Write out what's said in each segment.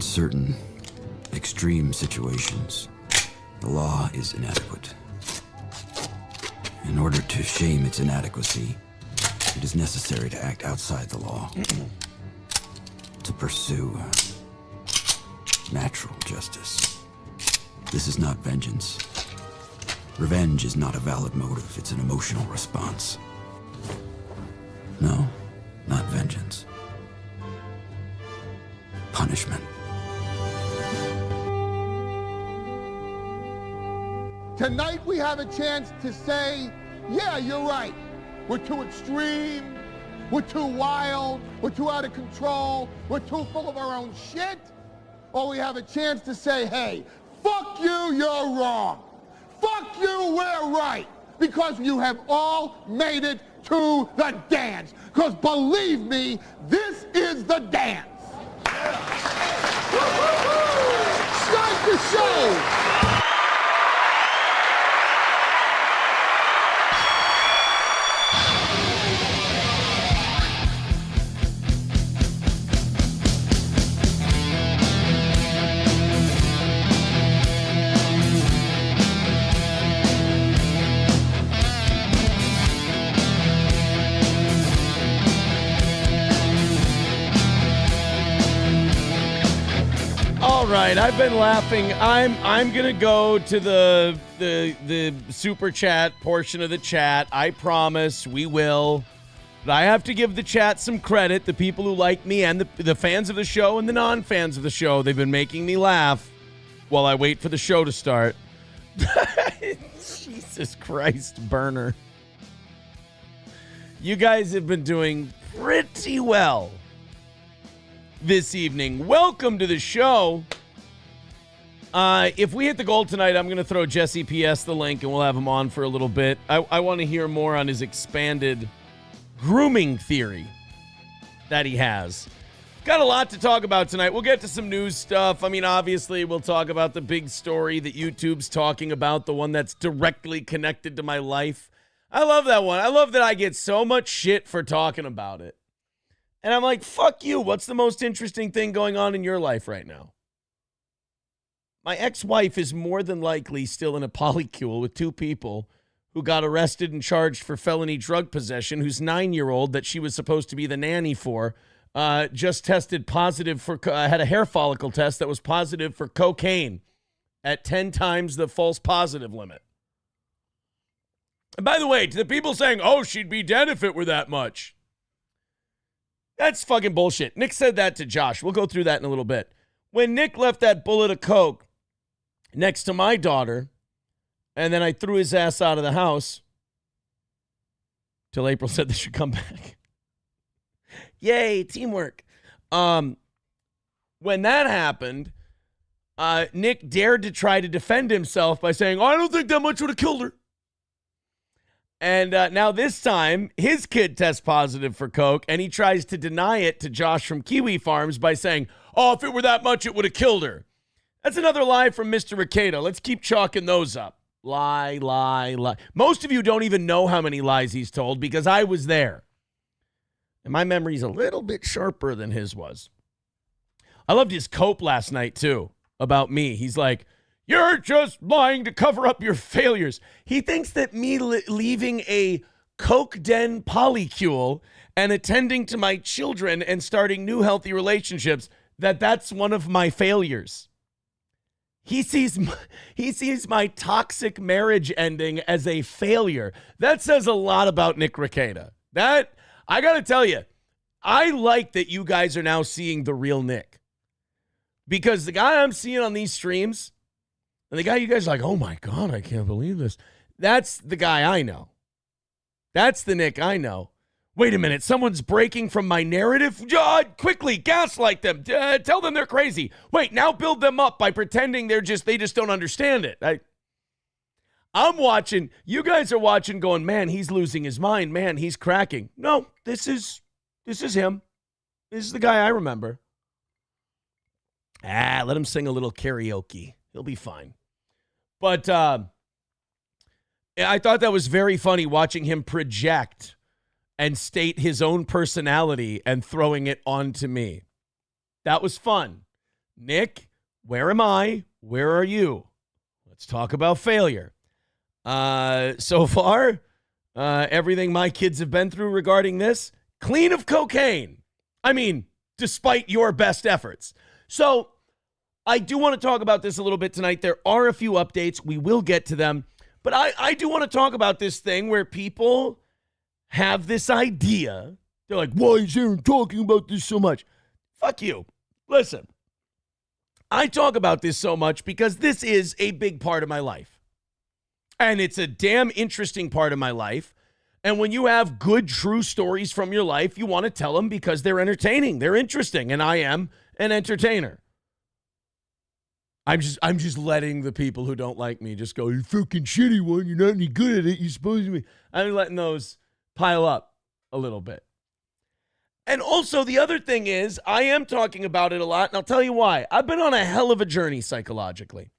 certain extreme situations, the law is inadequate. In order to shame its inadequacy, it is necessary to act outside the law. To pursue natural justice. This is not vengeance. Revenge is not a valid motive, it's an emotional response. No, not vengeance. Punishment. Tonight we have a chance to say, yeah, you're right. We're too extreme, we're too wild, we're too out of control, we're too full of our own shit. Or we have a chance to say, hey, fuck you, you're wrong. Fuck you, we're right. Because you have all made it to the dance. Because believe me, this is the dance. Start the show. All right, I've been laughing. I'm gonna go to the super chat portion of the chat. I promise we will. But I have to give the chat some credit. The people who like me and the fans of the show and the non-fans of the show, they've been making me laugh while I wait for the show to start. Jesus Christ, burner. You guys have been doing pretty well this evening. Welcome to the show. If we hit the goal tonight, I'm going to throw Jesse PS the link and we'll have him on for a little bit. I want to hear more on his expanded grooming theory that he has. Got a lot to talk about tonight. We'll get to some news stuff. I mean, obviously, we'll talk about the big story that YouTube's talking about, the one that's directly connected to my life. I love that one. I love that I get so much shit for talking about it. And I'm like, fuck you. What's the most interesting thing going on in your life right now? My ex-wife is more than likely still in a polycule with two people who got arrested and charged for felony drug possession, whose 9-year-old that she was supposed to be the nanny for just tested positive for, had a hair follicle test that was positive for cocaine at 10 times the false positive limit. And by the way, to the people saying, oh, she'd be dead if it were that much. That's fucking bullshit. Nick said that to Josh. We'll go through that in a little bit. When Nick left that bullet of coke next to my daughter, and then I threw his ass out of the house till April said they should come back. Yay, teamwork. When that happened, Nick dared to try to defend himself by saying, oh, I don't think that much would have killed her. And now this time, his kid tests positive for coke, and he tries to deny it to Josh from Kiwi Farms by saying, oh, if it were that much, it would have killed her. That's another lie from Mr. Ricado. Let's keep chalking those up. Lie, lie, lie. Most of you don't even know how many lies he's told because I was there. And my memory's a little bit sharper than his was. I loved his cope last night, too, about me. He's like, you're just lying to cover up your failures. He thinks that me leaving a coke den polycule and attending to my children and starting new healthy relationships, that's one of my failures. He sees my toxic marriage ending as a failure. That says a lot about Nick Ricada. That, I got to tell you, I like that you guys are now seeing the real Nick. Because the guy I'm seeing on these streams, and the guy you guys are like, oh my God, I can't believe this. That's the guy I know. That's the Nick I know. Wait a minute, someone's breaking from my narrative? Quickly, gaslight them. Tell them they're crazy. Wait, now build them up by pretending they just don't understand it. I'm watching, you guys are watching going, man, he's losing his mind. Man, he's cracking. No, this is him. This is the guy I remember. Let him sing a little karaoke. He'll be fine. But I thought that was very funny watching him project and state his own personality and throwing it onto me. That was fun. Nick, where am I? Where are you? Let's talk about failure. So far, everything my kids have been through regarding this, clean of cocaine. I mean, despite your best efforts. So I do want to talk about this a little bit tonight. There are a few updates. We will get to them. But I do want to talk about this thing where people have this idea. They're like, why is Aaron talking about this so much? Fuck you. Listen, I talk about this so much because this is a big part of my life. And it's a damn interesting part of my life. And when you have good, true stories from your life, you want to tell them because they're entertaining. They're interesting. And I am an entertainer. I'm just letting the people who don't like me just go, you fucking shitty one. You're not any good at it. You're supposed to be. I'm letting those pile up a little bit. And also the other thing is I am talking about it a lot. And I'll tell you why. I've been on a hell of a journey psychologically.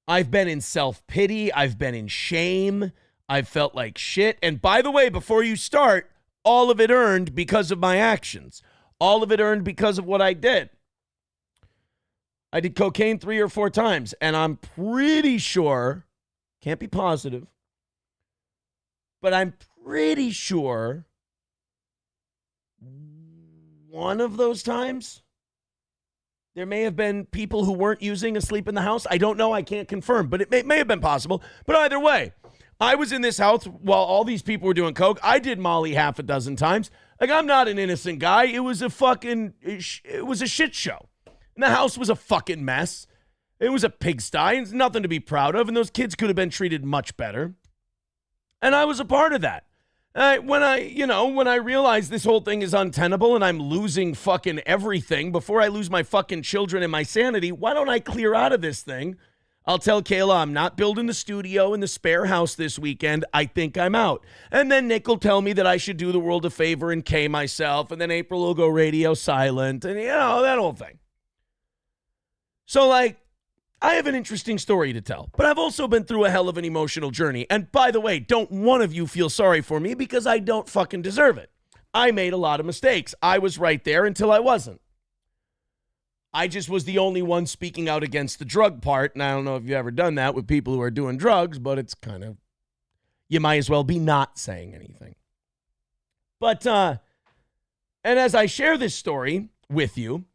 I've been in self-pity. I've been in shame. I've felt like shit. And by the way, before you start, all of it earned because of my actions. All of it earned because of what I did. I did cocaine 3 or 4 times, and I'm pretty sure, can't be positive, but I'm pretty sure one of those times there may have been people who weren't using asleep in the house. I don't know. I can't confirm, but it may have been possible. But either way, I was in this house while all these people were doing coke. I did Molly half a dozen times. Like, I'm not an innocent guy. It was a shit show. And the house was a fucking mess. It was a pigsty. It's nothing to be proud of. And those kids could have been treated much better. And I was a part of that. When I realize this whole thing is untenable and I'm losing fucking everything before I lose my fucking children and my sanity, why don't I clear out of this thing? I'll tell Kayla I'm not building the studio in the spare house this weekend. I think I'm out. And then Nick will tell me that I should do the world a favor and K myself. And then April will go radio silent. And, that whole thing. So, like, I have an interesting story to tell, but I've also been through a hell of an emotional journey. And by the way, don't one of you feel sorry for me because I don't fucking deserve it. I made a lot of mistakes. I was right there until I wasn't. I just was the only one speaking out against the drug part. And I don't know if you've ever done that with people who are doing drugs, but it's kind of, you might as well be not saying anything. But, and as I share this story with you,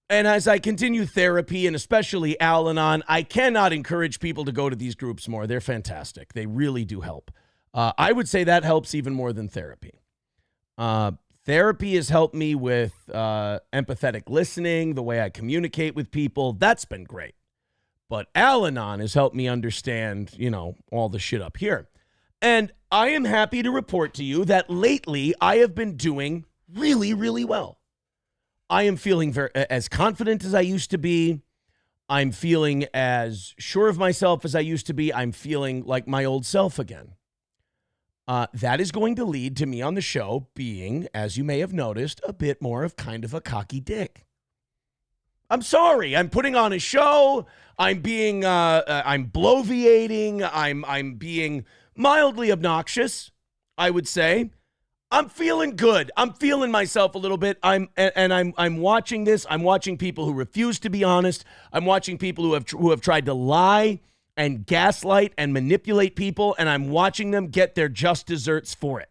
and as I continue therapy, and especially Al-Anon, I cannot encourage people to go to these groups more. They're fantastic. They really do help. I would say that helps even more than therapy. Therapy has helped me with empathetic listening, the way I communicate with people. That's been great. But Al-Anon has helped me understand, all the shit up here. And I am happy to report to you that lately I have been doing really, really well. I am feeling as confident as I used to be. I'm feeling as sure of myself as I used to be. I'm feeling like my old self again. That is going to lead to me on the show being, as you may have noticed, a bit more of kind of a cocky dick. I'm sorry. I'm putting on a show. I'm being, I'm bloviating. I'm being mildly obnoxious, I would say. I'm feeling good. I'm feeling myself a little bit. I'm watching this. I'm watching people who refuse to be honest. I'm watching people who have tried to lie and gaslight and manipulate people, and I'm watching them get their just desserts for it.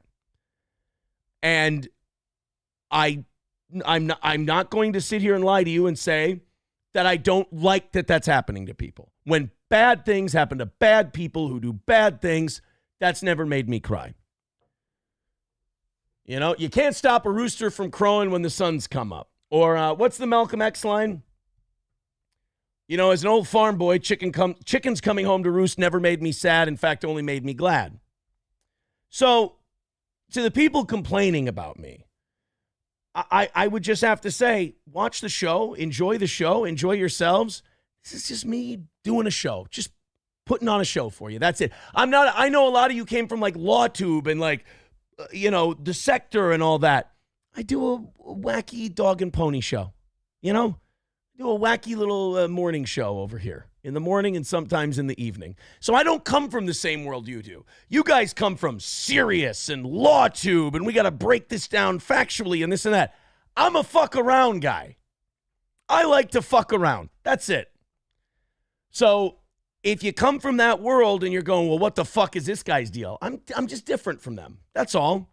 And I'm not going to sit here and lie to you and say that I don't like that that's happening to people. When bad things happen to bad people who do bad things, that's never made me cry. You can't stop a rooster from crowing when the sun's come up. Or what's the Malcolm X line? As an old farm boy, chickens coming home to roost never made me sad. In fact, only made me glad. So, to the people complaining about me, I would just have to say, watch the show, enjoy yourselves. This is just me doing a show, just putting on a show for you. That's it. I know a lot of you came from like LawTube and like, the sector and all that. I do a wacky dog and pony show, do a wacky little morning show over here in the morning and sometimes in the evening. So I don't come from the same world you do. You guys come from Sirius and LawTube, and we got to break this down factually and this and that. I'm a fuck around guy. I like to fuck around. That's it. So if you come from that world and you're going, well, what the fuck is this guy's deal? I'm just different from them. That's all.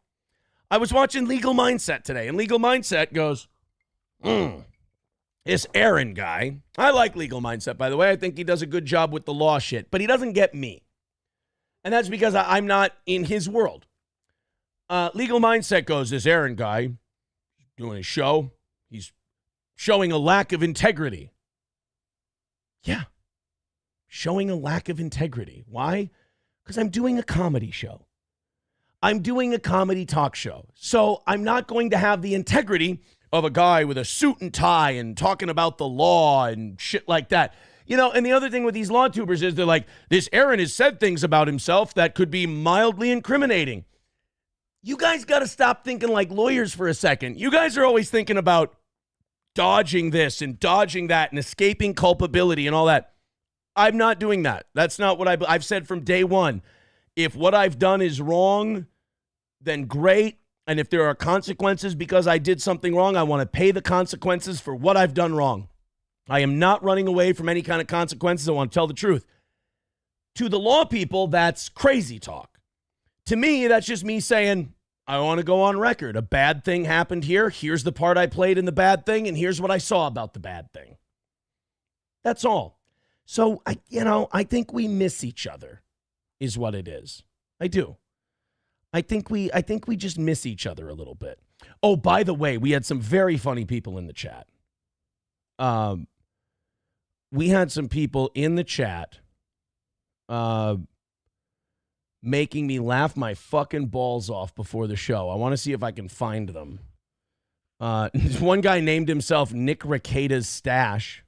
I was watching Legal Mindset today, and Legal Mindset goes, this Aaron guy. I like Legal Mindset, by the way. I think he does a good job with the law shit, but he doesn't get me. And that's because I'm not in his world. Legal Mindset goes, this Aaron guy doing a show. He's showing a lack of integrity. Yeah. Showing a lack of integrity. Why? Because I'm doing a comedy show. I'm doing a comedy talk show. So I'm not going to have the integrity of a guy with a suit and tie and talking about the law and shit like that. You know, and the other thing with these law tubers is they're like, this Aaron has said things about himself that could be mildly incriminating. You guys got to stop thinking like lawyers for a second. You guys are always thinking about dodging this and dodging that and escaping culpability and all that. I'm not doing that. That's not what I've said from day one. If what I've done is wrong, then great. And if there are consequences because I did something wrong, I want to pay the consequences for what I've done wrong. I am not running away from any kind of consequences. I want to tell the truth. To the law people, that's crazy talk. To me, that's just me saying, I want to go on record. A bad thing happened here. Here's the part I played in the bad thing, and here's what I saw about the bad thing. That's all. So, I think we miss each other is what it is. I do. I think we just miss each other a little bit. Oh, by the way, we had some very funny people in the chat. We had some people in the chat making me laugh my fucking balls off before the show. I want to see if I can find them. One guy named himself Nick Recada's Stash.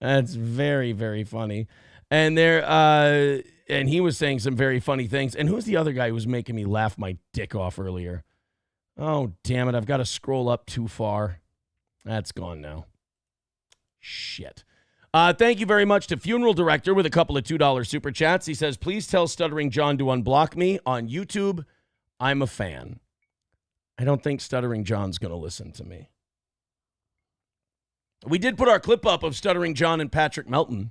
That's very, very funny. And and he was saying some very funny things. And who's the other guy who was making me laugh my dick off earlier? Oh, damn it. I've got to scroll up too far. That's gone now. Shit. Thank you very much to Funeral Director with a couple of $2 super chats. He says, please tell Stuttering John to unblock me on YouTube. I'm a fan. I don't think Stuttering John's going to listen to me. We did put our clip up of Stuttering John and Patrick Melton.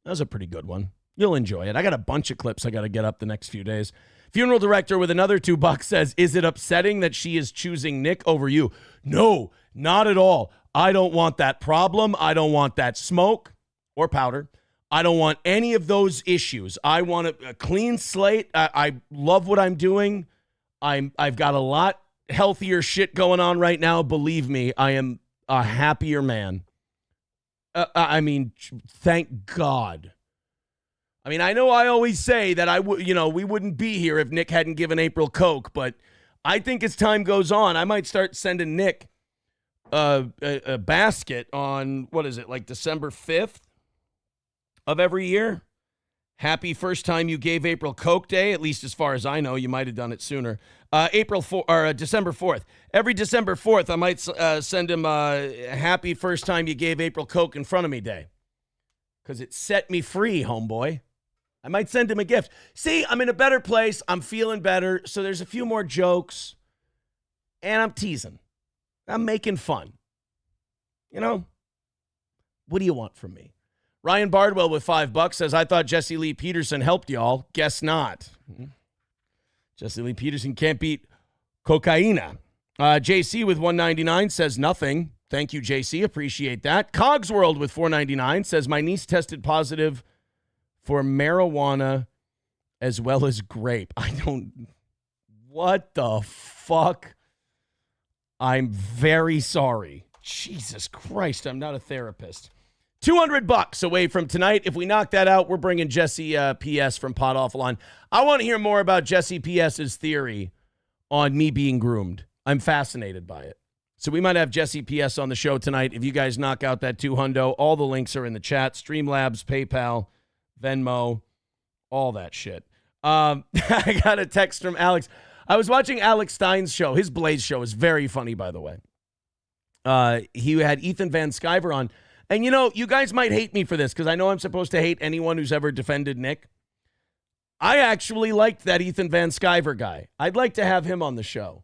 That was a pretty good one. You'll enjoy it. I got a bunch of clips I got to get up the next few days. Funeral Director with another $2 says, is it upsetting that she is choosing Nick over you? No, not at all. I don't want that problem. I don't want that smoke or powder. I don't want any of those issues. I want a clean slate. I love what I'm doing. I've got a lot healthier shit going on right now. Believe me, I am a happier man. I mean, thank God. I mean, I know I always say that we wouldn't be here if Nick hadn't given April coke, but I think as time goes on, I might start sending Nick a basket on, what is it, like December 5th of every year? Happy first time you gave April coke day, at least as far as I know. You might have done it sooner. December 4th. Every December 4th, I might send him a happy first time you gave April coke in front of me day. Because it set me free, homeboy. I might send him a gift. See, I'm in a better place. I'm feeling better. So there's a few more jokes. And I'm teasing. I'm making fun. You know? What do you want from me? Ryan Bardwell with $5 says, I thought Jesse Lee Peterson helped y'all. Guess not. Jesse Lee Peterson can't beat cocaina. JC with $1.99 says nothing. Thank you, JC. Appreciate that. Cogsworld with $4.99 says, my niece tested positive for marijuana as well as grape. What the fuck? I'm very sorry. Jesus Christ, I'm not a therapist. $200 away from tonight. If we knock that out, we're bringing Jesse PS from Podawful on. I want to hear more about Jesse PS's theory on me being groomed. I'm fascinated by it. So we might have Jesse PS on the show tonight. If you guys knock out that $200, all the links are in the chat. Streamlabs, PayPal, Venmo, all that shit. I got a text from Alex. I was watching Alex Stein's show. His Blaze show is very funny, by the way. He had Ethan Van Sciver on. And, you know, you guys might hate me for this because I know I'm supposed to hate anyone who's ever defended Nick. I actually liked that Ethan Van Sciver guy. I'd like to have him on the show.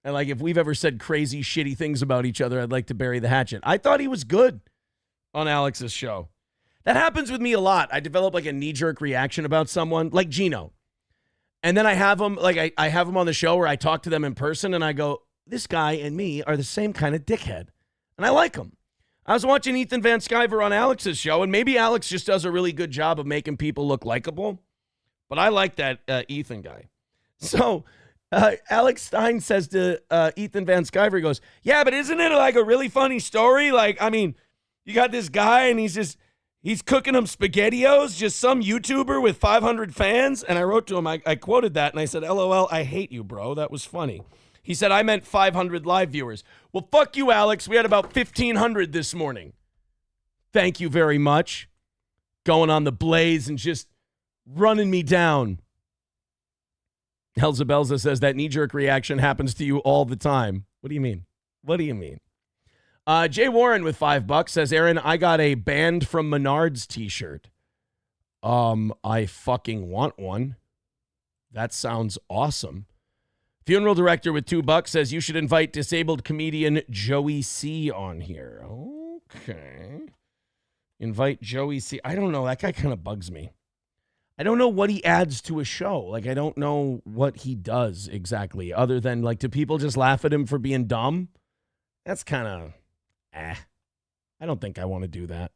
And like, if we've ever said crazy, shitty things about each other, I'd like to bury the hatchet. I thought he was good on Alex's show. That happens with me a lot. I develop like a knee-jerk reaction about someone, like Gino. And then I have them, like I have them on the show where I talk to them in person and I go, this guy and me are the same kind of dickhead. And I like him. I was watching Ethan Van Sciver on Alex's show, and maybe Alex just does a really good job of making people look likable. But I like that Ethan guy. So Alex Stein says to Ethan Van Sciver, he goes, yeah, but isn't it like a really funny story? Like, I mean, you got this guy and he's cooking them SpaghettiOs, just some YouTuber with 500 fans. And I wrote to him, I quoted that and I said, LOL, I hate you, bro. That was funny. He said, I meant 500 live viewers. Well, fuck you, Alex. We had about 1,500 this morning. Thank you very much. Going on the blaze and just running me down. Elzabelza says that knee-jerk reaction happens to you all the time. What do you mean? What do you mean? Jay Warren with $5 says, Aaron, I got a Banned from Menards t-shirt. I fucking want one. That sounds awesome. Funeral director with $2 says you should invite disabled comedian Joey C on here. Okay. Invite Joey C. I don't know. That guy kind of bugs me. I don't know what he adds to a show. Like, I don't know what he does exactly, other than, like, do people just laugh at him for being dumb? That's kind of, I don't think I want to do that.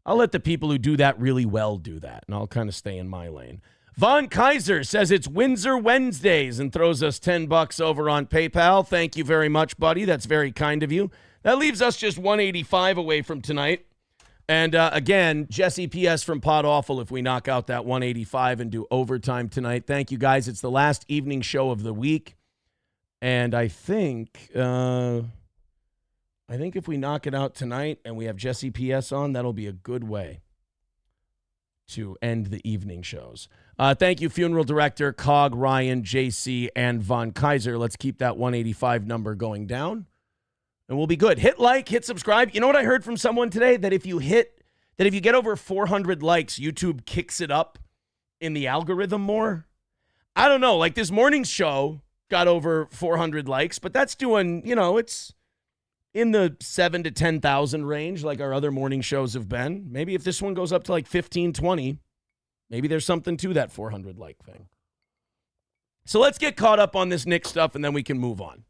I'll let the people who do that really well do that, and I'll kind of stay in my lane. Von Kaiser says it's Windsor Wednesdays and throws us $10 over on PayPal. Thank you very much, buddy. That's very kind of you. That leaves us just 185 away from tonight. And again, Jesse PS from Podawful if we knock out that 185 and do overtime tonight. Thank you, guys. It's the last evening show of the week. And I think if we knock it out tonight and we have Jesse PS on, that'll be a good way to end the evening shows. Thank you, funeral director, Cog, Ryan, JC, and Von Kaiser. Let's keep that 185 number going down, and we'll be good. Hit like, hit subscribe. You know what I heard from someone today? That if you get over 400 likes, YouTube kicks it up in the algorithm more. I don't know. Like, this morning's show got over 400 likes, but that's doing, it's in the 7,000 to 10,000 range like our other morning shows have been. Maybe if this one goes up to like 15, 20, maybe there's something to that 400 like thing. So let's get caught up on this Nick stuff and then we can move on.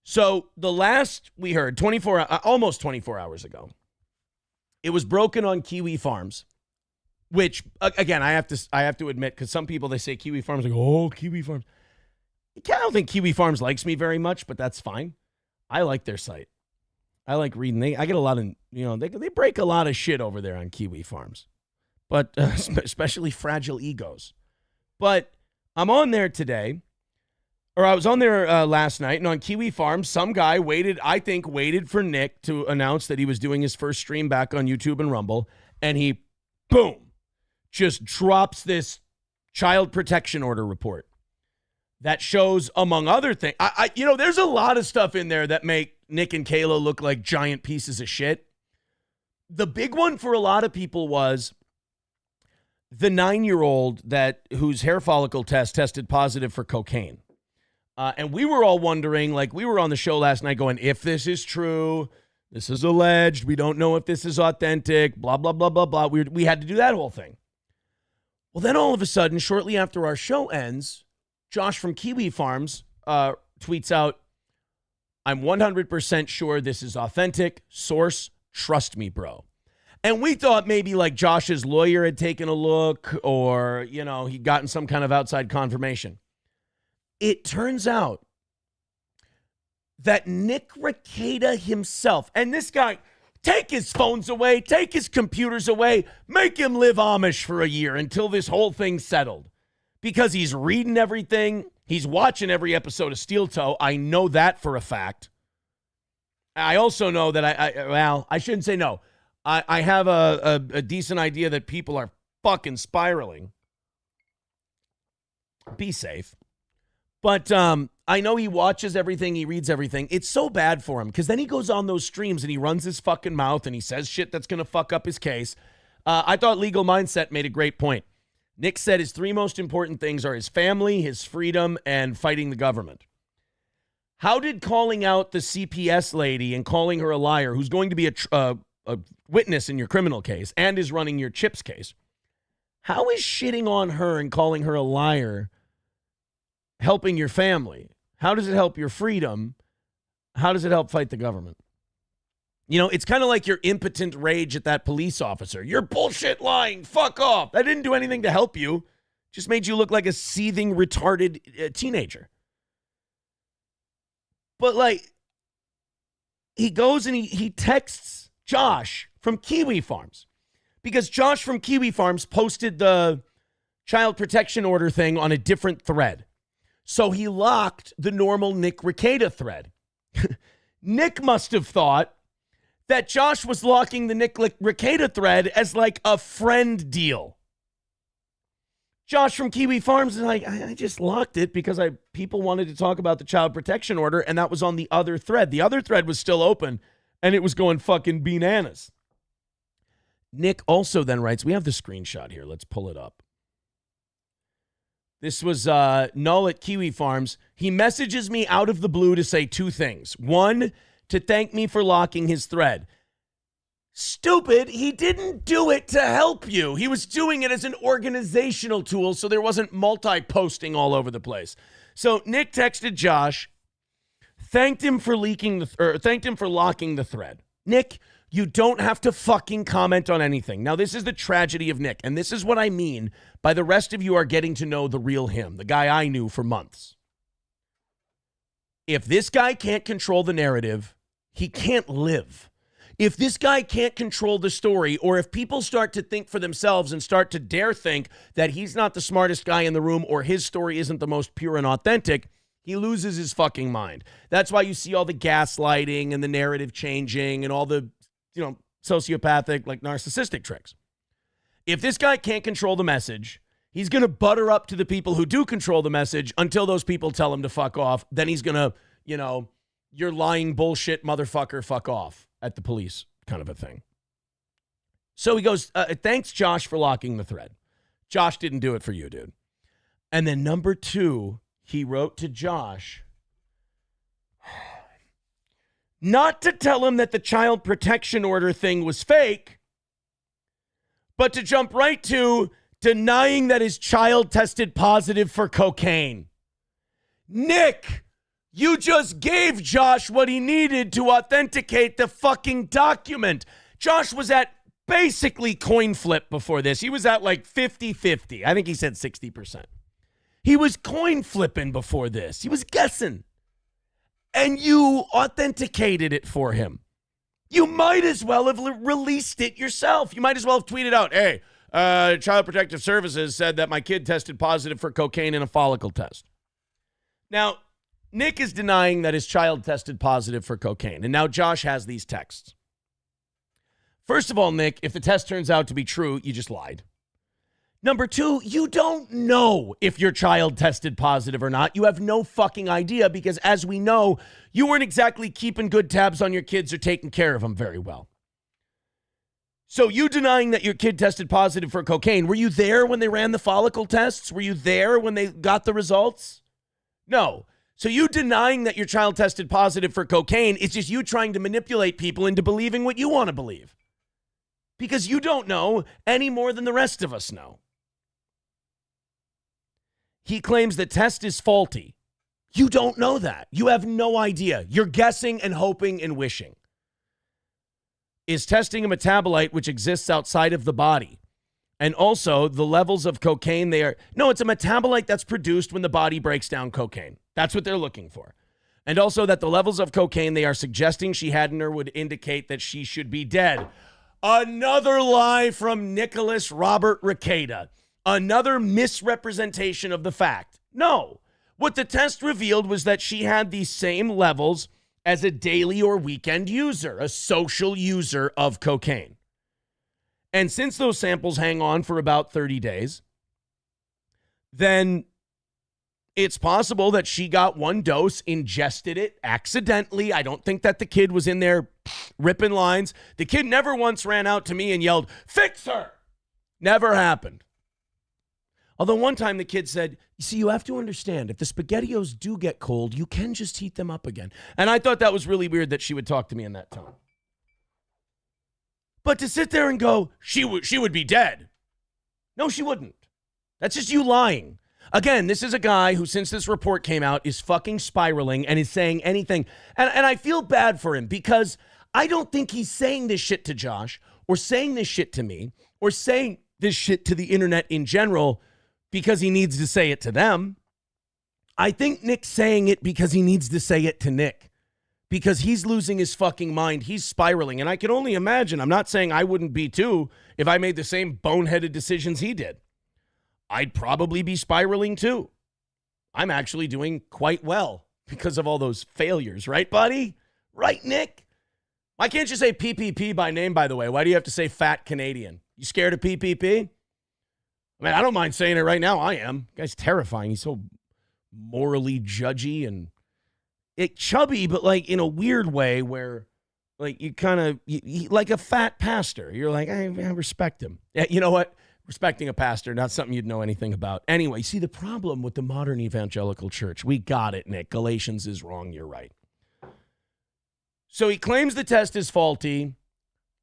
So the last we heard, almost 24 hours ago, it was broken on Kiwi Farms, which, again, I have to admit, because some people, they say Kiwi Farms, like, oh, Kiwi Farms. I don't think Kiwi Farms likes me very much, but that's fine. I like their site. I like reading. I get a lot of, they break a lot of shit over there on Kiwi Farms, but especially fragile egos. But I'm on there today, or I was on there last night, and on Kiwi Farms, some guy waited for Nick to announce that he was doing his first stream back on YouTube and Rumble, and he, boom, just drops this child protection order report that shows, among other things, there's a lot of stuff in there that make Nick and Kayla look like giant pieces of shit. The big one for a lot of people was the 9-year-old whose hair follicle test tested positive for cocaine. And we were all wondering, like, we were on the show last night going, if this is true, this is alleged, we don't know if this is authentic, blah, blah, blah, blah, blah. We had to do that whole thing. Well, then all of a sudden, shortly after our show ends, Josh from Kiwi Farms tweets out, I'm 100% sure this is authentic. Source, trust me, bro. And we thought maybe like Josh's lawyer had taken a look or, he'd gotten some kind of outside confirmation. It turns out that Nick Rekieta himself, and this guy, take his phones away, take his computers away, make him live Amish for a year until this whole thing's settled. Because he's reading everything. He's watching every episode of Steel Toe. I know that for a fact. I also know that I shouldn't say no. I have a decent idea that people are fucking spiraling. Be safe. But I know he watches everything. He reads everything. It's so bad for him because then he goes on those streams and he runs his fucking mouth and he says shit that's going to fuck up his case. I thought Legal Mindset made a great point. Nick said his 3 most important things are his family, his freedom, and fighting the government. How did calling out the CPS lady and calling her a liar, who's going to be a witness in your criminal case and is running your CHIPS case, how is shitting on her and calling her a liar helping your family? How does it help your freedom? How does it help fight the government? You know, it's kind of like your impotent rage at that police officer. You're bullshit lying. Fuck off. That didn't do anything to help you. Just made you look like a seething, retarded teenager. But, like, he goes and he texts Josh from Kiwi Farms. Because Josh from Kiwi Farms posted the child protection order thing on a different thread. So he locked the normal Nick Rekieta thread. Nick must have thought that Josh was locking the Nick Rekieta thread as like a friend deal. Josh from Kiwi Farms is like, I just locked it because people wanted to talk about the child protection order, and that was on the other thread. The other thread was still open, and it was going fucking bananas. Nick also then writes, we have the screenshot here. Let's pull it up. This was Null at Kiwi Farms. He messages me out of the blue to say two things. One, to thank me for locking his thread. Stupid, he didn't do it to help you. He was doing it as an organizational tool so there wasn't multi-posting all over the place. So Nick texted Josh, thanked him for locking the thread. Nick, you don't have to fucking comment on anything. Now, this is the tragedy of Nick, and this is what I mean by the rest of you are getting to know the real him, the guy I knew for months. If this guy can't control the narrative, he can't live. If this guy can't control the story, or if people start to think for themselves and start to dare think that he's not the smartest guy in the room or his story isn't the most pure and authentic, he loses his fucking mind. That's why you see all the gaslighting and the narrative changing and all the, sociopathic, like narcissistic tricks. If this guy can't control the message, he's going to butter up to the people who do control the message until those people tell him to fuck off. Then he's going to, you're lying bullshit motherfucker, fuck off at the police kind of a thing. So he goes, thanks, Josh, for locking the thread. Josh didn't do it for you, dude. And then number two, he wrote to Josh, not to tell him that the child protection order thing was fake, but to jump right to denying that his child tested positive for cocaine. Nick, you just gave Josh what he needed to authenticate the fucking document. Josh was at basically coin flip before this. He was at like 50-50. I think he said 60%. He was coin flipping before this. He was guessing. And you authenticated it for him. You might as well have released it yourself. You might as well have tweeted out, hey, Child Protective Services said that my kid tested positive for cocaine in a follicle test. Now, Nick is denying that his child tested positive for cocaine. And now Josh has these texts. First of all, Nick, if the test turns out to be true, you just lied. Number two, you don't know if your child tested positive or not. You have no fucking idea because, as we know, you weren't exactly keeping good tabs on your kids or taking care of them very well. So you denying that your kid tested positive for cocaine, were you there when they ran the follicle tests? Were you there when they got the results? No. So you denying that your child tested positive for cocaine, it's just you trying to manipulate people into believing what you want to believe. Because you don't know any more than the rest of us know. He claims the test is faulty. You don't know that. You have no idea. You're guessing and hoping and wishing. Is testing a metabolite which exists outside of the body. And also the levels of cocaine no, it's a metabolite that's produced when the body breaks down cocaine. That's what they're looking for. And also that the levels of cocaine they are suggesting she had in her would indicate that she should be dead. Another lie from Nicholas Robert Rekieta. Another misrepresentation of the fact. No. What the test revealed was that she had the same levels as a daily or weekend user, a social user of cocaine. And since those samples hang on for about 30 days, then it's possible that she got one dose, ingested it accidentally. I don't think that the kid was in there ripping lines. The kid never once ran out to me and yelled, "Fix her!" Never happened. Although one time the kid said, you see, you have to understand, if the SpaghettiOs do get cold, you can just heat them up again. And I thought that was really weird that she would talk to me in that tone. But to sit there and go, she would be dead. No, she wouldn't. That's just you lying. Again, this is a guy who, since this report came out, is fucking spiraling and is saying anything. And I feel bad for him because I don't think he's saying this shit to Josh or saying this shit to me or saying this shit to the internet in general because he needs to say it to them. I think Nick's saying it because he needs to say it to Nick because he's losing his fucking mind. He's spiraling. And I can only imagine, I'm not saying I wouldn't be too if I made the same boneheaded decisions he did. I'd probably be spiraling too. I'm actually doing quite well because of all those failures. Right, buddy? Right, Nick? Why can't you say PPP by name, by the way? Why do you have to say fat Canadian? You scared of PPP? I mean, I don't mind saying it right now. I am. The guy's terrifying. He's so morally judgy and chubby, but like in a weird way where like you kind of, like a fat pastor. You're like, I respect him. Yeah, you know what? Respecting a pastor, not something you'd know anything about. Anyway, see the problem with the modern evangelical church. We got it, Nick. Galatians is wrong. You're right. So he claims the test is faulty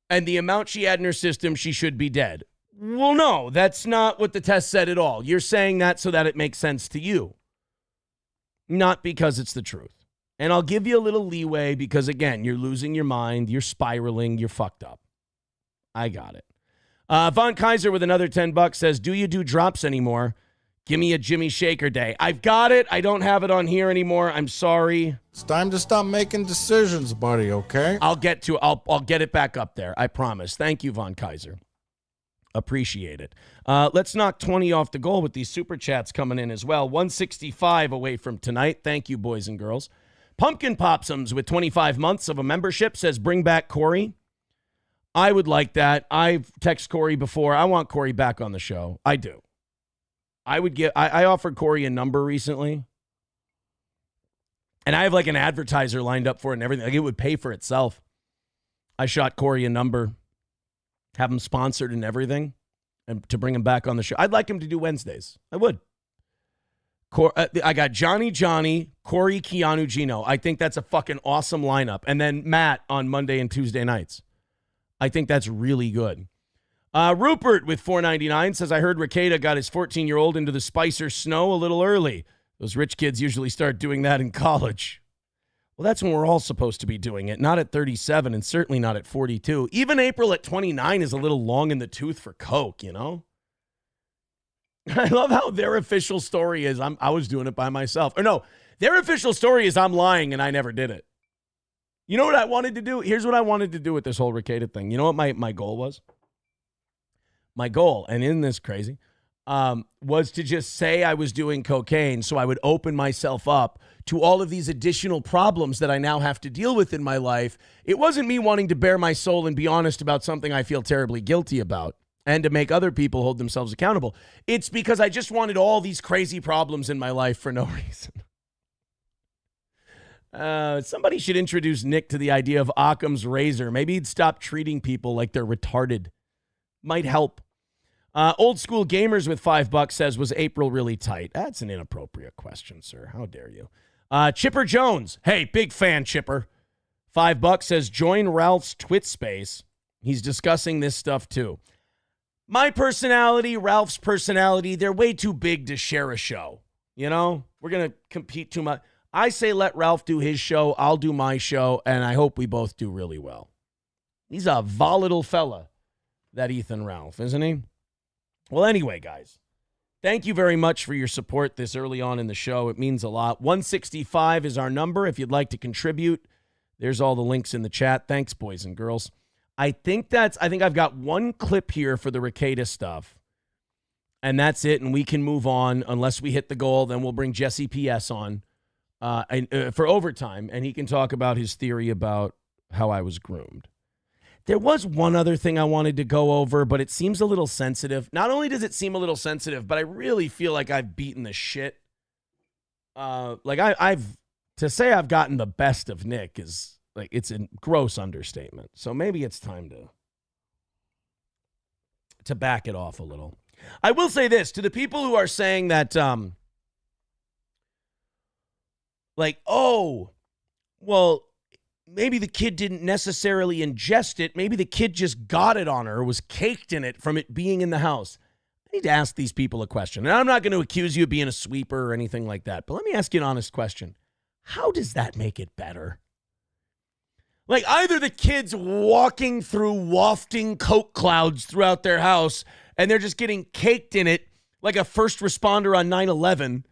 and the amount she had in her system, she should be dead. Well, no, that's not what the test said at all. You're saying that so that it makes sense to you, not because it's the truth. And I'll give you a little leeway because, again, you're losing your mind. You're spiraling. You're fucked up. I got it. Von Kaiser with another $10 says, do you do drops anymore? Give me a Jimmy Shaker day. I've got it. I don't have it on here anymore. I'm sorry. It's time to stop making decisions, buddy, okay? I'll get it back up there. I promise. Thank you, Von Kaiser. Appreciate it. Let's knock 20 off the goal with these super chats coming in as well. 165 away from tonight. Thank you, boys and girls. Pumpkin Popsums with 25 months of a membership says, bring back Corey. I would like that. I've texted Corey before. I want Corey back on the show. I do. I offered Corey a number recently. And I have like an advertiser lined up for it and everything. Like it would pay for itself. I shot Corey a number, have him sponsored and everything, and to bring him back on the show. I'd like him to do Wednesdays. I would. I got Johnny, Corey, Keanu, Gino. I think that's a fucking awesome lineup. And then Matt on Monday and Tuesday nights. I think that's really good. Rupert with $4.99 says, I heard Ricada got his 14-year-old into the Spicer Snow a little early. Those rich kids usually start doing that in college. Well, that's when we're all supposed to be doing it, not at 37 and certainly not at 42. Even April at 29 is a little long in the tooth for Coke, you know? I love how their official story is I was doing it by myself. Or no, their official story is I'm lying and I never did it. You know what I wanted to do? Here's what I wanted to do with this whole Ricada thing. You know what my goal was? My goal, and isn't this crazy, was to just say I was doing cocaine so I would open myself up to all of these additional problems that I now have to deal with in my life. It wasn't me wanting to bare my soul and be honest about something I feel terribly guilty about and to make other people hold themselves accountable. It's because I just wanted all these crazy problems in my life for no reason. Somebody should introduce Nick to the idea of Occam's razor. Maybe he'd stop treating people like they're retarded. Might help. Old school gamers with $5 says, was April really tight? That's an inappropriate question, sir. How dare you? Chipper Jones. Hey, big fan, Chipper. $5 says, join Ralph's Twit space. He's discussing this stuff too. My personality, Ralph's personality, they're way too big to share a show. You know, we're going to compete too much. I say let Ralph do his show, I'll do my show, and I hope we both do really well. He's a volatile fella, that Ethan Ralph, isn't he? Well, anyway, guys, thank you very much for your support this early on in the show. It means a lot. 165 is our number. If you'd like to contribute, there's all the links in the chat. Thanks, boys and girls. I think I've got one clip here for the Ricada stuff, and that's it, and we can move on. Unless we hit the goal, then we'll bring Jesse PS on. For overtime, and he can talk about his theory about how I was groomed. There was one other thing I wanted to go over, but it seems a little sensitive. Not only does it seem a little sensitive, but I really feel like I've beaten the shit. I've to say I've gotten the best of Nick is like it's a gross understatement. So maybe it's time to back it off a little. I will say this to the people who are saying that, oh, well, maybe the kid didn't necessarily ingest it. Maybe the kid just got it on her or was caked in it from it being in the house. I need to ask these people a question. And I'm not going to accuse you of being a sweeper or anything like that, but let me ask you an honest question. How does that make it better? Like, either the kid's walking through wafting coke clouds throughout their house and they're just getting caked in it like a first responder on 9/11,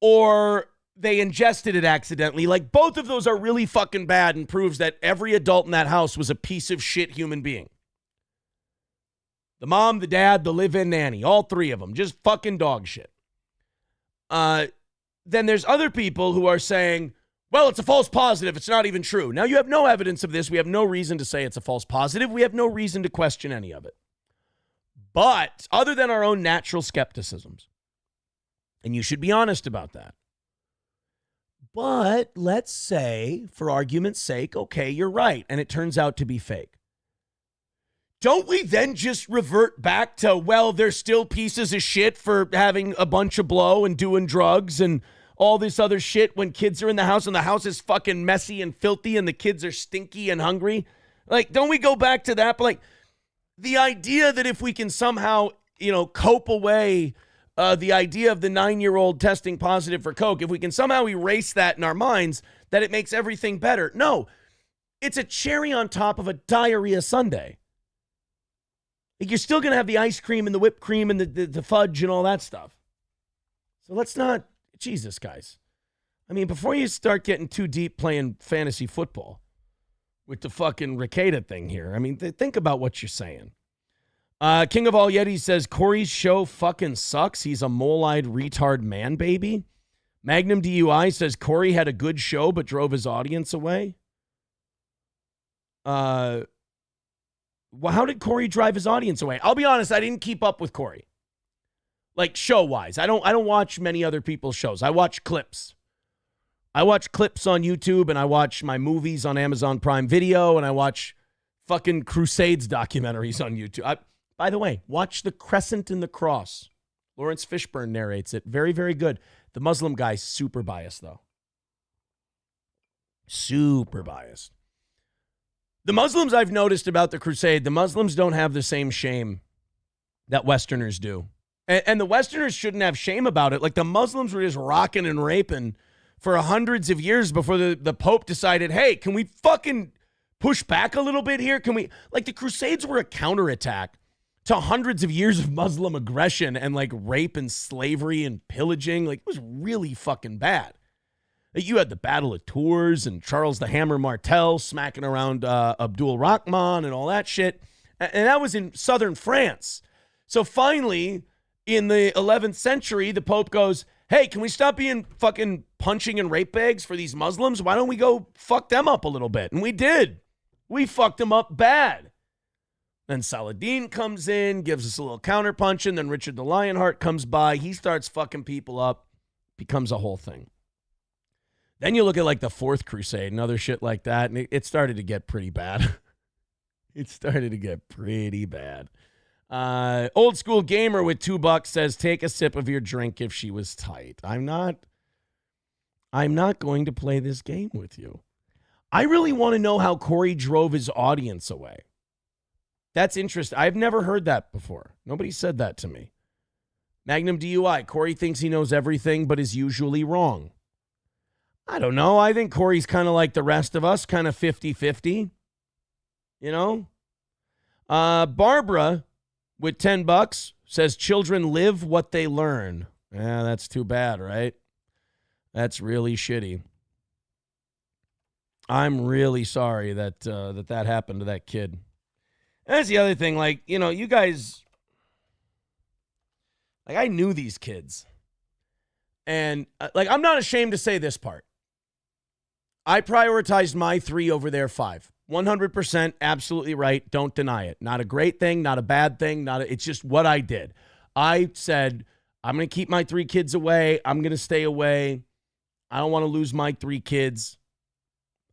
or they ingested it accidentally. Like, both of those are really fucking bad and proves that every adult in that house was a piece of shit human being. The mom, the dad, the live-in nanny, all three of them, just fucking dog shit. Then there's other people who are saying, well, it's a false positive. It's not even true. Now, you have no evidence of this. We have no reason to say it's a false positive. We have no reason to question any of it. But other than our own natural skepticisms, and you should be honest about that. But let's say, for argument's sake, okay, you're right, and it turns out to be fake. Don't we then just revert back to, well, they're still pieces of shit for having a bunch of blow and doing drugs and all this other shit when kids are in the house and the house is fucking messy and filthy and the kids are stinky and hungry? Like, don't we go back to that? But like, the idea that if we can somehow, cope away the idea of the 9-year-old testing positive for coke, if we can somehow erase that in our minds, that it makes everything better. No, it's a cherry on top of a diarrhea sundae. You're still going to have the ice cream and the whipped cream and the fudge and all that stuff. So let's not, Jesus, guys. I mean, before you start getting too deep playing fantasy football with the fucking Ricada thing here, I mean, think about what you're saying. King of All Yetis says, Corey's show fucking sucks. He's a mole-eyed retard man baby. Magnum DUI says, Corey had a good show but drove his audience away. Well, how did Corey drive his audience away? I'll be honest, I didn't keep up with Corey. Like, show-wise. I don't watch many other people's shows. I watch clips. I watch clips on YouTube, and I watch my movies on Amazon Prime Video, and I watch fucking Crusades documentaries on YouTube. By the way, watch The Crescent and the Cross. Lawrence Fishburne narrates it. Very, very good. The Muslim guy's super biased, though. Super biased. The Muslims, I've noticed about the crusade, the Muslims don't have the same shame that Westerners do. And the Westerners shouldn't have shame about it. Like, the Muslims were just rocking and raping for hundreds of years before the Pope decided, hey, can we fucking push back a little bit here? Can we, like, the Crusades were a counterattack to hundreds of years of Muslim aggression and, like, rape and slavery and pillaging. Like, it was really fucking bad. You had the Battle of Tours and Charles the Hammer Martel smacking around Abdul Rahman and all that shit. And that was in southern France. So finally, in the 11th century, the Pope goes, hey, can we stop being fucking punching and rape bags for these Muslims? Why don't we go fuck them up a little bit? And we did. We fucked them up bad. Then Saladin comes in, gives us a little counterpunch, and then Richard the Lionheart comes by. He starts fucking people up. Becomes a whole thing. Then you look at like the Fourth Crusade and other shit like that, and it started to get pretty bad. It started to get pretty bad. Old school gamer with $2 says, take a sip of your drink if she was tight. I'm not going to play this game with you. I really want to know how Corey drove his audience away. That's interesting. I've never heard that before. Nobody said that to me. Magnum DUI. Corey thinks he knows everything, but is usually wrong. I don't know. I think Corey's kind of like the rest of us, kind of 50-50. You know? Barbara, with $10, says children live what they learn. Yeah, that's too bad, right? That's really shitty. I'm really sorry that that happened to that kid. And that's the other thing. Like, you know, you guys... Like, I knew these kids. And, like, I'm not ashamed to say this part. I prioritized my 3 over their 5. 100% absolutely right. Don't deny it. Not a great thing, not a bad thing. It's just what I did. I said, I'm going to keep my 3 kids away. I'm going to stay away. I don't want to lose my 3 kids.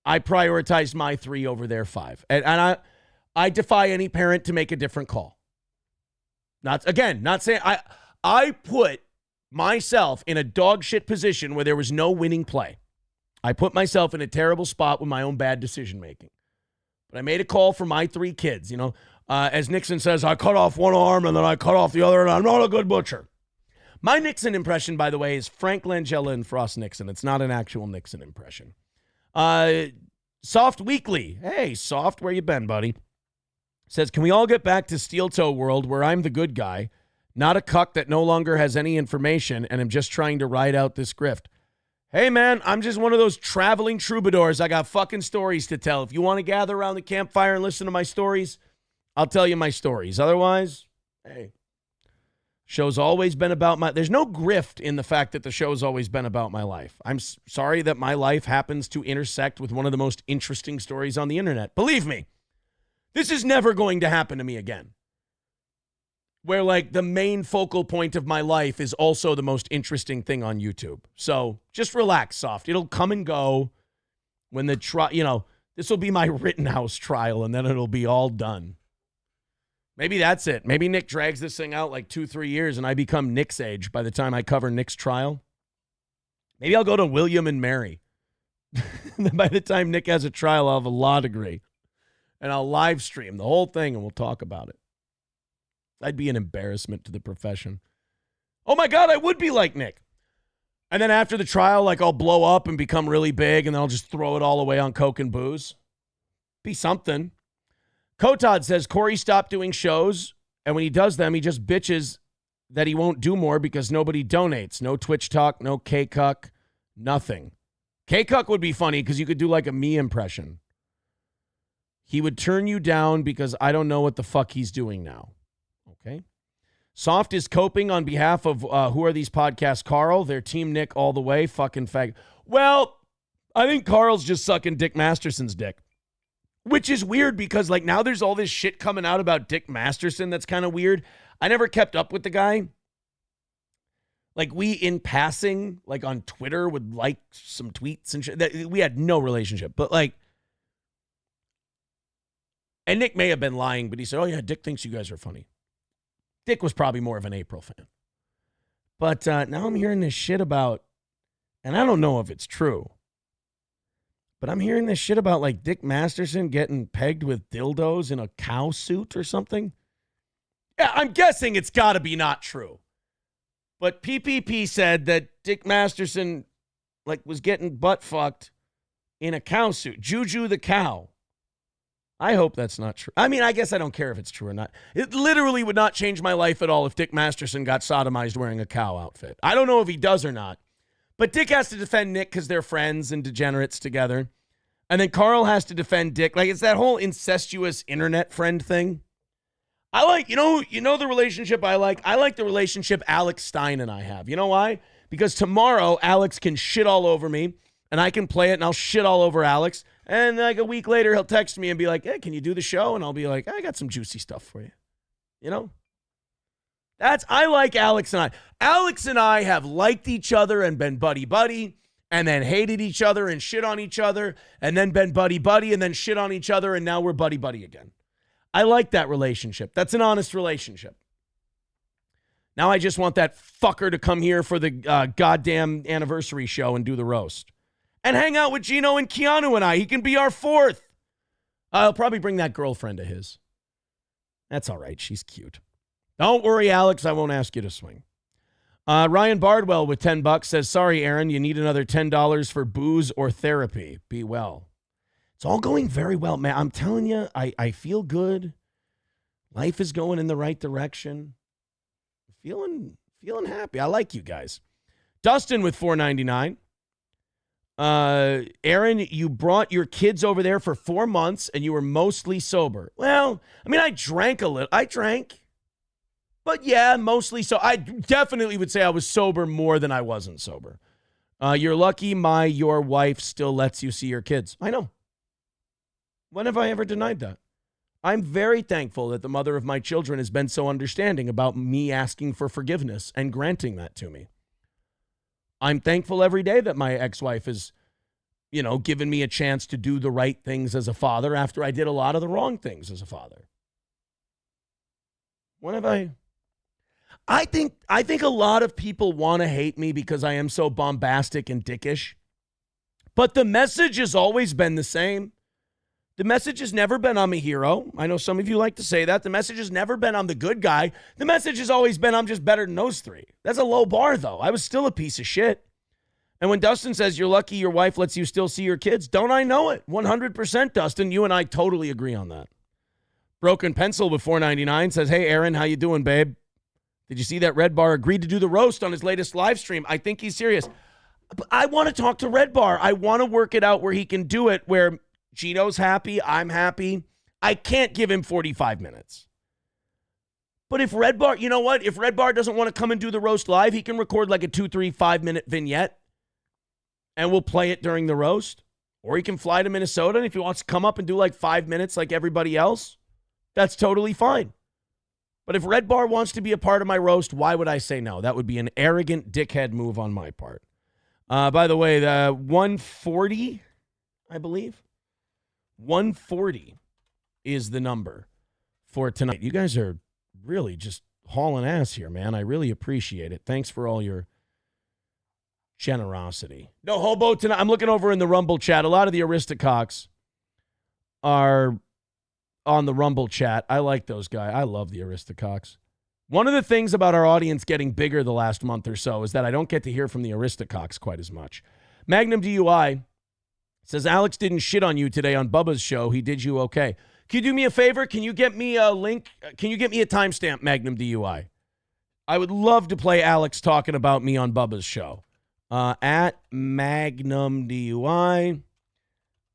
I prioritized my 3 over their 5. And I defy any parent to make a different call. Not saying I put myself in a dog shit position where there was no winning play. I put myself in a terrible spot with my own bad decision making. But I made a call for my 3 kids. You know, as Nixon says, I cut off one arm and then I cut off the other, and I'm not a good butcher. My Nixon impression, by the way, is Frank Langella and Frost Nixon. It's not an actual Nixon impression. Soft Weekly. Hey, Soft, where you been, buddy? Says, can we all get back to Steel Toe world where I'm the good guy, not a cuck that no longer has any information and am just trying to ride out this grift? Hey, man, I'm just one of those traveling troubadours. I got fucking stories to tell. If you want to gather around the campfire and listen to my stories, I'll tell you my stories. Otherwise, hey, show's always been about my... There's no grift in the fact that the show's always been about my life. I'm sorry that my life happens to intersect with one of the most interesting stories on the internet. Believe me, this is never going to happen to me again. Where, like, the main focal point of my life is also the most interesting thing on YouTube. So just relax, Soft. It'll come and go when the trial, you know, this will be my Rittenhouse trial, and then it'll be all done. Maybe that's it. Maybe Nick drags this thing out like 2-3 years, and I become Nick's age by the time I cover Nick's trial. Maybe I'll go to William and Mary. Then by the time Nick has a trial, I'll have a law degree. And I'll live stream the whole thing, and we'll talk about it. I'd be an embarrassment to the profession. Oh my God, I would be like Nick. And then after the trial, like, I'll blow up and become really big, and then I'll just throw it all away on coke and booze. Be something. Kotod says Corey stopped doing shows, and when he does them, he just bitches that he won't do more because nobody donates. No Twitch talk, no K-Cuck, nothing. K-Cuck would be funny because you could do like a me impression. He would turn you down because I don't know what the fuck he's doing now. Okay. Soft is coping on behalf of who are these podcasts? Carl, their team Nick all the way. Fucking fag. Well, I think Carl's just sucking Dick Masterson's dick, which is weird because like now there's all this shit coming out about Dick Masterson. That's kind of weird. I never kept up with the guy. Like we in passing, like on Twitter would like some tweets and shit. We had no relationship, but like, and Nick may have been lying, but he said, oh yeah, Dick thinks you guys are funny. Dick was probably more of an April fan. But now I'm hearing this shit about, and I don't know if it's true, but I'm hearing this shit about like Dick Masterson getting pegged with dildos in a cow suit or something. Yeah, I'm guessing it's got to be not true. But PPP said that Dick Masterson like was getting butt fucked in a cow suit. Juju the cow. I hope that's not true. I mean, I guess I don't care if it's true or not. It literally would not change my life at all if Dick Masterson got sodomized wearing a cow outfit. I don't know if he does or not. But Dick has to defend Nick because they're friends and degenerates together. And then Carl has to defend Dick. Like, it's that whole incestuous internet friend thing. I like, you know the relationship I like? I like the relationship Alex Stein and I have. You know why? Because tomorrow, Alex can shit all over me, and I can play it, and I'll shit all over Alex. And like a week later, he'll text me and be like, hey, can you do the show? And I'll be like, I got some juicy stuff for you. You know? I like Alex and I. Alex and I have liked each other and been buddy-buddy, and then hated each other and shit on each other, and then been buddy-buddy and then shit on each other, and now we're buddy-buddy again. I like that relationship. That's an honest relationship. Now I just want that fucker to come here for the goddamn anniversary show and do the roast. And hang out with Gino and Keanu and I. He can be our fourth. I'll probably bring that girlfriend of his. That's all right. She's cute. Don't worry, Alex. I won't ask you to swing. Ryan Bardwell with $10 says, sorry, Aaron, you need another $10 for booze or therapy. Be well. It's all going very well, man. I'm telling you, I feel good. Life is going in the right direction. Feeling happy. I like you guys. Dustin with $4.99. Aaron, you brought your kids over there for 4 months and you were mostly sober. Well, I mean, I drank a little. I drank. But yeah, mostly so. I definitely would say I was sober more than I wasn't sober. You're lucky your wife still lets you see your kids. I know. When have I ever denied that? I'm very thankful that the mother of my children has been so understanding about me asking for forgiveness and granting that to me. I'm thankful every day that my ex-wife has, given me a chance to do the right things as a father after I did a lot of the wrong things as a father. When have I I think a lot of people want to hate me because I am so bombastic and dickish. But the message has always been the same. The message has never been I'm a hero. I know some of you like to say that. The message has never been I'm the good guy. The message has always been I'm just better than those three. That's a low bar, though. I was still a piece of shit. And when Dustin says you're lucky your wife lets you still see your kids, don't I know it? 100%, Dustin. You and I totally agree on that. Broken Pencil with 499 says, hey, Aaron, how you doing, babe? Did you see that Red Bar agreed to do the roast on his latest live stream? I think he's serious. But I want to talk to Red Bar. I want to work it out where he can do it, where Gino's happy, I'm happy. I can't give him 45 minutes. But if Red Bar, you know what? If Red Bar doesn't want to come and do the roast live, he can record like a 2, 3, 5-minute vignette, and we'll play it during the roast. Or he can fly to Minnesota, and if he wants to come up and do like 5 minutes like everybody else, that's totally fine. But if Red Bar wants to be a part of my roast, why would I say no? That would be an arrogant dickhead move on my part. By the way, the 140, I believe, 140 is the number for tonight. You guys are really just hauling ass here, man. I really appreciate it. Thanks for all your generosity. No hobo tonight. I'm looking over in the Rumble chat. A lot of the Aristococks are on the Rumble chat. I like those guys. I love the Aristococks. One of the things about our audience getting bigger the last month or so is that I don't get to hear from the Aristococks quite as much. Magnum DUI says, Alex didn't shit on you today on Bubba's show. He did you okay. Can you do me a favor? Can you get me a link? Can you get me a timestamp, Magnum DUI? I would love to play Alex talking about me on Bubba's show. At Magnum DUI,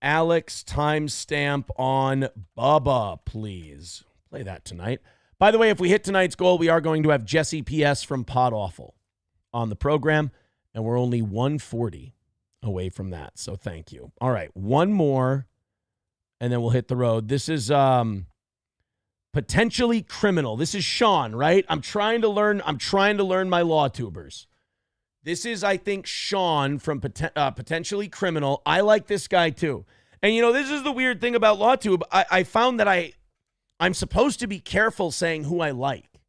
Alex timestamp on Bubba, please. Play that tonight. By the way, if we hit tonight's goal, we are going to have Jesse PS from Podawful on the program, and we're only 140 away from that, so thank you. All right, one more, and then we'll hit the road. This is potentially criminal. This is Sean, right? I'm trying to learn my law tubers. This is, I think, Sean from potentially criminal. I like this guy too. And, you know, this is the weird thing about LawTube. I found that I'm supposed to be careful saying who I like.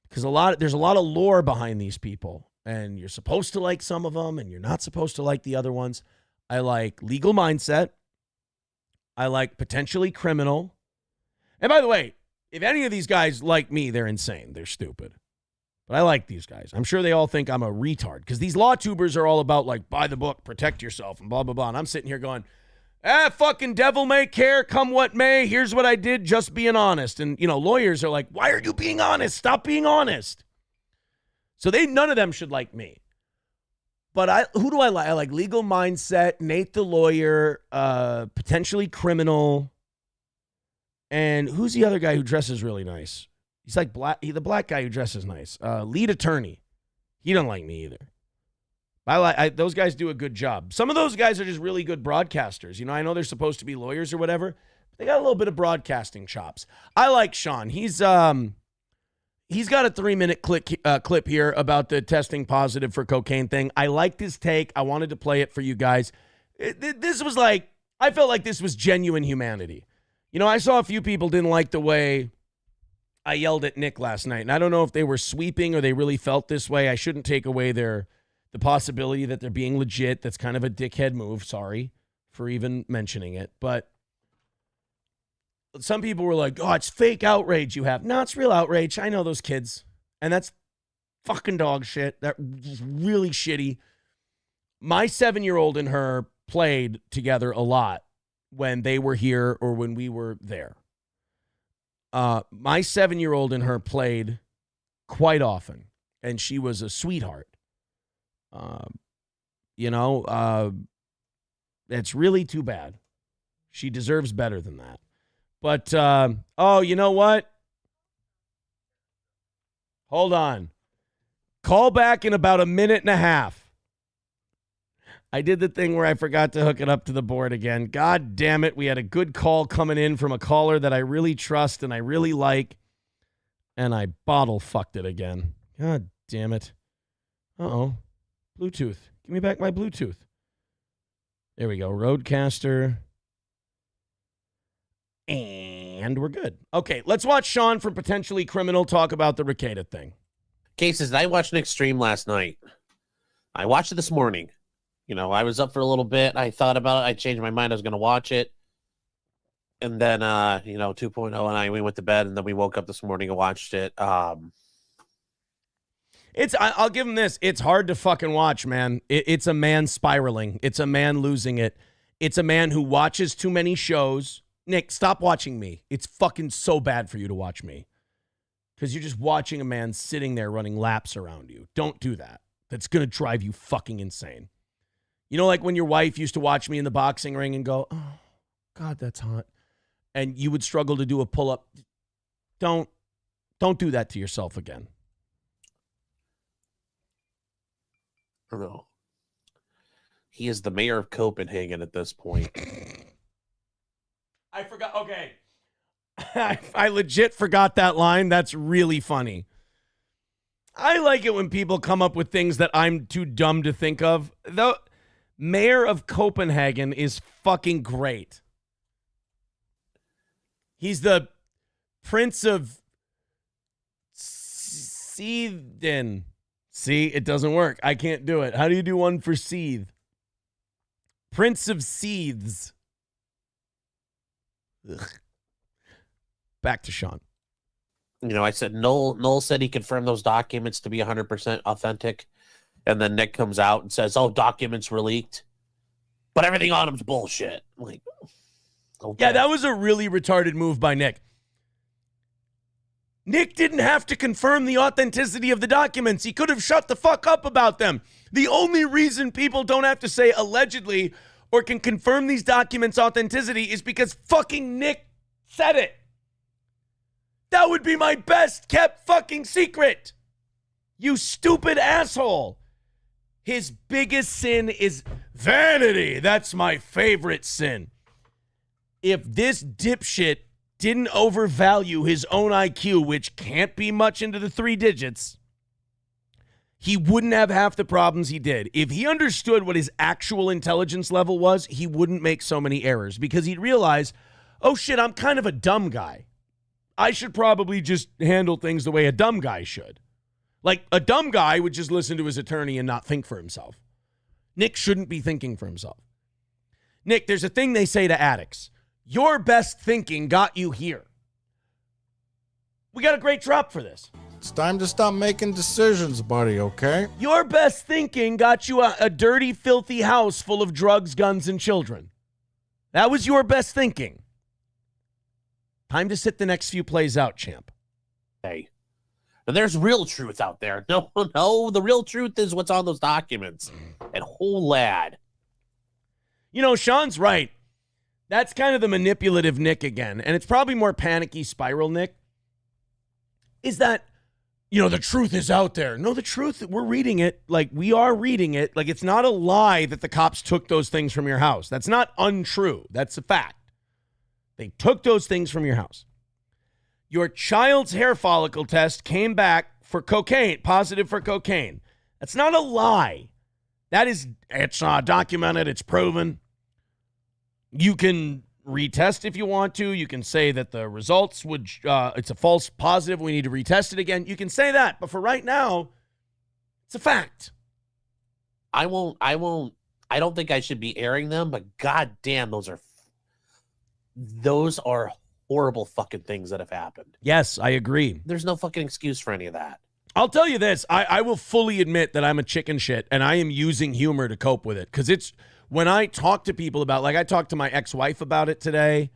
Because there's a lot of lore behind these people. And you're supposed to like some of them, and you're not supposed to like the other ones. I like Legal Mindset. I like Potentially Criminal. And by the way, if any of these guys like me, they're insane. They're stupid. But I like these guys. I'm sure they all think I'm a retard because these law tubers are all about, like, buy the book, protect yourself, and blah, blah, blah. And I'm sitting here going, fucking devil may care, come what may. Here's what I did, just being honest. And, you know, lawyers are like, why are you being honest? Stop being honest. So none of them should like me. But who do I like? I like Legal Mindset, Nate the Lawyer, Potentially Criminal. And who's the other guy who dresses really nice? He's like the black guy who dresses nice. Lead Attorney. He doesn't like me either. Those guys do a good job. Some of those guys are just really good broadcasters. You know, I know they're supposed to be lawyers or whatever. But they got a little bit of broadcasting chops. I like Sean. He's got a 3-minute clip here about the testing positive for cocaine thing. I liked his take. I wanted to play it for you guys. This was like, I felt like this was genuine humanity. You know, I saw a few people didn't like the way I yelled at Nick last night, and I don't know if they were sweeping or they really felt this way. I shouldn't take away the possibility that they're being legit. That's kind of a dickhead move. Sorry for even mentioning it. But some people were like, oh, it's fake outrage you have. No, it's real outrage. I know those kids. And that's fucking dog shit. That's really shitty. My 7-year-old and her played together a lot when they were here or when we were there. My 7-year-old and her played quite often, and she was a sweetheart. It's really too bad. She deserves better than that. But, you know what? Hold on. Call back in about a minute and a half. I did the thing where I forgot to hook it up to the board again. God damn it. We had a good call coming in from a caller that I really trust and I really like. And I bottle fucked it again. God damn it. Uh-oh. Bluetooth. Give me back my Bluetooth. There we go. Roadcaster. And we're good. Okay, let's watch Sean from Potentially Criminal talk about the Ricada thing. Cases, I watched Nick's stream last night. I watched it this morning. You know, I was up for a little bit. I thought about it. I changed my mind. I was going to watch it. And then, 2.0 and we went to bed, and then we woke up this morning and watched it. I'll give him this. It's hard to fucking watch, man. It's a man spiraling. It's a man losing it. It's a man who watches too many shows. Nick, stop watching me. It's fucking so bad for you to watch me. Because you're just watching a man sitting there running laps around you. Don't do that. That's going to drive you fucking insane. You know, like when your wife used to watch me in the boxing ring and go, oh, God, that's hot. And you would struggle to do a pull-up. Don't do that to yourself again. No. He is the mayor of Copenhagen at this point. I forgot. Okay. I legit forgot that line. That's really funny. I like it when people come up with things that I'm too dumb to think of. The mayor of Copenhagen is fucking great. He's the Prince of Seethen. See, it doesn't work. I can't do it. How do you do one for seethe? Prince of Seethes. Ugh. Back to Sean. You know, I said Noel said he confirmed those documents to be 100% authentic, and then Nick comes out and says, "Oh, documents were leaked, but everything on them's bullshit." I'm like, okay. Yeah, that was a really retarded move by Nick. Nick didn't have to confirm the authenticity of the documents. He could have shut the fuck up about them. The only reason people don't have to say allegedly or can confirm these documents' authenticity is because fucking Nick said it. That would be my best kept fucking secret. You stupid asshole. His biggest sin is vanity. That's my favorite sin. If this dipshit didn't overvalue his own IQ, which can't be much into the 3 digits, he wouldn't have half the problems he did. If he understood what his actual intelligence level was, he wouldn't make so many errors because he'd realize, oh shit, I'm kind of a dumb guy. I should probably just handle things the way a dumb guy should. Like, a dumb guy would just listen to his attorney and not think for himself. Nick shouldn't be thinking for himself. Nick, there's a thing they say to addicts. Your best thinking got you here. We got a great drop for this. It's time to stop making decisions, buddy, okay? Your best thinking got you a dirty, filthy house full of drugs, guns, and children. That was your best thinking. Time to sit the next few plays out, champ. Hey, and there's real truth out there. No, the real truth is what's on those documents. And whole lad. You know, Sean's right. That's kind of the manipulative Nick again. And it's probably more panicky spiral Nick. Is that, you know, the truth is out there. No, the truth, we're reading it. Like, we are reading it. Like, it's not a lie that the cops took those things from your house. That's not untrue. That's a fact. They took those things from your house. Your child's hair follicle test came back for cocaine, positive for cocaine. That's not a lie. It's documented. It's proven. You can retest if you want to. You can say that the results it's a false positive. We need to retest it again. You can say that. But for right now, it's a fact. I don't think I should be airing them, but goddamn, those are horrible fucking things that have happened. Yes, I agree. There's no fucking excuse for any of that. I'll tell you this. I will fully admit that I'm a chicken shit, and I am using humor to cope with it. Because it's when I talk to people about, like I talked to my ex-wife about it today,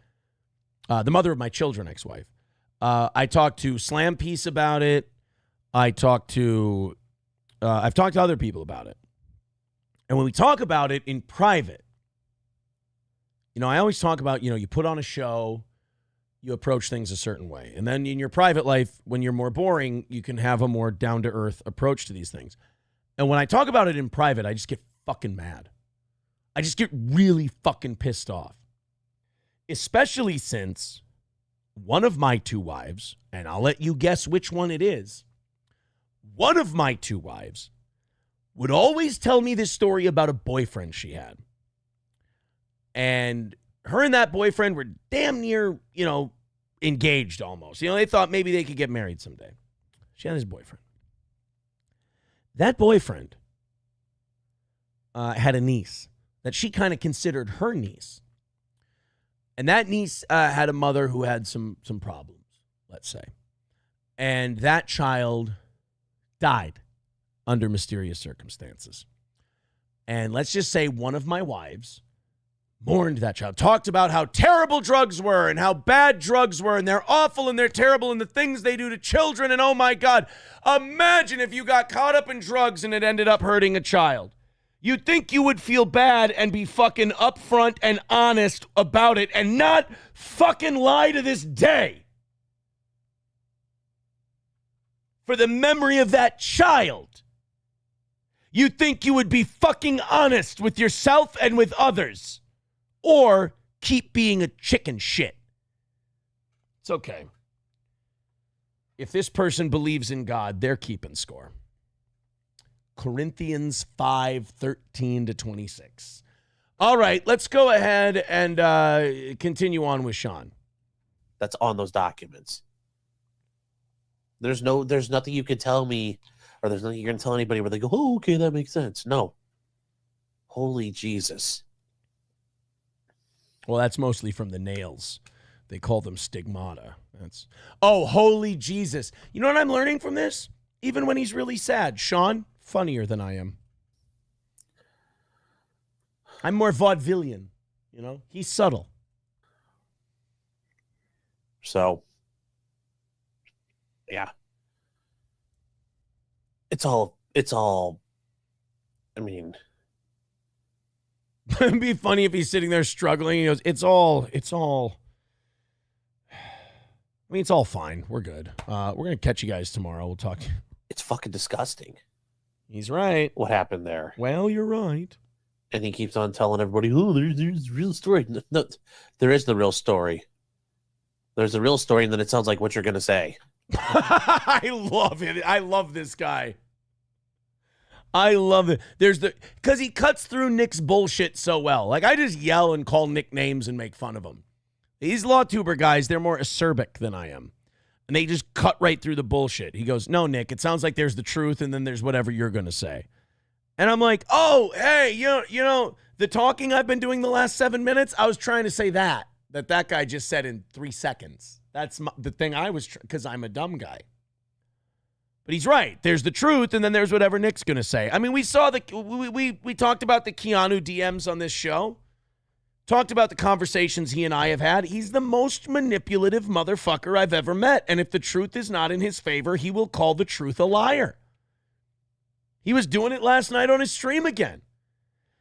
the mother of my children, ex-wife. I talked to Slam Piece about it. I've talked to other people about it. And when we talk about it in private, you know, I always talk about, you know, you put on a show, you approach things a certain way. And then in your private life, when you're more boring, you can have a more down-to-earth approach to these things. And when I talk about it in private, I just get fucking mad. I just get really fucking pissed off. Especially since one of my 2 wives, and I'll let you guess which one it is, one of my 2 wives would always tell me this story about a boyfriend she had. And her and that boyfriend were damn near, you know, engaged almost. You know, they thought maybe they could get married someday. She had this boyfriend. That boyfriend had a niece that she kind of considered her niece. And that niece had a mother who had some problems, let's say. And that child died under mysterious circumstances. And let's just say one of my wives mourned that child, talked about how terrible drugs were and how bad drugs were, and they're awful and they're terrible and the things they do to children. And oh my God, imagine if you got caught up in drugs and it ended up hurting a child. You'd think you would feel bad and be fucking upfront and honest about it and not fucking lie to this day. For the memory of that child, you'd think you would be fucking honest with yourself and with others. Or keep being a chicken shit. It's okay. If this person believes in God, they're keeping score. Corinthians 5:13-26. All right, let's go ahead and continue on with Sean. That's on those documents. There's nothing you can tell me, or there's nothing you're going to tell anybody where they go, oh, okay, that makes sense. No. Holy Jesus. Well, that's mostly from the nails. They call them stigmata. Oh, holy Jesus. You know what I'm learning from this? Even when he's really sad, Sean, funnier than I am. I'm more vaudevillian, you know? He's subtle. So, yeah. It's all, I mean... It'd be funny if he's sitting there struggling. He goes, it's all, I mean, it's all fine. We're good. We're going to catch you guys tomorrow. We'll talk. It's fucking disgusting. He's right. What happened there? Well, you're right. And he keeps on telling everybody, oh, there's a real story. No, there is the real story. There's a real story, and then it sounds like what you're going to say. I love it. I love this guy. I love it. Because he cuts through Nick's bullshit so well. Like, I just yell and call Nick names and make fun of him. These LawTuber guys, they're more acerbic than I am. And they just cut right through the bullshit. He goes, no, Nick, it sounds like there's the truth, and then there's whatever you're going to say. And I'm like, oh, hey, you know, the talking I've been doing the last 7 minutes, I was trying to say that guy just said in 3 seconds. That's the thing because I'm a dumb guy. But he's right. There's the truth, and then there's whatever Nick's going to say. I mean, we saw we talked about the Keanu DMs on this show. Talked about the conversations he and I have had. He's the most manipulative motherfucker I've ever met. And if the truth is not in his favor, he will call the truth a liar. He was doing it last night on his stream again.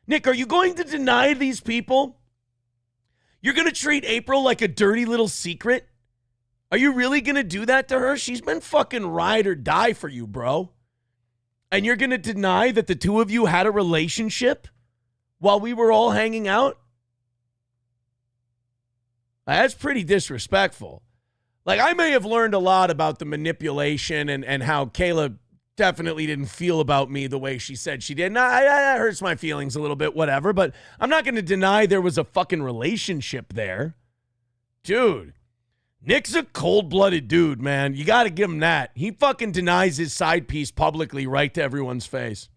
Nick, are you going to deny these people? You're going to treat April like a dirty little secret? Are you really going to do that to her? She's been fucking ride or die for you, bro. And you're going to deny that the two of you had a relationship while we were all hanging out? That's pretty disrespectful. Like, I may have learned a lot about the manipulation and how Kayla definitely didn't feel about me the way she said she did. And that hurts my feelings a little bit, whatever. But I'm not going to deny there was a fucking relationship there. Dude. Nick's a cold-blooded dude, man. You got to give him that. He fucking denies his side piece publicly right to everyone's face.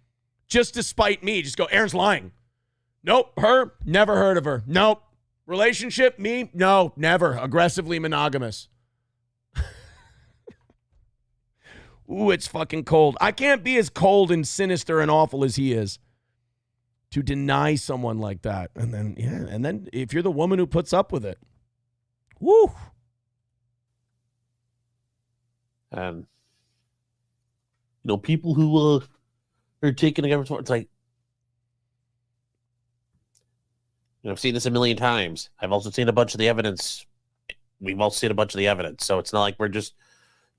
Just to spite me. Just go, Aaron's lying. Nope. Her? Never heard of her. Nope. Relationship? Me? No, never. Aggressively monogamous. Ooh, it's fucking cold. I can't be as cold and sinister and awful as he is. To deny someone like that. And then if you're the woman who puts up with it. Woo. People who are taking the government, it's like, I've seen this a million times. I've also seen a bunch of the evidence. We've all seen a bunch of the evidence. So it's not like we're just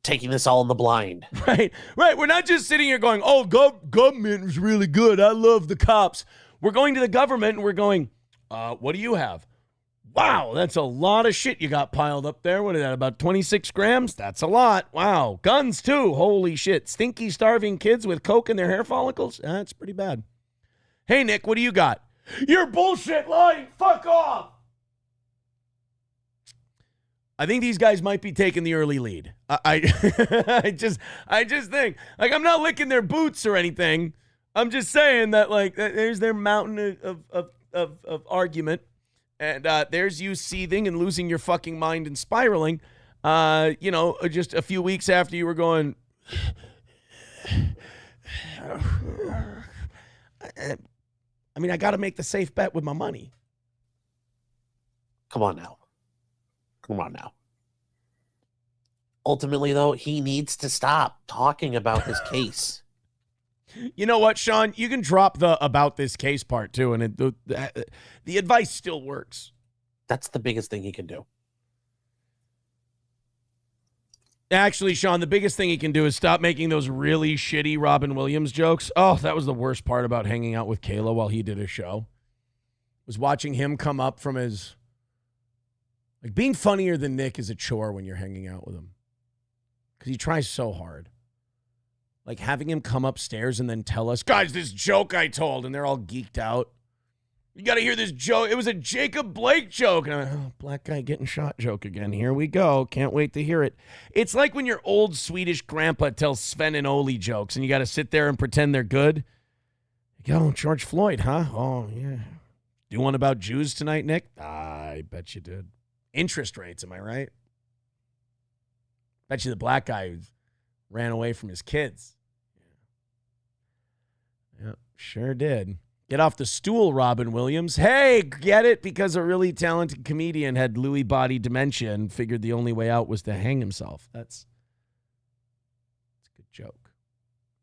taking this all in the blind. Right. We're not just sitting here going, oh, government was really good. I love the cops. We're going to the government and we're going, what do you have? Wow, that's a lot of shit you got piled up there. What is that, about 26 grams? That's a lot. Wow. Guns, too. Holy shit. Stinky, starving kids with coke in their hair follicles? That's pretty bad. Hey, Nick, what do you got? You're bullshit lying. Fuck off. I think these guys might be taking the early lead. I just think, like, I'm not licking their boots or anything. I'm just saying that, like, there's their mountain of argument, and there's you seething and losing your fucking mind and spiraling. Just a few weeks after you were going. I mean, I got to make the safe bet with my money. Come on now. Ultimately, though, he needs to stop talking about this case. You know what, Sean? You can drop the about this case part, too, and the advice still works. That's the biggest thing he can do. Actually, Sean, the biggest thing he can do is stop making those really shitty Robin Williams jokes. Oh, that was the worst part about hanging out with Kayla while he did his show. Was watching him come up from his... Like, being funnier than Nick is a chore when you're hanging out with him. Because he tries so hard. Like, having him come upstairs and then tell us, guys, this joke I told, and they're all geeked out. You got to hear this joke. It was a Jacob Blake joke. And I'm like, oh, black guy getting shot joke again. Here we go. Can't wait to hear it. It's like when your old Swedish grandpa tells Sven and Ole jokes, and you got to sit there and pretend they're good. You go, George Floyd, huh? Oh, yeah. Do one about Jews tonight, Nick? I bet you did. Interest rates, am I right? Bet you the black guy who ran away from his kids. Yeah, sure did. Get off the stool, Robin Williams. Hey, get it? Because a really talented comedian had Lewy body dementia and figured the only way out was to hang himself. That's a good joke.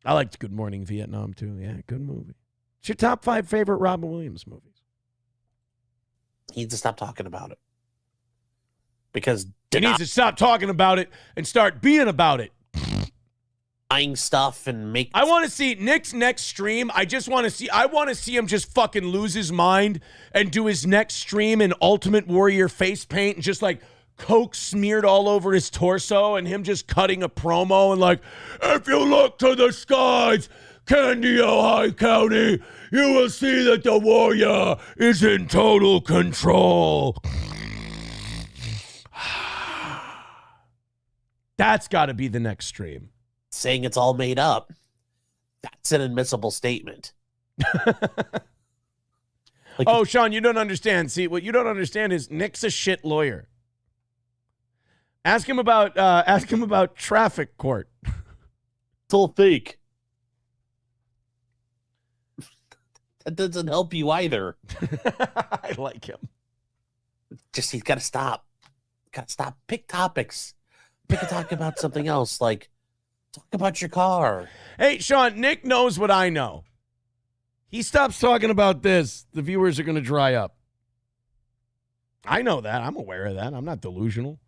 I liked Good Morning Vietnam, too. Yeah, good movie. It's your top 5 favorite Robin Williams movies. He needs to stop talking about it. Because he needs to stop talking about it and start being about it. Buying stuff and make. I want to see Nick's next stream. I want to see him just fucking lose his mind and do his next stream in Ultimate Warrior face paint and just like Coke smeared all over his torso and him just cutting a promo and like, if you look to the skies, Candy, Ohio County, you will see that the warrior is in total control. That's got to be the next stream. Saying it's all made up. That's an admissible statement. Oh, Sean, you don't understand. See, what you don't understand is Nick's a shit lawyer. Ask him about traffic court. It's all fake. That doesn't help you either. I like him. Just he's got to stop. Pick topics. Pick a talk about something else. Like, talk about your car. Hey, Sean, Nick knows what I know. He stops talking about this, the viewers are going to dry up. I know that. I'm aware of that. I'm not delusional.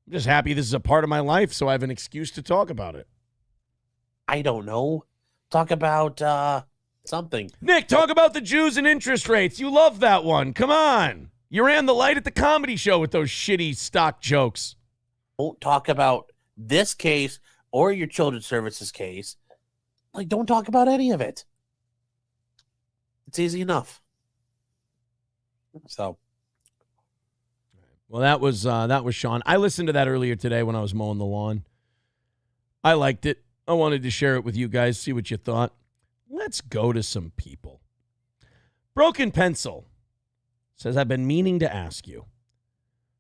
I'm just happy this is a part of my life, so I have an excuse to talk about it. I don't know. Talk about something. Nick, talk about the Jews and interest rates. You love that one. Come on. You ran the light at the comedy show with those shitty stock jokes. Don't talk about this case or your children's services case. Like, don't talk about any of it. It's easy enough. So, well, that was Sean. I listened to that earlier today when I was mowing the lawn. I liked it. I wanted to share it with you guys, see what you thought. Let's go to some people. Broken Pencil says, I've been meaning to ask you,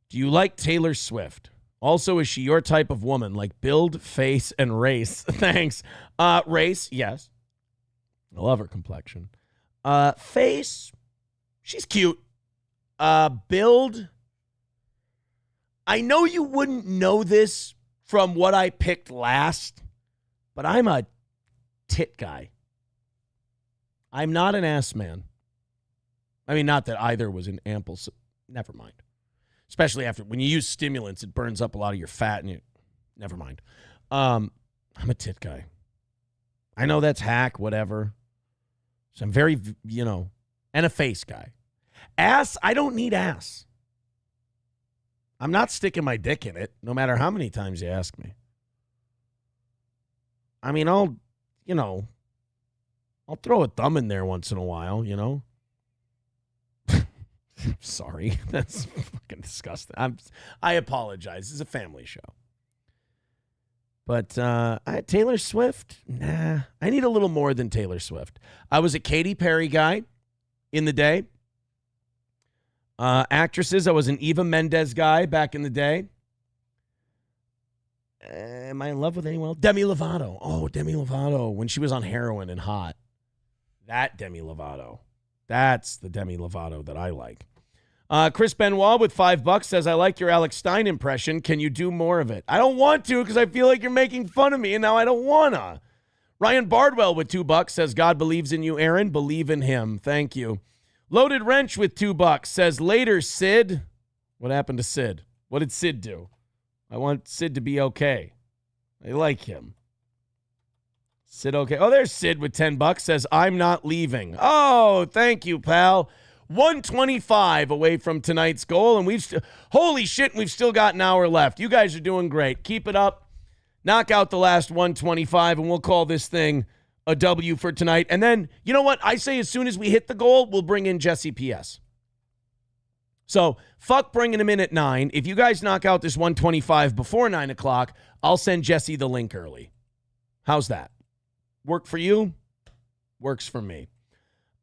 do you like Taylor Swift? Also, is she your type of woman, like build, face, and race? Thanks. Race, yes. I love her complexion. Face, she's cute. Build, I know you wouldn't know this from what I picked last, but I'm a tit guy. I'm not an ass man. I mean, not that either was an ample... Never mind. Especially after... When you use stimulants, it burns up a lot of your fat and you... Never mind. I'm a tit guy. I know that's hack, whatever. So I'm very, and a face guy. Ass, I don't need ass. I'm not sticking my dick in it, no matter how many times you ask me. I mean, I'll throw a thumb in there once in a while, Sorry. That's fucking disgusting. I apologize. It's a family show. But Taylor Swift? Nah. I need a little more than Taylor Swift. I was a Katy Perry guy in the day. Actresses, I was an Eva Mendes guy back in the day. Am I in love with anyone else? Demi Lovato. Oh, Demi Lovato. When she was on heroin and hot. That Demi Lovato. That's the Demi Lovato that I like. Chris Benoit with $5 says, I like your Alex Stein impression. Can you do more of it? I don't want to because I feel like you're making fun of me, and now I don't want to. Ryan Bardwell with $2 says, God believes in you, Aaron. Believe in him. Thank you. Loaded Wrench with $2 says, later, Sid. What happened to Sid? What did Sid do? I want Sid to be okay. I like him. Sid okay. Oh, there's Sid with $10 says, I'm not leaving. Oh, thank you, pal. 125 away from tonight's goal, and holy shit, we've still got an hour left. You guys are doing great. Keep it up. Knock out the last 125, and we'll call this thing a W for tonight. And then, you know what? I say as soon as we hit the goal, we'll bring in Jesse PS. So, fuck bringing him in at 9. If you guys knock out this 125 before 9 o'clock, I'll send Jesse the link early. How's that? Work for you? Works for me.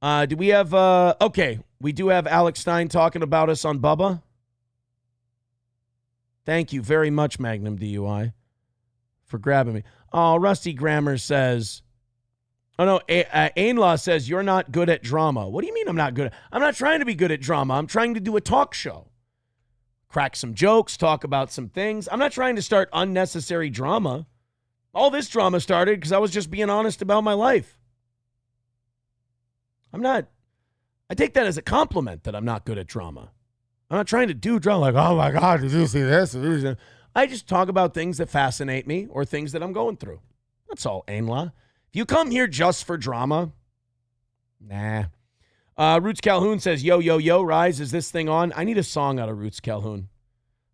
Do we have, okay, we do have Alex Stein talking about us on Bubba. Thank you very much, Magnum DUI, for grabbing me. Oh, Rusty Grammer says, oh no, Ainlaw says, you're not good at drama. What do you mean I'm not good at, I'm not trying to be good at drama. I'm trying to do a talk show. Crack some jokes, talk about some things. I'm not trying to start unnecessary drama. All this drama started because I was just being honest about my life. I take that as a compliment that I'm not good at drama. I'm not trying to do drama like, oh my God, did you see this? I just talk about things that fascinate me or things that I'm going through. That's all, Ainla. If you come here just for drama, nah. Roots Calhoun says, yo, yo, yo, Rise, is this thing on? I need a song out of Roots Calhoun.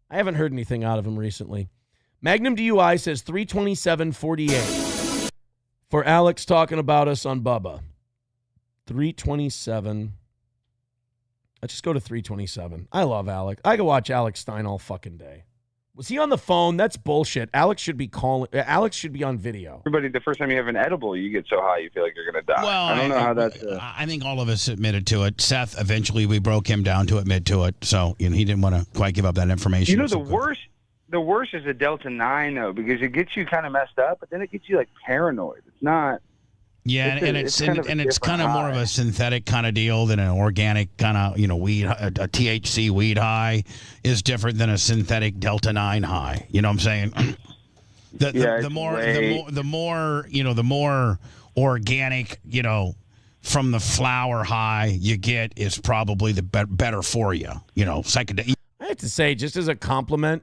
I haven't heard anything out of him recently. Magnum DUI says 327.48 for Alex talking about us on Bubba. 327. Let's just go to 327. I love Alex. I could watch Alex Stein all fucking day. Was he on the phone? That's bullshit. Alex should be on video. Everybody, the first time you have an edible, you get so high you feel like you're going to die. Well, I don't know how that's... I think all of us admitted to it. Seth, eventually we broke him down to admit to it. So he didn't want to quite give up that information. You know, the worst is the Delta 9, though, because it gets you kind of messed up, but then it gets you, like, paranoid. It's not... Yeah, it's kind of more of a synthetic kind of deal than an organic kind of, weed. A THC weed high is different than a synthetic Delta 9 high. You know what I'm saying? The more organic, from the flower high you get is probably the better for you. Psychedelic. I have to say, just as a compliment,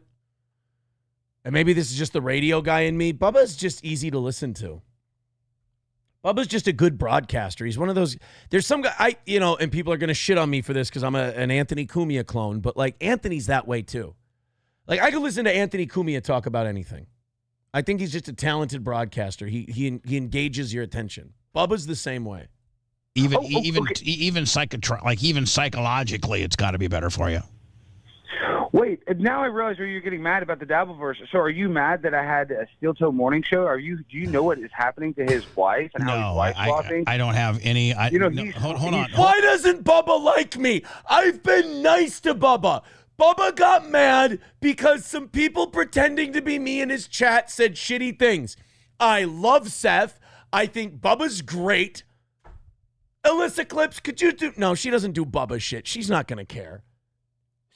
and maybe this is just the radio guy in me, Bubba's just easy to listen to. Bubba's just a good broadcaster. He's one of those. There's some guy, and people are going to shit on me for this because I'm an Anthony Cumia clone, but like Anthony's that way too. Like I could listen to Anthony Cumia talk about anything. I think he's just a talented broadcaster. He engages your attention. Bubba's the same way. Even psychologically, it's got to be better for you. Wait, now I realize where you're getting mad about the Dabbleverse. So are you mad that I had a Steel Toe morning show? Do you know what is happening to his wife and how his wife's flopping? I don't have any. Hold on. Why doesn't Bubba like me? I've been nice to Bubba. Bubba got mad because some people pretending to be me in his chat said shitty things. I love Seth. I think Bubba's great. Alyssa Clips, could you do... No, she doesn't do Bubba shit. She's not going to care.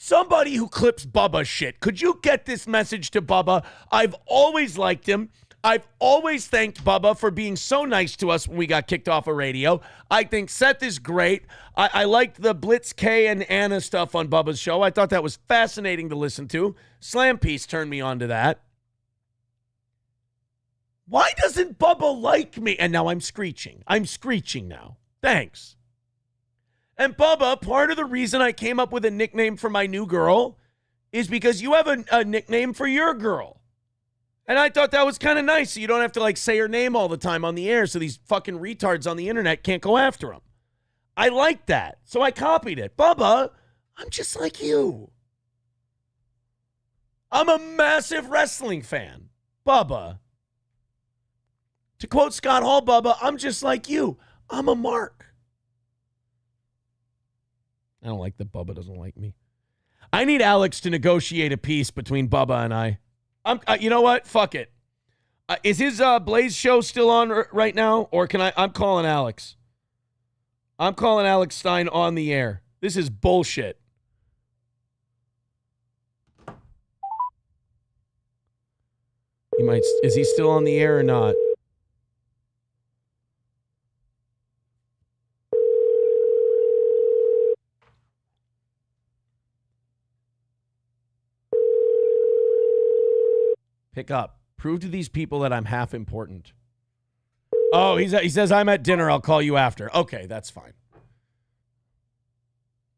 Somebody who clips Bubba shit. Could you get this message to Bubba? I've always liked him. I've always thanked Bubba for being so nice to us when we got kicked off of radio. I think Seth is great. I liked the Blitz K and Anna stuff on Bubba's show. I thought that was fascinating to listen to. Slam Piece turned me on to that. Why doesn't Bubba like me? And now I'm screeching. I'm screeching now. Thanks. And Bubba, part of the reason I came up with a nickname for my new girl is because you have a nickname for your girl. And I thought that was kind of nice, so you don't have to say her name all the time on the air so these fucking retards on the internet can't go after them. I like that, so I copied it. Bubba, I'm just like you. I'm a massive wrestling fan. Bubba. To quote Scott Hall, Bubba, I'm just like you. I'm a mark. I don't like that Bubba doesn't like me. I need Alex to negotiate a peace between Bubba and I. You know what? Fuck it. Is his Blaze show still on right now? Or can I'm calling Alex. I'm calling Alex Stein on the air. This is bullshit. Is he still on the air or not? Pick up. Prove to these people that I'm half important. Oh, he says, I'm at dinner. I'll call you after. Okay, that's fine.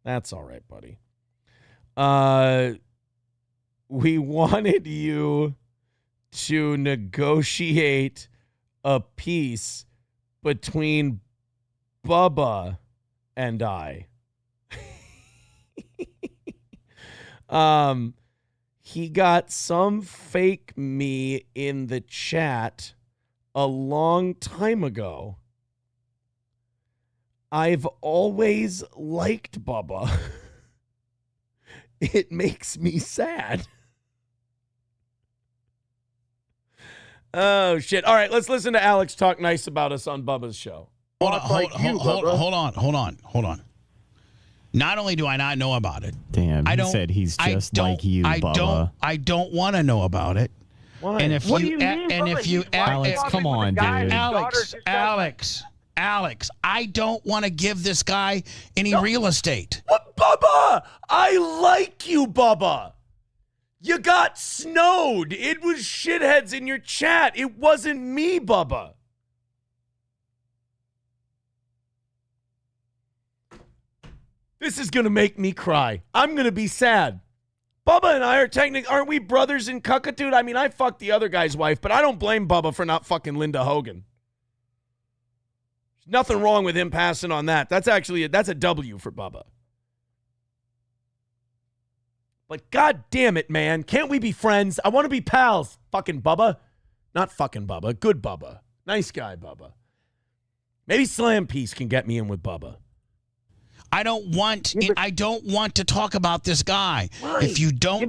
That's all right, buddy. We wanted you to negotiate a peace between Bubba and I. He got some fake me in the chat a long time ago. I've always liked Bubba. It makes me sad. Oh, shit. All right, let's listen to Alex talk nice about us on Bubba's show. Hold on. Not only do I not know about it. Damn, he said he's just like you, Bubba. I don't want to know about it. Why? And if Alex, come on, dude. Alex, I don't want to give this guy any real estate. What, Bubba? I like you, Bubba. You got snowed. It was shitheads in your chat. It wasn't me, Bubba. This is going to make me cry. I'm going to be sad. Bubba and I aren't we brothers in Cuckatoot? I mean, I fucked the other guy's wife, but I don't blame Bubba for not fucking Linda Hogan. There's nothing wrong with him passing on that. That's a W for Bubba. But god damn it, man. Can't we be friends? I want to be pals. Fucking Bubba. Not fucking Bubba. Good Bubba. Nice guy, Bubba. Maybe Slam Piece can get me in with Bubba. I don't want to talk about this guy. Why? If you don't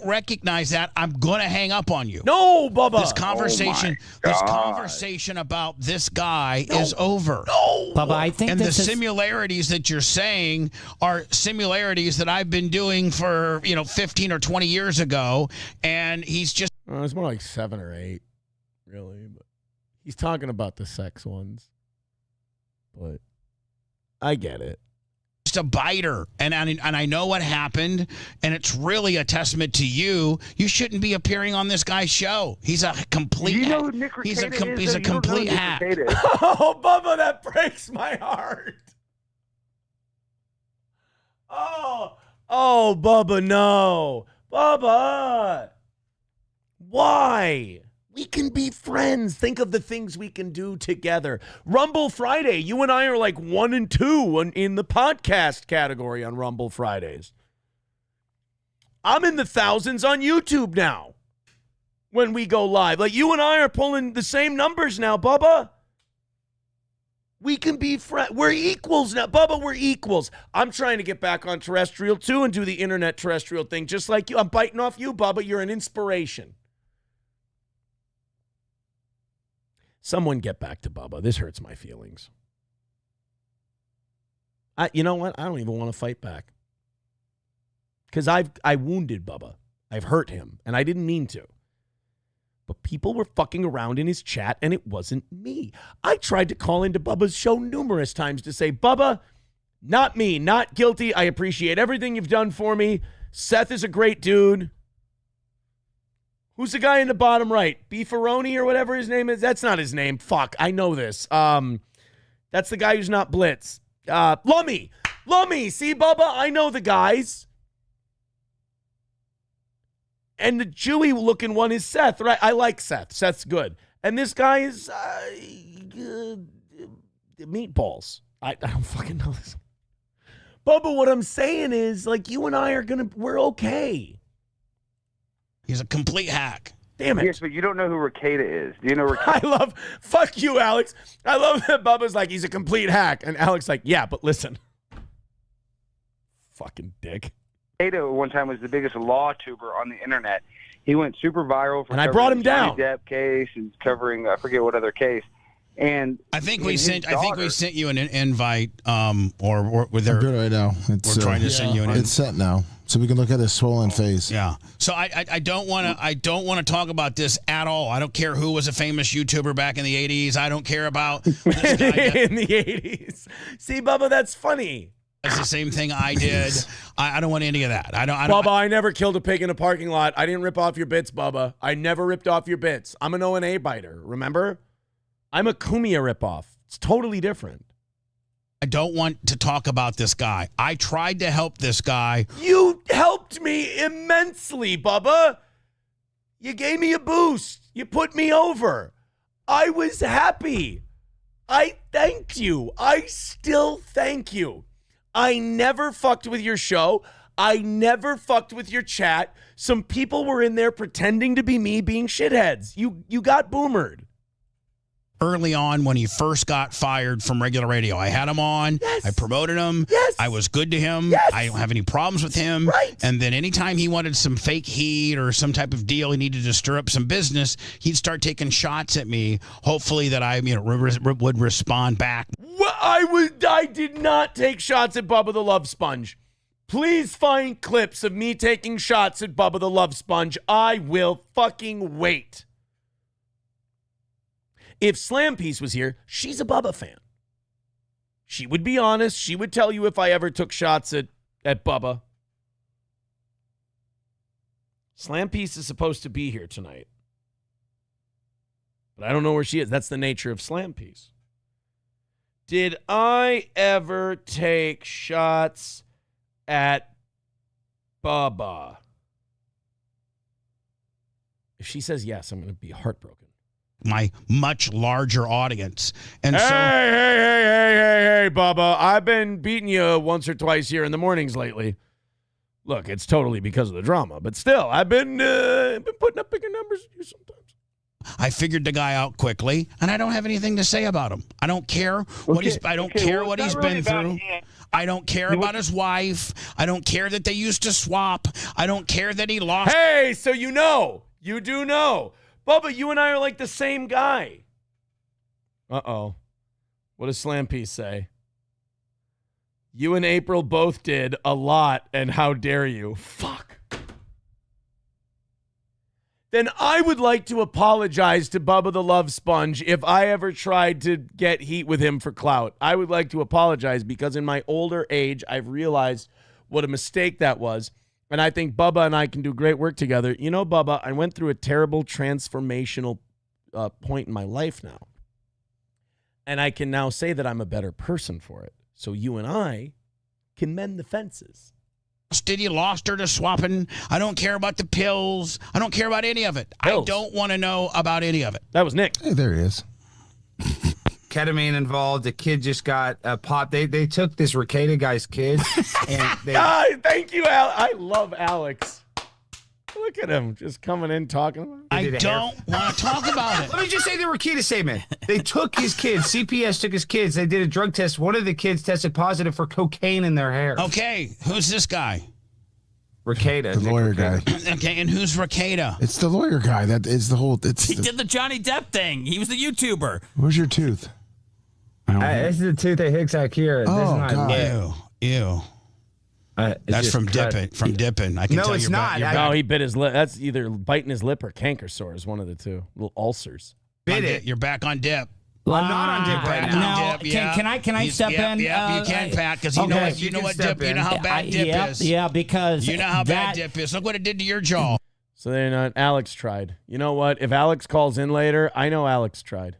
recognize that, I'm going to hang up on you. No, Bubba. This conversation about this guy is over. No. Bubba, I think the similarities that you're saying are similarities that I've been doing for, 15 or 20 years ago, and he's just it's more like 7 or 8, really, but he's talking about the sex ones. But I get it. Just a biter, and I know what happened, and it's really a testament to you. You shouldn't be appearing on this guy's show. He's a complete. You know who Nick he's a Recato is, he's a complete hack. Oh, Bubba, that breaks my heart. Oh, Bubba, no, Bubba. Why? We can be friends. Think of the things we can do together. Rumble Friday. You and I are like 1 and 2 in the podcast category on Rumble Fridays. I'm in the thousands on YouTube now when we go live. Like, you and I are pulling the same numbers now, Bubba. We can be friends. We're equals now. Bubba, we're equals. I'm trying to get back on terrestrial, too, and do the internet terrestrial thing just like you. I'm biting off you, Bubba. You're an inspiration. Someone get back to Bubba. This hurts my feelings. You know what? I don't even want to fight back. Because I wounded Bubba. I've hurt him, and I didn't mean to. But people were fucking around in his chat, and it wasn't me. I tried to call into Bubba's show numerous times to say, Bubba, not me, not guilty. I appreciate everything you've done for me. Seth is a great dude. Who's the guy in the bottom right? Beefaroni or whatever his name is? That's not his name. Fuck, I know this. That's the guy who's not Blitz. Lummy. See, Bubba, I know the guys. And the Jewy-looking one is Seth, right? I like Seth. Seth's good. And this guy is meatballs. I don't fucking know this. Bubba, what I'm saying is, like, you and I we're okay. He's a complete hack. Damn it. Yes, but you don't know who Ricada is. Do you know Ricada? Fuck you, Alex. I love that Bubba's like, he's a complete hack. And Alex like, yeah, but listen. Fucking dick. Ricada one time was the biggest law tuber on the internet. He went super viral for and I brought him down. The Johnny Depp case and covering, I forget what other case. And I think we sent you an invite, or with their. I'm good right now. We're trying to send you an invite. It's set now, so we can look at his swollen face. Yeah. So I don't want to talk about this at all. I don't care who was a famous YouTuber back in the 80s. I don't care about this guy in the 80s. See, Bubba, that's funny. It's the same thing I did. I don't want any of that. Bubba, I never killed a pig in a parking lot. I didn't rip off your bits, Bubba. I never ripped off your bits. I'm an O&A biter, remember? I'm a Kumia ripoff. It's totally different. I don't want to talk about this guy. I tried to help this guy. You helped me immensely, Bubba. You gave me a boost. You put me over. I was happy. I thanked you. I still thank you. I never fucked with your show. I never fucked with your chat. Some people were in there pretending to be me being shitheads. You got boomered. Early on, when he first got fired from regular radio, I had him on. Yes. I promoted him. Yes. I was good to him. Yes. I don't have any problems with him. Right. And then anytime he wanted some fake heat or some type of deal, he needed to stir up some business, he'd start taking shots at me, hopefully that I would respond back. Well, I did not take shots at Bubba the Love Sponge. Please find clips of me taking shots at Bubba the Love Sponge. I will fucking wait. If Slam Piece was here, she's a Bubba fan. She would be honest. She would tell you if I ever took shots at Bubba. Slam Piece is supposed to be here tonight. But I don't know where she is. That's the nature of Slam Piece. Did I ever take shots at Bubba? If she says yes, I'm going to be heartbroken. My much larger audience. And Hey, Bubba. I've been beating you once or twice here in the mornings lately. Look, it's totally because of the drama, but still, I've been putting up bigger numbers than you sometimes. I figured the guy out quickly, and I don't have anything to say about him. I don't care what he's been through. I don't care about his wife. I don't care that they used to swap. I don't care that he lost. Hey, so you do know. Bubba, you and I are like the same guy. Uh-oh. What does Slam Piece say? You and April both did a lot, and how dare you? Fuck. Then I would like to apologize to Bubba the Love Sponge if I ever tried to get heat with him for clout. I would like to apologize because in my older age, I've realized what a mistake that was. And I think Bubba and I can do great work together. You know, Bubba, I went through a terrible transformational point in my life now. And I can now say that I'm a better person for it. So you and I can mend the fences. Did you lost her to swapping? I don't care about the pills. I don't care about any of it. Pills. I don't want to know about any of it. That was Nick. Hey, there he is. Ketamine involved. The kid just got popped. They took this Ricada guy's kid. And thank you, Al. I love Alex. Look at him just coming in talking about it. I don't want to talk about it. Let me just say the Ricada statement. They took his kids. CPS took his kids. They did a drug test. One of the kids tested positive for cocaine in their hair. Okay, who's this guy? Ricada. The lawyer guy. Okay, and who's Ricada? It's the lawyer guy. That is the whole... He did the Johnny Depp thing. He was the YouTuber. Where's your tooth? This is the tooth that hicks out here. Oh, this is not God. Ew. That's from dipping. From dipping. I can tell it's you're not. No, he bit his lip. That's either biting his lip or canker sores. One of the two. Little ulcers. Bit it. You're back on dip. I'm not on dip right now. Can I step in? Yeah, you can, Pat, because you know what dip. You know how bad dip is. Yeah, because you know how bad dip is. Look what it did to your jaw. So they're not. Alex tried. You know what? If Alex calls in later, I know Alex tried.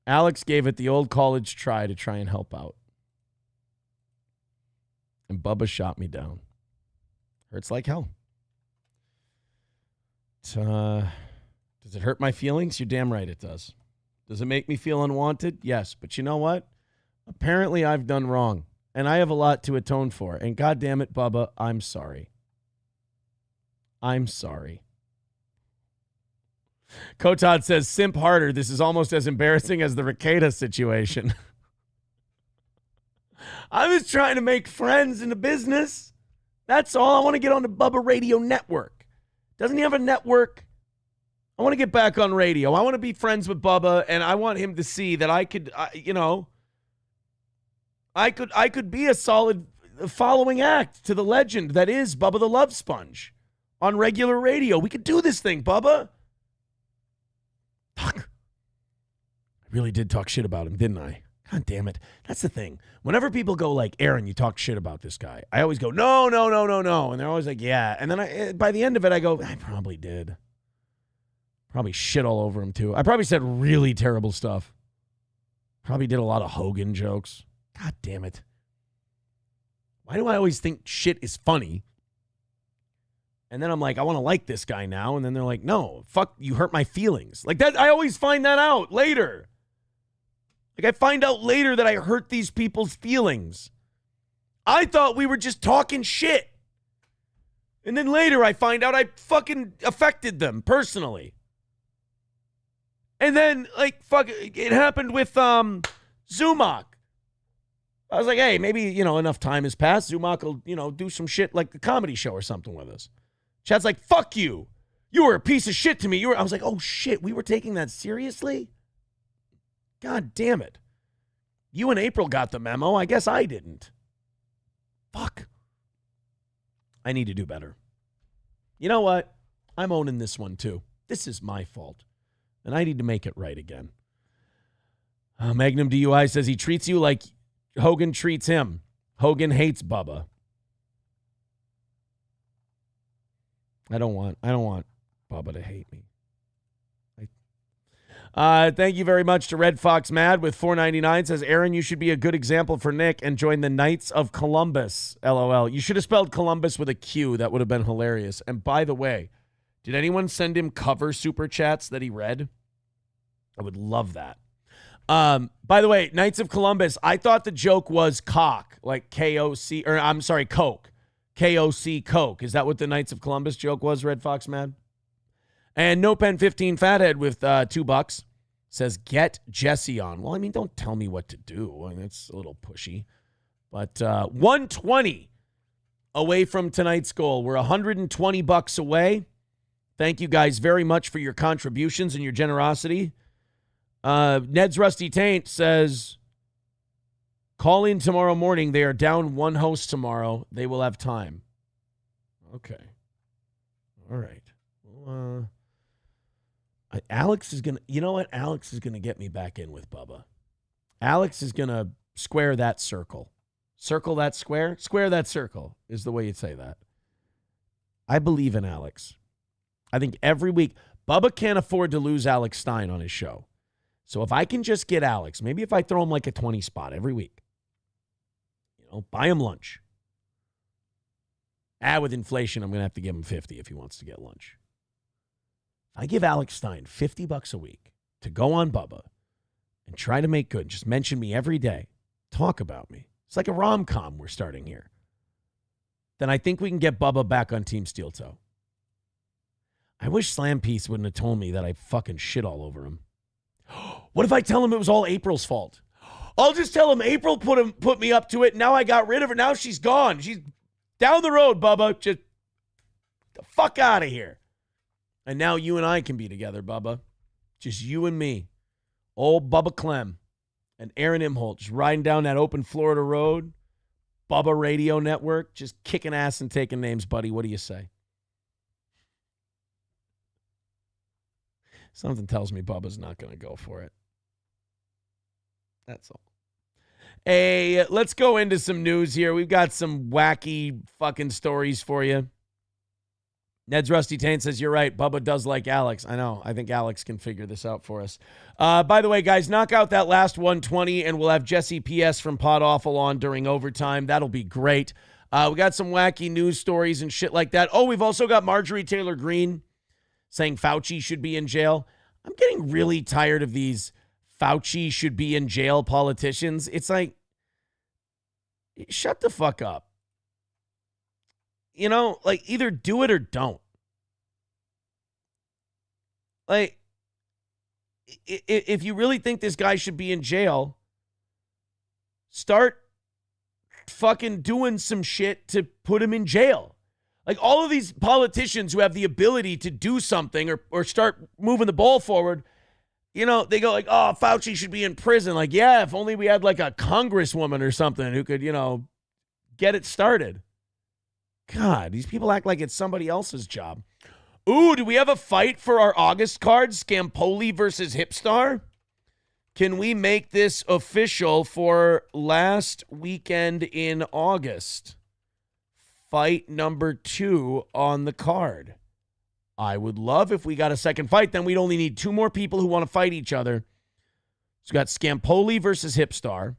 Alex gave it the old college try to try and help out. And Bubba shot me down. Hurts like hell. Does it hurt my feelings? You're damn right it does. Does it make me feel unwanted? Yes. But you know what? Apparently I've done wrong. and I have a lot to atone for. And God damn it, Bubba, I'm sorry. I'm sorry. Kotad says, simp harder. This is almost as embarrassing as the Ricada situation. I was trying to make friends in the business. That's all. I want to get on the Bubba Radio Network. Doesn't he have a network? I want to get back on radio. I want to be friends with Bubba, and I want him to see that I could, I could be a solid following act to the legend that is Bubba the Love Sponge on regular radio. We could do this thing, Bubba. Fuck. I really did talk shit about him, didn't I? God damn it. That's the thing. Whenever people go like, Aaron, you talk shit about this guy, I always go, no. And they're always like, yeah. And then by the end of it, I go, I probably did. Probably shit all over him, too. I probably said really terrible stuff. Probably did a lot of Hogan jokes. God damn it. Why do I always think shit is funny? And then I'm like, I want to like this guy now. And then they're like, no, fuck, you hurt my feelings. Like that, I always find that out later. Like I find out later that I hurt these people's feelings. I thought we were just talking shit. And then later I find out I fucking affected them personally. And then, like, fuck, it happened with Zumach. I was like, hey, maybe, enough time has passed. Zumach will, do some shit like a comedy show or something with us. Chad's like, fuck you. You were a piece of shit to me. I was like, oh, shit, we were taking that seriously? God damn it. You and April got the memo. I guess I didn't. Fuck. I need to do better. You know what? I'm owning this one, too. This is my fault. And I need to make it right again. Magnum DUI says he treats you like Hogan treats him. Hogan hates Bubba. I don't want Bubba to hate me. Thank you very much to Red Fox Mad with $4.99. Says, Aaron, you should be a good example for Nick and join the Knights of Columbus. LOL. You should have spelled Columbus with a Q. That would have been hilarious. And by the way, did anyone send him cover super chats that he read? I would love that. By the way, Knights of Columbus, I thought the joke was cock, like K-O-C, or I'm sorry, Coke. K-O-C, Coke. Is that what the Knights of Columbus joke was, Red Fox Mad? And No Pen 15 Fathead with $2 says, get Jesse on. Well, I mean, don't tell me what to do. I mean, it's a little pushy. But 120 away from tonight's goal. We're $120 away. Thank you guys very much for your contributions and your generosity. Ned's Rusty Taint says, call in tomorrow morning. They are down one host tomorrow. They will have time. Okay. All right. Well, Alex is going to, you know what? Alex is going to get me back in with Bubba. Alex is going to square that circle. Circle that square? Square that circle is the way you'd say that. I believe in Alex. I think every week, Bubba can't afford to lose Alex Stein on his show. So if I can just get Alex, maybe if I throw him like a 20 spot every week, buy him lunch. With inflation, I'm going to have to give him 50 if he wants to get lunch. If I give Alex Stein $50 a week to go on Bubba and try to make good, just mention me every day, talk about me. It's like a rom-com we're starting here. Then I think we can get Bubba back on Team Steel Toe. I wish Slam Piece wouldn't have told me that I fucking shit all over him. What if I tell him it was all April's fault? I'll just tell him April put me up to it. Now I got rid of her. Now she's gone. She's down the road, Bubba. Just the fuck out of here. And now you and I can be together, Bubba. Just you and me. Old Bubba Clem and Aaron Imholt just riding down that open Florida road. Bubba Radio Network. Just kicking ass and taking names, buddy. What do you say? Something tells me Bubba's not going to go for it. That's all. Hey, let's go into some news here. We've got some wacky fucking stories for you. Ned's Rusty Taint says, you're right. Bubba does like Alex. I know. I think Alex can figure this out for us. By the way, guys, knock out that last 120, and we'll have Jesse PS from Podawful on during overtime. That'll be great. We got some wacky news stories and shit like that. Oh, we've also got Marjorie Taylor Greene saying Fauci should be in jail. I'm getting really tired of these Fauci should be in jail politicians. It's like, Shut the fuck up. You know, like, either do it or don't. Like, if you really think this guy should be in jail, start fucking doing some shit to put him in jail. Like, all of these politicians who have the ability to do something or start moving the ball forward, you know, they go like, oh, Fauci should be in prison. Like, yeah, if only we had like a congresswoman or something who could, you know, get it started. God, these people act like it's somebody else's job. Ooh, do we have a fight for our August card? Scampoli versus Hipstar? Can we make this official for last weekend in August? Fight number 2 on the card. I would love if we got a second fight. Then we'd only need 2 more people who want to fight each other. So we got Scampoli versus Hipstar.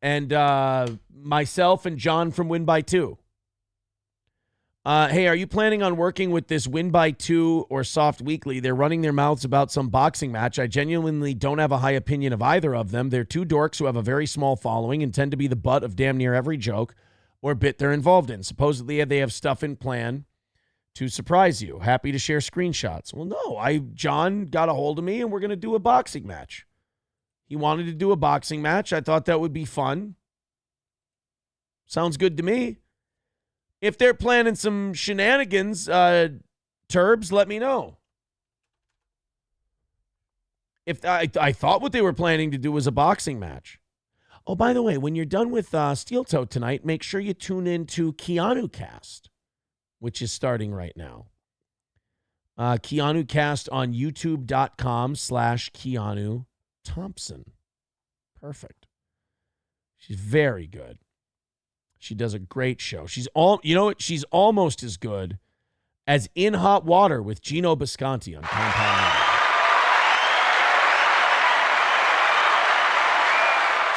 And myself and John from Win by 2. Hey, are you planning on working with this Win by 2 or Soft Weekly? They're running their mouths about some boxing match. I genuinely don't have a high opinion of either of them. They're 2 dorks who have a very small following and tend to be the butt of damn near every joke or bit they're involved in. Supposedly they have stuff in plan to surprise you. Happy to share screenshots. Well, no, John got a hold of me and we're going to do a boxing match. He wanted to do a boxing match. I thought that would be fun. Sounds good to me. If they're planning some shenanigans, Turbs, let me know. If I thought what they were planning to do was a boxing match. Oh, by the way, when you're done with Steel Toe tonight, make sure you tune in to Keanu Cast, which is starting right now. Keanu Cast on youtube.com/Keanu Thompson. Perfect. She's very good. She does a great show. She's almost as good as In Hot Water with Gino Bisconti on Compound Media.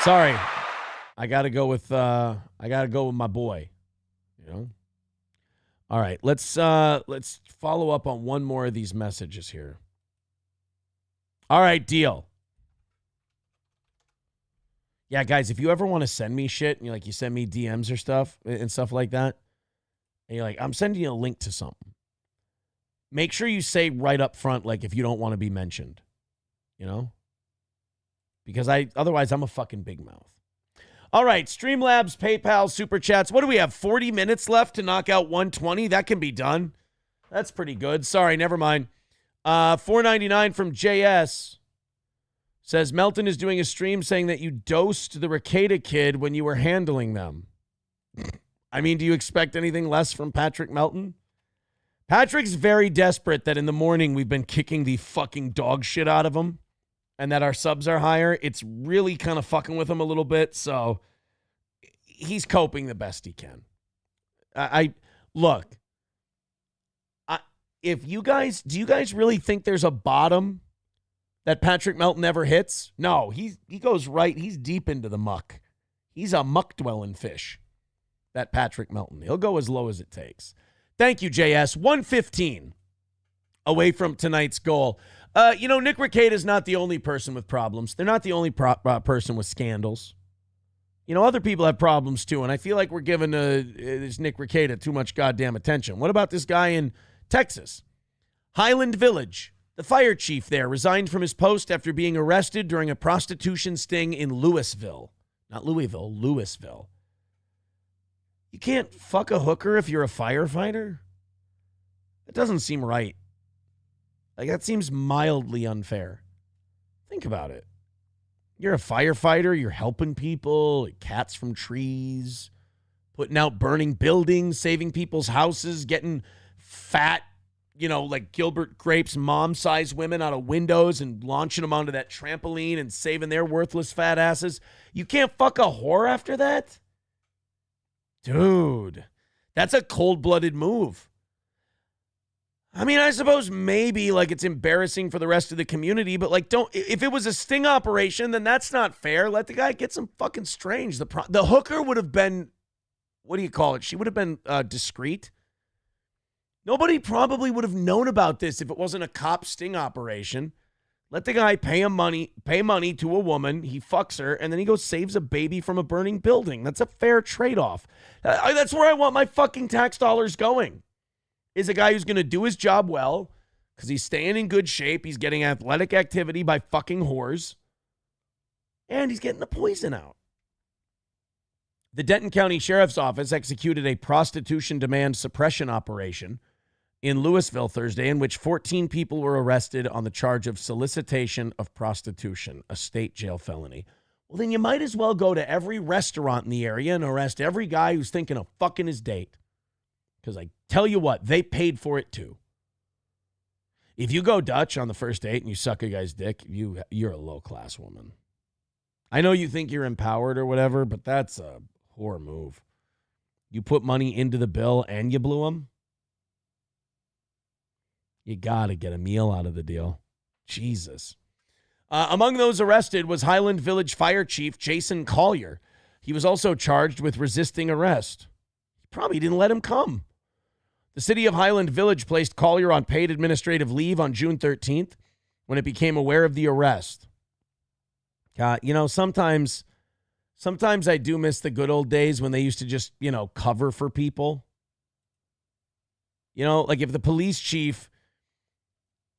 Sorry. I gotta go with my boy. You know? All right, let's follow up on one more of these messages here. All right, deal. Yeah, guys, if you ever want to send me shit, and you send me DMs or stuff and stuff like that, and you're like, I'm sending you a link to something. Make sure you say right up front, like, if you don't want to be mentioned, you know? Because otherwise I'm a fucking big mouth. All right, Streamlabs, PayPal, Super Chats. What do we have, 40 minutes left to knock out 120? That can be done. That's pretty good. Sorry, never mind. $4.99 from JS. Says, Melton is doing a stream saying that you dosed the Ricada kid when you were handling them. I mean, do you expect anything less from Patrick Melton? Patrick's very desperate that in the morning we've been kicking the fucking dog shit out of him and that our subs are higher. It's really kind of fucking with him a little bit, so he's coping the best he can. Look, do you guys really think there's a bottom that Patrick Melton ever hits? No, he goes right. He's deep into the muck. He's a muck-dwelling fish, that Patrick Melton. He'll go as low as it takes. Thank you, JS. 115 away from tonight's goal. Nick Ricada is not the only person with problems. They're not the only person with scandals. Other people have problems too, and I feel like we're giving this Nick Ricada too much goddamn attention. What about this guy in Texas? Highland Village. The fire chief there resigned from his post after being arrested during a prostitution sting in Louisville. Not Louisville, Louisville. You can't fuck a hooker if you're a firefighter? That doesn't seem right. Like, that seems mildly unfair. Think about it. You're a firefighter, you're helping people, like cats from trees, putting out burning buildings, saving people's houses, getting fat, like Gilbert Grape's mom-sized women out of windows and launching them onto that trampoline and saving their worthless fat asses. You can't fuck a whore after that? Dude, that's a cold-blooded move. I mean, I suppose maybe, it's embarrassing for the rest of the community, but, if it was a sting operation, then that's not fair. Let the guy get some fucking strange. The hooker would have been, what do you call it? She would have been discreet. Nobody probably would have known about this if it wasn't a cop sting operation. Let the guy pay money to a woman. He fucks her, and then he goes saves a baby from a burning building. That's a fair trade-off. That's where I want my fucking tax dollars going. Is a guy who's going to do his job well because he's staying in good shape. He's getting athletic activity by fucking whores. And he's getting the poison out. The Denton County Sheriff's Office executed a prostitution demand suppression operation in Louisville Thursday, in which 14 people were arrested on the charge of solicitation of prostitution, a state jail felony. Well, then you might as well go to every restaurant in the area and arrest every guy who's thinking of fucking his date. Because I tell you what, they paid for it too. If you go Dutch on the first date and you suck a guy's dick, you're a low-class woman. I know you think you're empowered or whatever, but that's a whore move. You put money into the bill and you blew him. You got to get a meal out of the deal. Jesus. Among those arrested was Highland Village Fire Chief Jason Collier. He was also charged with resisting arrest. He probably didn't let him come. The city of Highland Village placed Collier on paid administrative leave on June 13th when it became aware of the arrest. Sometimes I do miss the good old days when they used to just, cover for people. Like if the police chief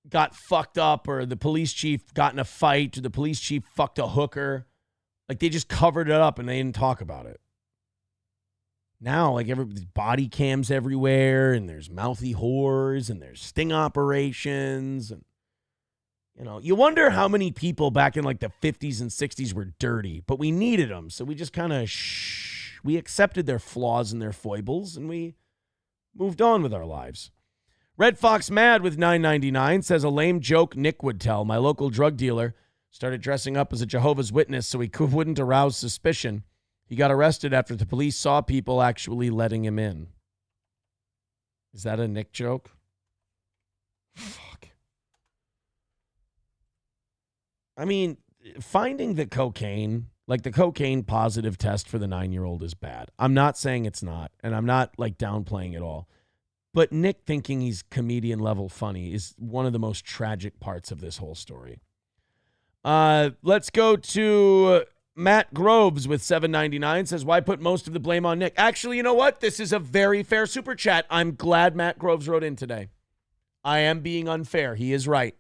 got fucked up or the police chief got in a fight or the police chief fucked a hooker, like they just covered it up and they didn't talk about it. Now, like everybody's body cams everywhere and there's mouthy whores and there's sting operations. And, you wonder how many people back in like the 50s and 60s were dirty, but we needed them. So we just kind of we accepted their flaws and their foibles and we moved on with our lives. Red Fox Mad with $9.99 says a lame joke Nick would tell. My local drug dealer started dressing up as a Jehovah's Witness so he wouldn't arouse suspicion. He got arrested after the police saw people actually letting him in. Is that a Nick joke? Fuck. I mean, finding the cocaine, like the cocaine positive test for the 9-year-old is bad. I'm not saying it's not, and I'm not like downplaying it all. But Nick thinking he's comedian level funny is one of the most tragic parts of this whole story. Let's go to Matt Groves with $7.99 says, why put most of the blame on Nick? Actually, you know what? This is a very fair super chat. I'm glad Matt Groves wrote in today. I am being unfair. He is right.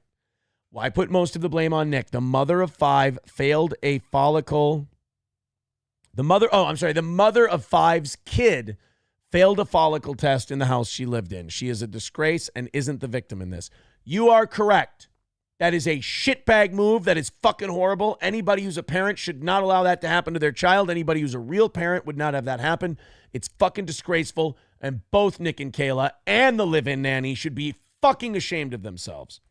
Why put most of the blame on Nick? The mother of 5 failed a follicle. The mother of 5's kid failed a follicle test in the house she lived in. She is a disgrace and isn't the victim in this. You are correct. That is a shitbag move. That is fucking horrible. Anybody who's a parent should not allow that to happen to their child. Anybody who's a real parent would not have that happen. It's fucking disgraceful. And both Nick and Kayla and the live-in nanny should be fucking ashamed of themselves.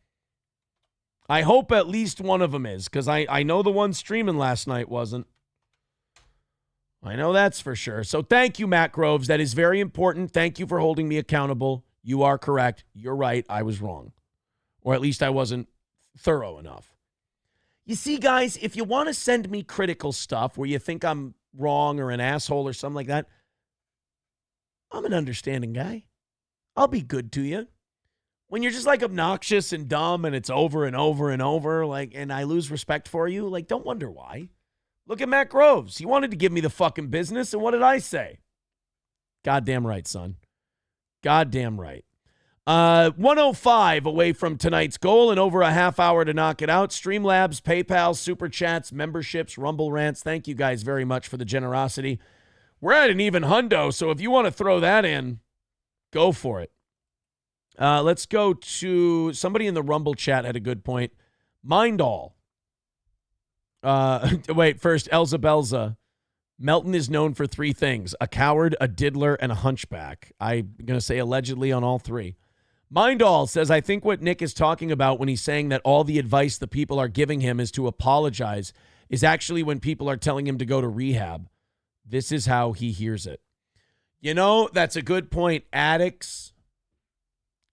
I hope at least one of them is, because I know the one streaming last night wasn't. I know that's for sure. So thank you, Matt Groves. That is very important. Thank you for holding me accountable. You are correct. You're right. I was wrong. Or at least I wasn't thorough enough. You see, guys, if you want to send me critical stuff where you think I'm wrong or an asshole or something like that, I'm an understanding guy. I'll be good to you. When you're just like obnoxious and dumb and it's over and over and over, like, and I lose respect for you, like, don't wonder why. Look at Matt Groves. He wanted to give me the fucking business, and what did I say? Goddamn right, son. Goddamn right. 105 away from tonight's goal and over a half hour to knock it out. Streamlabs, PayPal, Super Chats, memberships, Rumble Rants. Thank you guys very much for the generosity. We're at an even hundo, so if you want to throw that in, go for it. Let's go to somebody in the Rumble chat had a good point. Mindall. Wait, first, Elza Belza. Melton is known for 3 things: a coward, a diddler, and a hunchback. I'm going to say allegedly on all 3. Mindall says, I think what Nick is talking about when he's saying that all the advice the people are giving him is to apologize is actually when people are telling him to go to rehab. This is how he hears it. You know, that's a good point. Addicts,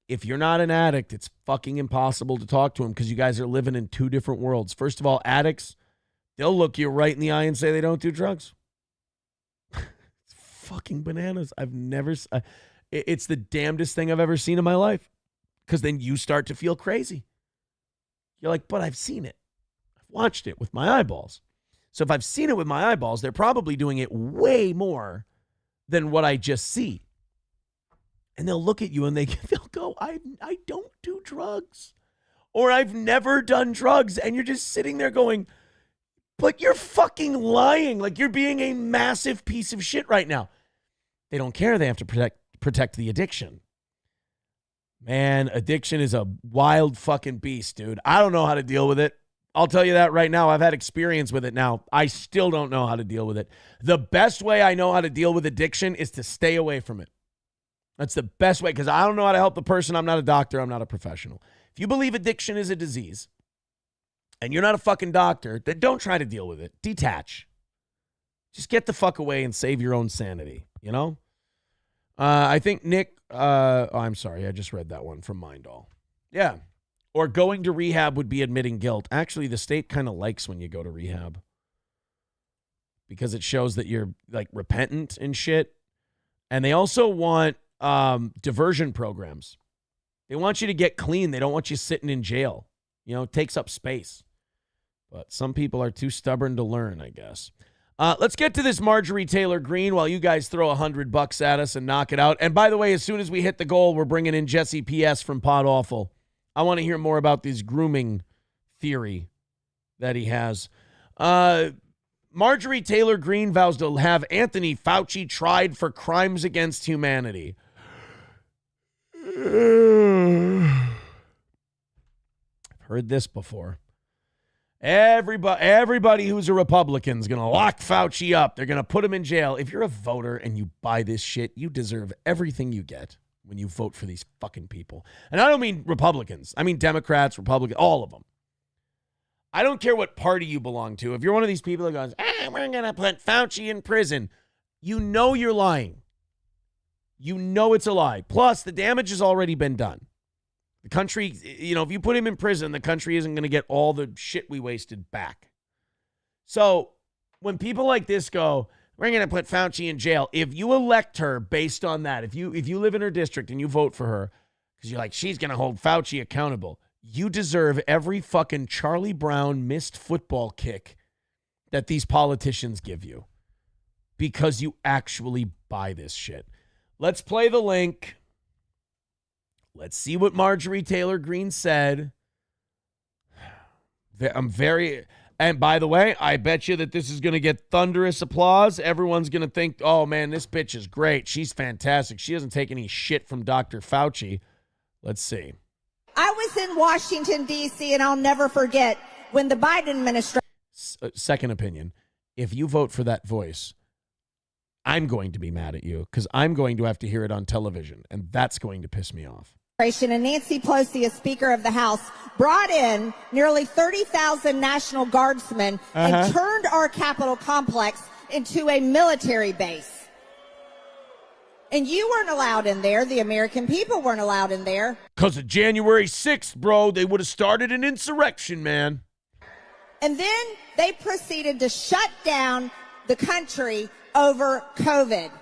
if you're not an addict, it's fucking impossible to talk to him because you guys are living in 2 different worlds. First of all, addicts, they'll look you right in the eye and say they don't do drugs. It's fucking bananas. It's the damnedest thing I've ever seen in my life because then you start to feel crazy. You're like, but I've seen it. I've watched it with my eyeballs. So if I've seen it with my eyeballs, they're probably doing it way more than what I just see. And they'll look at you and they'll go, I don't do drugs. Or I've never done drugs. And you're just sitting there going, but you're fucking lying. Like you're being a massive piece of shit right now. They don't care. They have to protect the addiction. Man, addiction is a wild fucking beast, dude. I don't know how to deal with it. I'll tell you that right now. I've had experience with it now. I still don't know how to deal with it. The best way I know how to deal with addiction is to stay away from it. That's the best way, because I don't know how to help the person. I'm not a doctor. I'm not a professional. If you believe addiction is a disease and you're not a fucking doctor, then don't try to deal with it. Detach. Just get the fuck away and save your own sanity, you know? I think Nick, I'm sorry. I just read that one from Mindall. Yeah. Or going to rehab would be admitting guilt. Actually, the state kind of likes when you go to rehab because it shows that you're like repentant and shit. And they also want diversion programs. They want you to get clean. They don't want you sitting in jail. You know, it takes up space. But some people are too stubborn to learn, I guess. Let's get to this Marjorie Taylor Greene while you guys throw $100 at us and knock it out. And by the way, as soon as we hit the goal, we're bringing in Jesse PS from Podawful. I want to hear more about this grooming theory that he has. Marjorie Taylor Greene vows to have Anthony Fauci tried for crimes against humanity. I've heard this before. Everybody who's a Republican is going to lock Fauci up. They're going to put him in jail. If you're a voter and you buy this shit, you deserve everything you get when you vote for these fucking people. And I don't mean Republicans. I mean Democrats, Republicans, all of them. I don't care what party you belong to. If you're one of these people that goes, we're going to put Fauci in prison, you know you're lying. You know it's a lie. Plus, the damage has already been done. The country, you know, if you put him in prison, the country isn't going to get all the shit we wasted back. So when people like this go, we're going to put Fauci in jail. If you elect her based on that, if you live in her district and you vote for her because you're like, she's going to hold Fauci accountable, you deserve every fucking Charlie Brown missed football kick that these politicians give you because you actually buy this shit. Let's play the link. Let's see what Marjorie Taylor Greene said. And by the way, I bet you that this is going to get thunderous applause. Everyone's going to think, oh man, this bitch is great. She's fantastic. She doesn't take any shit from Dr. Fauci. Let's see. I was in Washington, D.C., and I'll never forget when the Biden administration... Second opinion. If you vote for that voice, I'm going to be mad at you because I'm going to have to hear it on television, and that's going to piss me off. And Nancy Pelosi, as Speaker of the House, brought in nearly 30,000 National Guardsmen and turned our Capitol complex into a military base. And you weren't allowed in there. The American people weren't allowed in there. Because of January 6th, bro, they would have started an insurrection, man. And then they proceeded to shut down the country over COVID.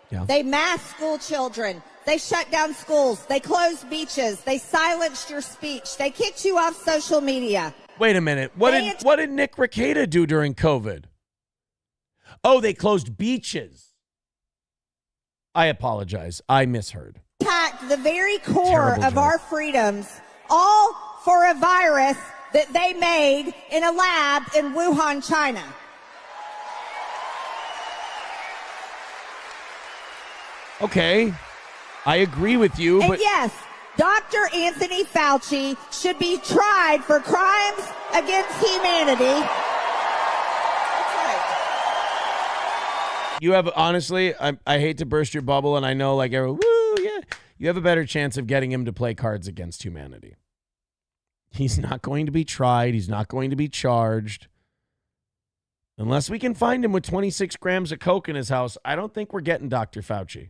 Yeah. They masked school children. They shut down schools. They closed beaches. They silenced your speech. They kicked you off social media. Wait a minute. What did Nick Rekieta do during COVID? Oh, they closed beaches. I apologize. I misheard. Attacked the very core of our freedoms, all for a virus that they made in a lab in Wuhan, China. Okay. I agree with you, and but yes, Dr. Anthony Fauci should be tried for crimes against humanity. That's right. You have, honestly, I hate to burst your bubble, and I know, like, woo, yeah, you have a better chance of getting him to play cards against humanity. He's not going to be tried. He's not going to be charged. Unless we can find him with 26 grams of coke in his house, I don't think we're getting Dr. Fauci.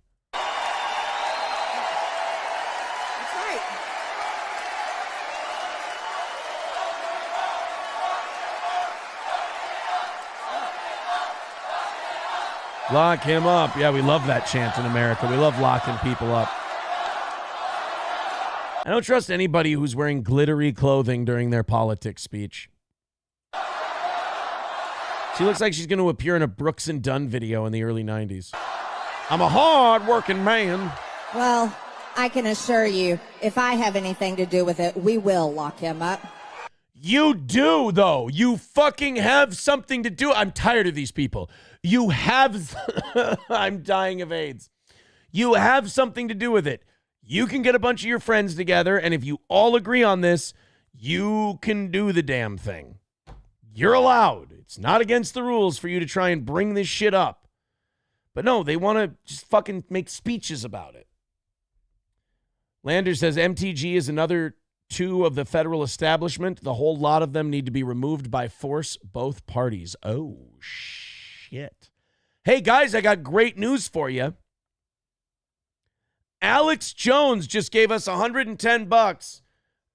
Lock him up. Yeah, we love that chant in America. We love locking people up. I don't trust anybody who's wearing glittery clothing during their politics speech. She looks like she's going to appear in a Brooks and Dunn video in the early 90s. I'm a hard-working man. Well, I can assure you, if I have anything to do with it, we will lock him up. You do, though. You fucking have something to do. I'm tired of these people. You have... I'm dying of AIDS. You have something to do with it. You can get a bunch of your friends together, and if you all agree on this, you can do the damn thing. You're allowed. It's not against the rules for you to try and bring this shit up. But no, they want to just fucking make speeches about it. Lander says MTG is another two of the federal establishment. The whole lot of them need to be removed by force, both parties. Oh, shit. Hey, guys, I got great news for you. Alex Jones just gave us $110,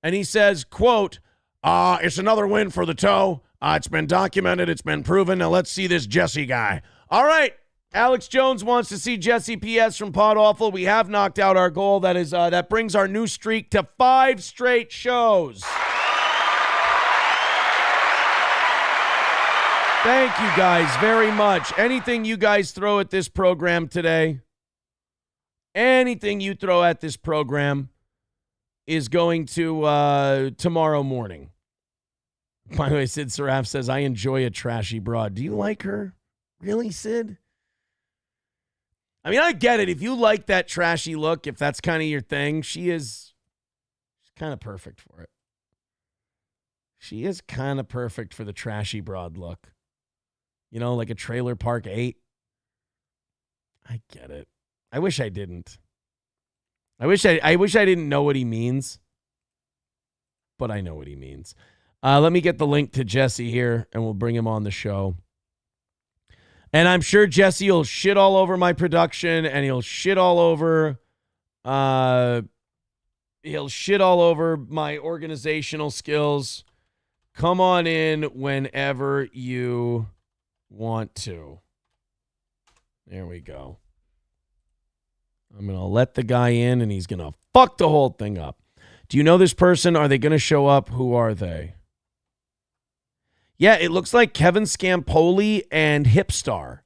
and he says, quote, it's another win for the toe. It's been documented. It's been proven. Now let's see this Jesse guy. All right. Alex Jones wants to see Jesse PS from Podawful. We have knocked out our goal. That brings our new streak to 5 straight shows. Thank you guys very much. Anything you guys throw at this program today, anything you throw at this program is going to tomorrow morning. By the way, Sid Saraf says, I enjoy a trashy broad. Do you like her? Really, Sid? I mean, I get it. If you like that trashy look, if that's kind of your thing, she's kind of perfect for it. She is kind of perfect for the trashy broad look. You know, like a Trailer Park 8. I get it. I wish I didn't. I wish I didn't know what he means. But I know what he means. Let me get the link to Jesse here, and we'll bring him on the show. And I'm sure Jesse will shit all over my production, and he'll shit all over my organizational skills. Come on in whenever you want to. There we go. I'm going to let the guy in, and he's going to fuck the whole thing up. Do you know this person? Are they going to show up? Who are they? Yeah, it looks like Kevin Scampoli and Hipstar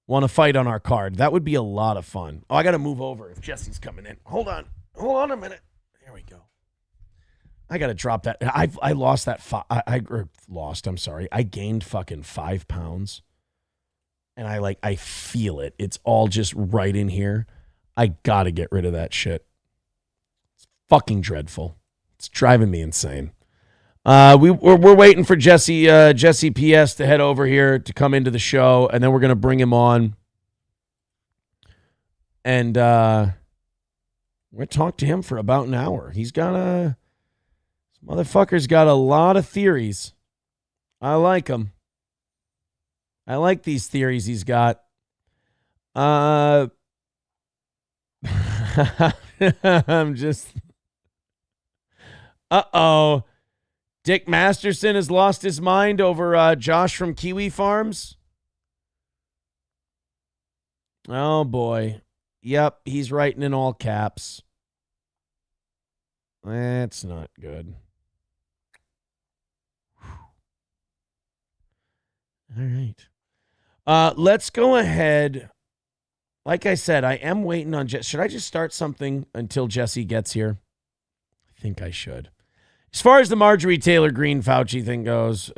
want to fight on our card. That would be a lot of fun. Oh, I got to move over if Jesse's coming in. Hold on a minute. There we go. I got to drop that. I lost that. I'm sorry. I gained fucking 5 pounds. And I feel it. It's all just right in here. I got to get rid of that shit. It's fucking dreadful. It's driving me insane. We're waiting for Jesse PS to head over here to come into the show, and then we're gonna bring him on, and we're gonna talk to him for about an hour. This motherfucker's got a lot of theories. I like him. I like these theories he's got. I'm just. Uh-oh. Dick Masterson has lost his mind over Josh from Kiwi Farms. Oh, boy. Yep, he's writing in all caps. That's not good. All right. Let's go ahead. Like I said, I am waiting on Jesse. Should I just start something until Jesse gets here? I think I should. As far as the Marjorie Taylor Greene Fauci thing goes,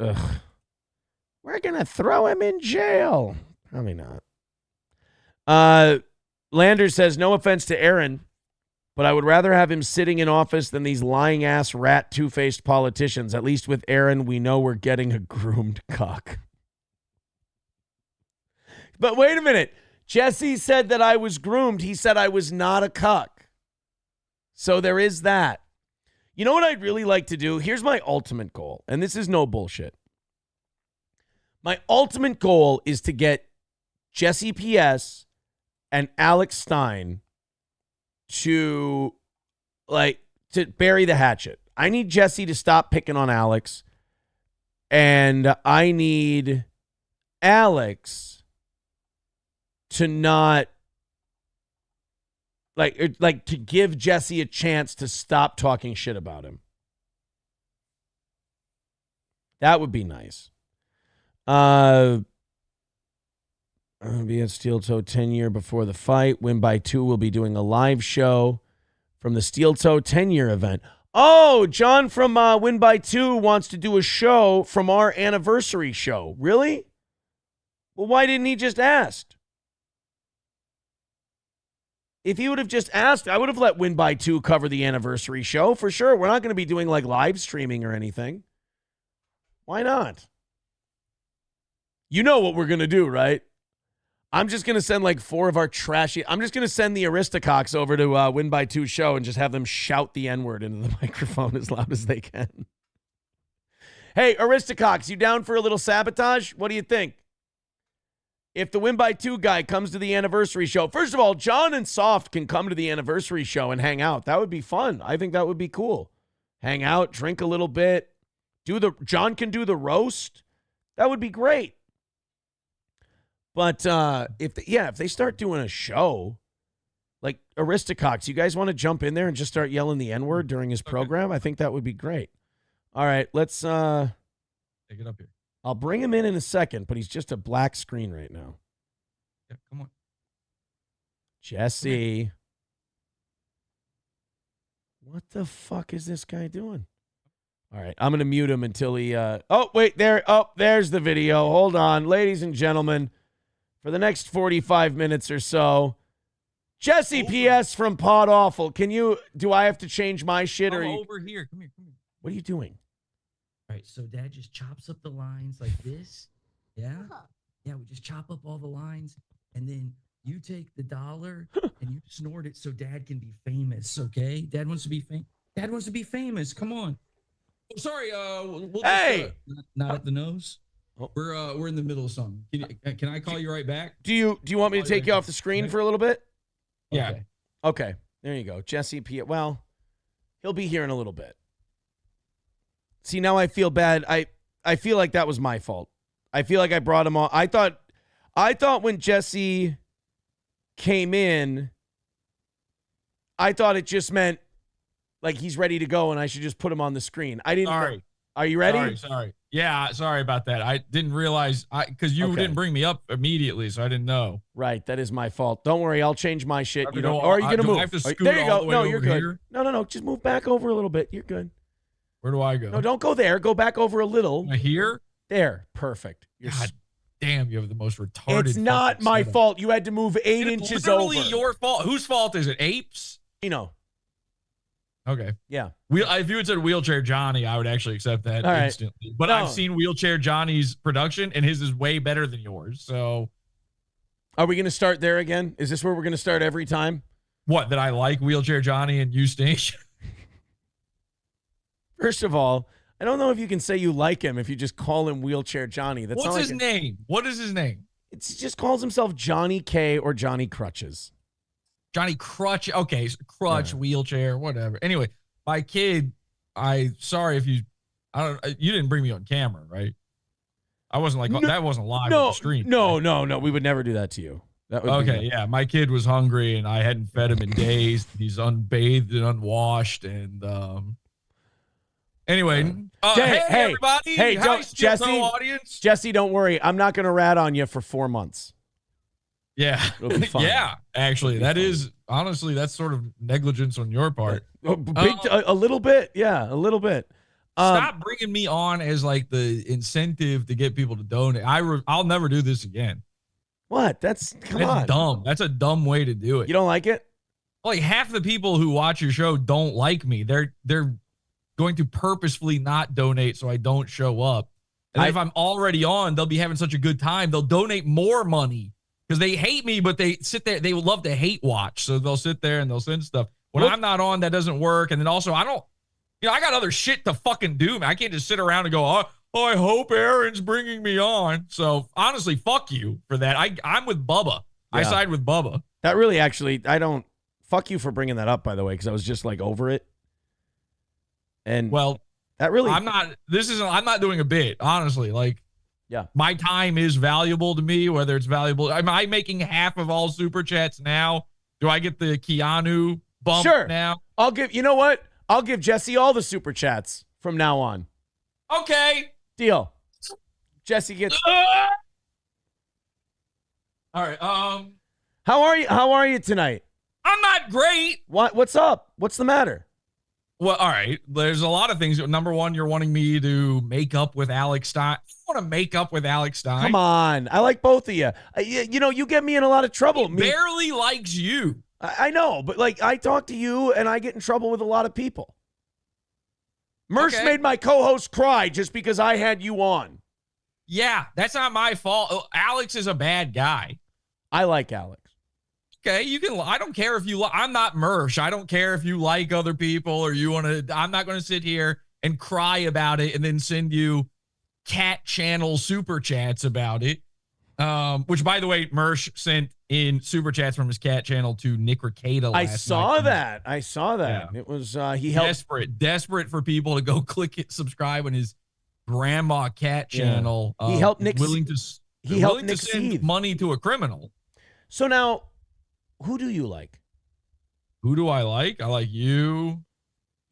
we're going to throw him in jail. Probably not. Lander says, no offense to Aaron, but I would rather have him sitting in office than these lying ass rat two-faced politicians. At least with Aaron, we know we're getting a groomed cuck. But wait a minute. Jesse said that I was groomed. He said I was not a cuck. So there is that. You know what I'd really like to do? Here's my ultimate goal, and this is no bullshit. My ultimate goal is to get Jesse PS and Alex Stein to bury the hatchet. I need Jesse to stop picking on Alex, and I need Alex to not Like to give Jesse a chance to stop talking shit about him. That would be nice. Be at Steel Toe 10 year before the fight. Win by 2 will be doing a live show from the Steel Toe 10-year event. Oh, John from Win by 2 wants to do a show from our anniversary show. Really? Well, why didn't he just ask? If he would have just asked, I would have let Win by 2 cover the anniversary show for sure. We're not going to be doing like live streaming or anything. Why not? You know what we're going to do, right? I'm just going to send like 4 of our trashy. I'm just going to send the Aristococks over to Win by 2 show and just have them shout the N-word into the microphone as loud as they can. Hey, Aristococks, you down for a little sabotage? What do you think? If the Win by 2 guy comes to the anniversary show, first of all, John and Soft can come to the anniversary show and hang out. That would be fun. I think that would be cool. Hang out, drink a little bit. John can do the roast. That would be great. But if they start doing a show, like Aristococks, you guys want to jump in there and just start yelling the N-word during his program? I think that would be great. All right, let's take it up here. I'll bring him in a second, but he's just a black screen right now. Yeah, come on. Jesse. What the fuck is this guy doing? All right, I'm going to mute him until he oh, wait, there's the video. Hold on, ladies and gentlemen. For the next 45 minutes or so, Jesse PS from Podawful. Do I have to change my shit? Or over here. Come here. What are you doing? All right, so Dad just chops up the lines like this. Yeah? Yeah, we just chop up all the lines, and then you take the dollar and you snort it so Dad can be famous, okay? Dad wants to be famous. Come on. Oh, sorry, we'll hey! Just, not at the nose. We're in the middle of something. Can I call you right back? Do you want me to take you off the screen for a little bit? Yeah. Okay. There you go. Jesse P. Well, he'll be here in a little bit. See, now I feel bad. I feel like that was my fault. I feel like I brought him on. I thought when Jesse came in, I thought it just meant like he's ready to go and I should just put him on the screen. I didn't. Sorry. Are you ready? Sorry. Yeah, sorry about that. I didn't realize because you didn't bring me up immediately, so I didn't know. Right, that is my fault. Don't worry, I'll change my shit. Or are you gonna move? I have to scoot there you go. all the way No, you're good. here? No. Just move back over a little bit. You're good. Where do I go? No, don't go there. Go back over a little. Here? There. Perfect. God damn, you have the most retarded. It's not my fault. You had to move 8 inches over. It's literally your fault. Whose fault is it? Apes? Okay. Yeah. If you had said Wheelchair Johnny, I would actually accept that instantly. But I've seen Wheelchair Johnny's production, and his is way better than yours. So, are we going to start there again? Is this where we're going to start every time? What, that I like Wheelchair Johnny and you stink? First of all, I don't know if you can say you like him if you just call him Wheelchair Johnny. What's his name? What is his name? He just calls himself Johnny K or Johnny Crutches. Johnny Crutch. Okay, crutch, wheelchair, whatever. Anyway, my kid. Sorry if you. You didn't bring me on camera, right? I wasn't like that. Wasn't live on the stream. No. We would never do that to you. That would okay. Yeah, my kid was hungry and I hadn't fed him in days. He's unbathed and unwashed and. Anyway, hey everybody! Hey, Jesse, audience. Jesse, don't worry. I'm not going to rat on you for 4 months. Yeah, it'll be fun. Yeah. Actually, that is honestly that's sort of negligence on your part. A little bit, yeah, a little bit. Stop bringing me on as like the incentive to get people to donate. I'll never do this again. What? That's dumb. That's a dumb way to do it. You don't like it? Like half the people who watch your show don't like me. They're going to purposefully not donate so I don't show up. And if I'm already on, they'll be having such a good time. They'll donate more money because they hate me, but they sit there. They would love to hate watch. So they'll sit there and they'll send stuff. When I'm not on, that doesn't work. And then also I got other shit to fucking do. Man. I can't just sit around and go, oh, I hope Aaron's bringing me on. So honestly, fuck you for that. I'm with Bubba. Yeah. I side with Bubba. That really actually, fuck you for bringing that up, by the way, because I was just like over it. And that really, I'm not doing a bit, honestly. Like, yeah, my time is valuable to me, whether it's valuable. Am I making half of all super chats now Do I get the Keanu bump now? I'll give. You know what? I'll give Jesse all the super chats from now on. Okay. Deal. Jesse gets. All right. How are you? How are you tonight? I'm not great. What's up? What's the matter? Well, all right. There's a lot of things. Number one, you're wanting me to make up with Alex Stein. I want to make up with Alex Stein. Come on. I like both of you. You know, you get me in a lot of trouble. He barely likes you. I know, but like I talk to you and I get in trouble with a lot of people. Mersh made my co-host cry just because I had you on. Yeah, that's not my fault. Alex is a bad guy. I like Alex. Okay, you can. I don't care if you. I'm not Mersh. I don't care if you like other people or you want to. I'm not going to sit here and cry about it and then send you cat channel super chats about it. Which, by the way, Mersh sent in super chats from his cat channel to Nick Ricada. I saw that. Yeah. It was he helped. Desperate for people to go click it, subscribe on his grandma cat channel. He helped Nick. Willing to send money to a criminal. So now, who do you like? Who do I like? I like you.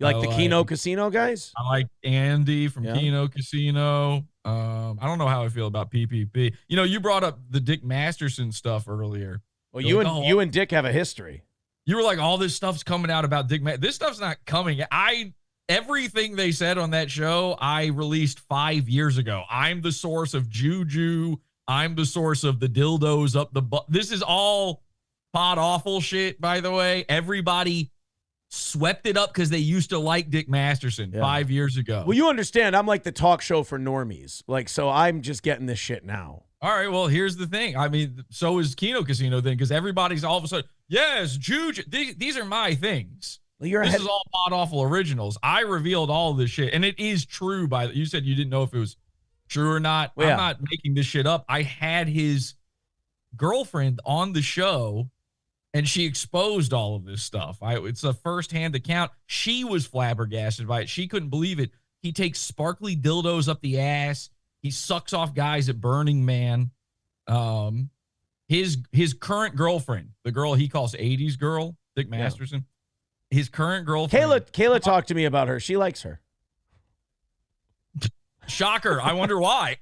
You like the Keno Casino guys? I like Andy from Keno Casino. I don't know how I feel about PPP. You know, you brought up the Dick Masterson stuff earlier. Well, you and Dick have a history. You were like, all this stuff's coming out about Dick. This stuff's not coming. Everything they said on that show, I released 5 years ago. I'm the source of juju. I'm the source of the dildos up the butt. This is all Podawful shit, by the way. Everybody swept it up because they used to like Dick Masterson 5 years ago. Well, you understand, I'm like the talk show for normies. Like, so I'm just getting this shit now. All right, well, here's the thing. I mean, so is Keno Casino then, because everybody's all of a sudden, yes, juju. These are my things. Well, this is all Podawful originals. I revealed all of this shit, and it is true. You said you didn't know if it was true or not. Well, I'm not making this shit up. I had his girlfriend on the show, and she exposed all of this stuff. It's a first-hand account. She was flabbergasted by it. She couldn't believe it. He takes sparkly dildos up the ass. He sucks off guys at Burning Man. His current girlfriend, the girl he calls 80s girl, Dick Masterson, his current girlfriend. Kayla talked to me about her. She likes her. Shocker. I wonder why.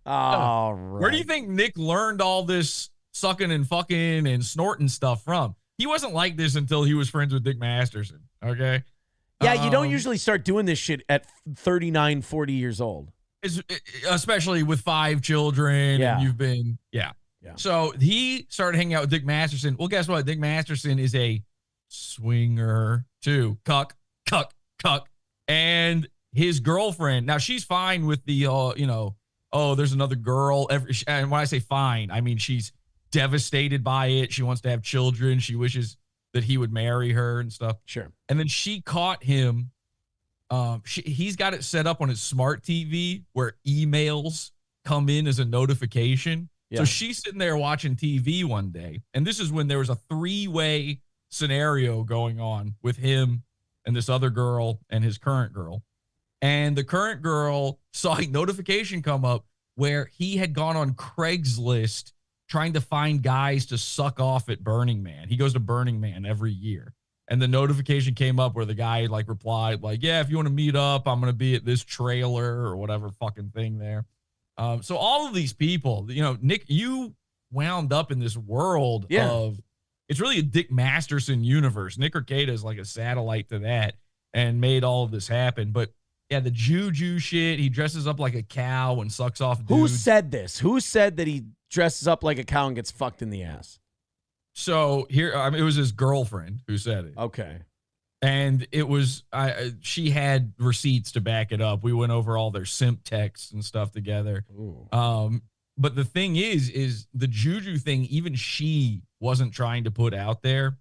All right. Where do you think Nick learned all this sucking and fucking and snorting stuff from? He wasn't like this until he was friends with Dick Masterson. Okay. Yeah, you don't usually start doing this shit at 39, 40 years old. Especially with 5 children. Yeah. And you've been, So he started hanging out with Dick Masterson. Well, guess what? Dick Masterson is a swinger too. Cuck. And his girlfriend, now she's fine with the, there's another girl. And when I say fine, I mean she's devastated by it. She wants to have children. She wishes that he would marry her and stuff. Sure. And then she caught him. He's got it set up on his smart TV where emails come in as a notification. Yeah. So she's sitting there watching TV one day. And this is when there was a 3-way scenario going on with him and this other girl and his current girl. And the current girl saw a notification come up where he had gone on Craigslist trying to find guys to suck off at Burning Man. He goes to Burning Man every year. And the notification came up where the guy replied yeah, if you want to meet up, I'm going to be at this trailer or whatever fucking thing there. So all of these people, Nick, you wound up in this world of, it's really a Dick Masterson universe. Nick Ricada is like a satellite to that and made all of this happen. But yeah, the juju shit, he dresses up like a cow and sucks off dudes. Who said this? Who said that he dresses up like a cow and gets fucked in the ass? So here, it was his girlfriend who said it. Okay. And it was, she had receipts to back it up. We went over all their simp texts and stuff together. Ooh. But the thing is the juju thing, even she wasn't trying to put out there,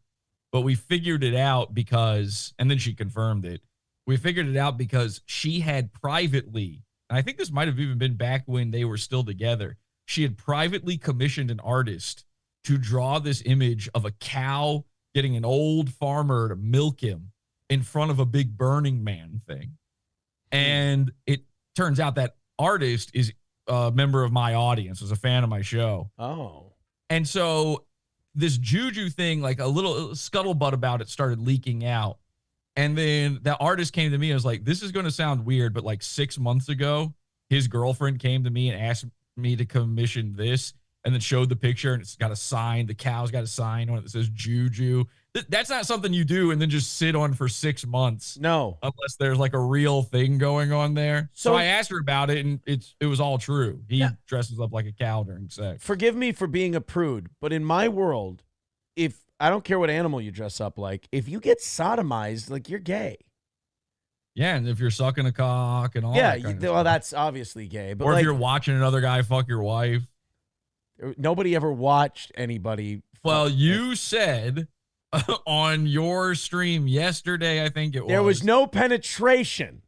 but we figured it out because, and then she confirmed it. We figured it out because she had privately, and I think this might have even been back when they were still together. She had privately commissioned an artist to draw this image of a cow getting an old farmer to milk him in front of a big Burning Man thing. And it turns out that artist is a member of my audience, was a fan of my show. Oh. And so this juju thing, like a little scuttlebutt about it started leaking out. And then the artist came to me and was like, this is going to sound weird, but like 6 months ago, his girlfriend came to me and asked me to commission this, and then showed the picture, and it's got a sign. The cow's got a sign on it that says Juju. That's not something you do and then just sit on for 6 months. No. Unless there's like a real thing going on there. So I asked her about it, and it was all true. He dresses up like a cow during sex. Forgive me for being a prude, but in my world, if I don't care what animal you dress up like, if you get sodomized, like, you're gay. Yeah, and if you're sucking a cock and all that kind of well, stuff. that's obviously gay. But Or like, if you're watching another guy fuck your wife. Nobody ever watched anybody. Well, you said on your stream yesterday, I think it was. There was no penetration.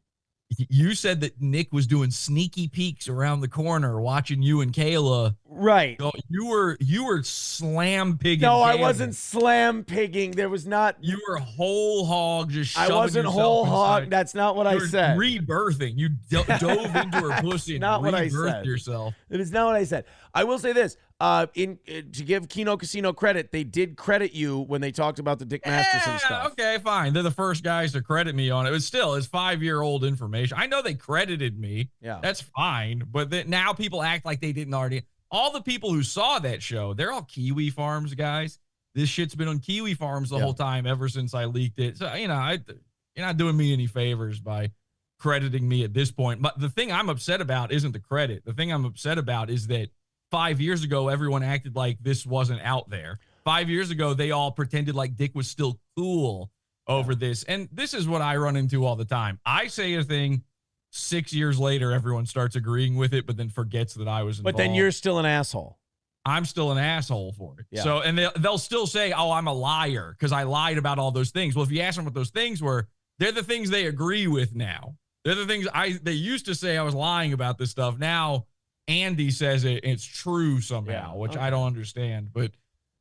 You said that Nick was doing sneaky peeks around the corner watching you and Kayla. Right. So you were slam pigging. No, I Kayla. wasn't slam pigging. There was not. You were whole hog just I shoving wasn't yourself whole inside. hog. That's not what I said. Rebirthing. You dove into her pussy and not what I rebirthed said. yourself. It is not what I said. I will say this. To give Kino Casino credit, they did credit you when they talked about the Dick Masterson stuff. Okay, fine. They're the first guys to credit me on it. But still, it's 5-year-old information. I know they credited me. Yeah. That's fine. But now people act like they didn't already. All the people who saw that show, they're all Kiwi Farms guys. This shit's been on Kiwi Farms the whole time ever since I leaked it. So, you're not doing me any favors by crediting me at this point. But the thing I'm upset about isn't the credit. The thing I'm upset about is that 5 years ago, everyone acted like this wasn't out there. 5 years ago, they all pretended like Dick was still cool over this. And this is what I run into all the time. I say a thing, 6 years later, everyone starts agreeing with it, but then forgets that I was involved. But then you're still an asshole. I'm still an asshole for it. Yeah. So, and they'll still say, oh, I'm a liar because I lied about all those things. Well, if you ask them what those things were, they're the things they agree with now. They're the things they used to say I was lying about this stuff. Now, Andy says it's true somehow, which I don't understand. But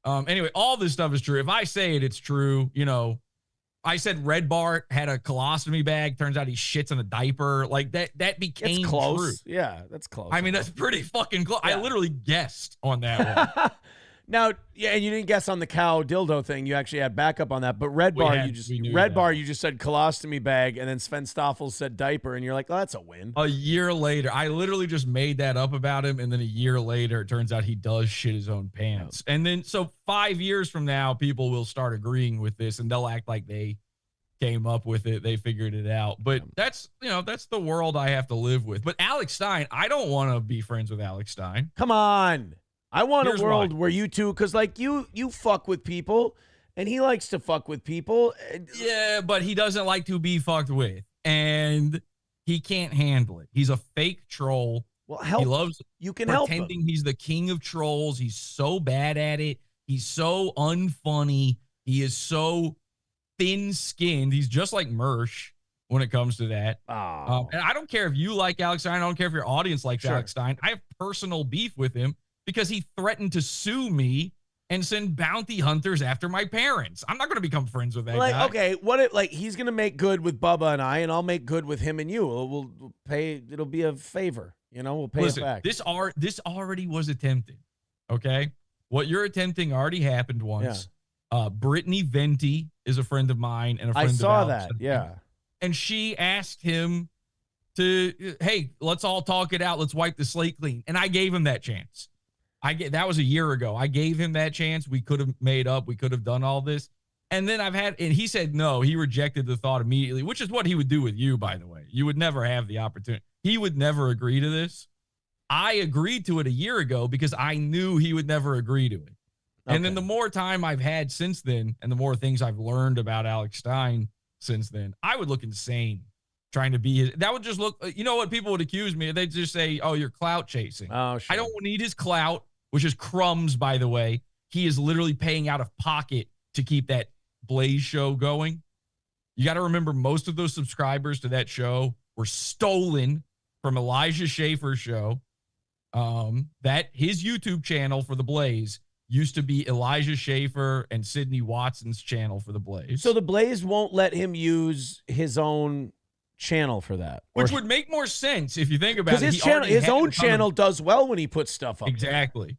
anyway, all this stuff is true. If I say it, it's true. I said Red Bart had a colostomy bag. Turns out he shits in a diaper. Like that became It's close. true. Yeah, that's close. I mean, that's pretty fucking close. I literally guessed on that one. Now, and you didn't guess on the cow dildo thing. You actually had backup on that. But Red Bar, you just said colostomy bag, and then Sven Stoffel said diaper, and you're like, oh, that's a win. A year later, I literally just made that up about him, and then a year later, it turns out he does shit his own pants. And then, so 5 years from now, people will start agreeing with this, and they'll act like they came up with it, they figured it out. But that's the world I have to live with. But Alex Stein, I don't want to be friends with Alex Stein. Come on. I want Here's a world why. where you two, because like you fuck with people, and he likes to fuck with people. Yeah, but he doesn't like to be fucked with, and he can't handle it. He's a fake troll. Well, help. He loves You can help him. pretending he's the king of trolls. He's so bad at it. He's so unfunny. He is so thin-skinned. He's just like Mersh when it comes to that. And I don't care if you like Alex Stein. I don't care if your audience likes Alex Stein. I have personal beef with him because he threatened to sue me and send bounty hunters after my parents. I'm not going to become friends with that guy. Okay, what if he's gonna make good with Bubba and I, and I'll make good with him and you. We'll pay. It'll be a favor. We'll pay Listen, it back. This already was attempted. Okay, what you're attempting already happened once. Brittany Venti is a friend of mine and a friend I of saw Alex. that. Yeah. And she asked him to, hey, let's all talk it out. Let's wipe the slate clean. And I gave him that chance. That was a year ago. I gave him that chance. We could have made up. We could have done all this. And then and he said no. He rejected the thought immediately, which is what he would do with you, by the way. You would never have the opportunity. He would never agree to this. I agreed to it a year ago because I knew he would never agree to it. And then the more time I've had since then, and the more things I've learned about Alex Stein since then, I would look insane trying to be his. That would just look, you know what people would accuse me? They'd just say, oh, you're clout chasing. Oh, sure. I don't need his clout, which is crumbs, by the way. He is literally paying out of pocket to keep that Blaze show going. You got to remember, most of those subscribers to that show were stolen from Elijah Schaefer's show. That his YouTube channel for the Blaze used to be Elijah Schaefer and Sydney Watson's channel for the Blaze. So the Blaze won't let him use his own channel for that, which would make more sense if you think about it. His own channel does well when he puts stuff up. Exactly.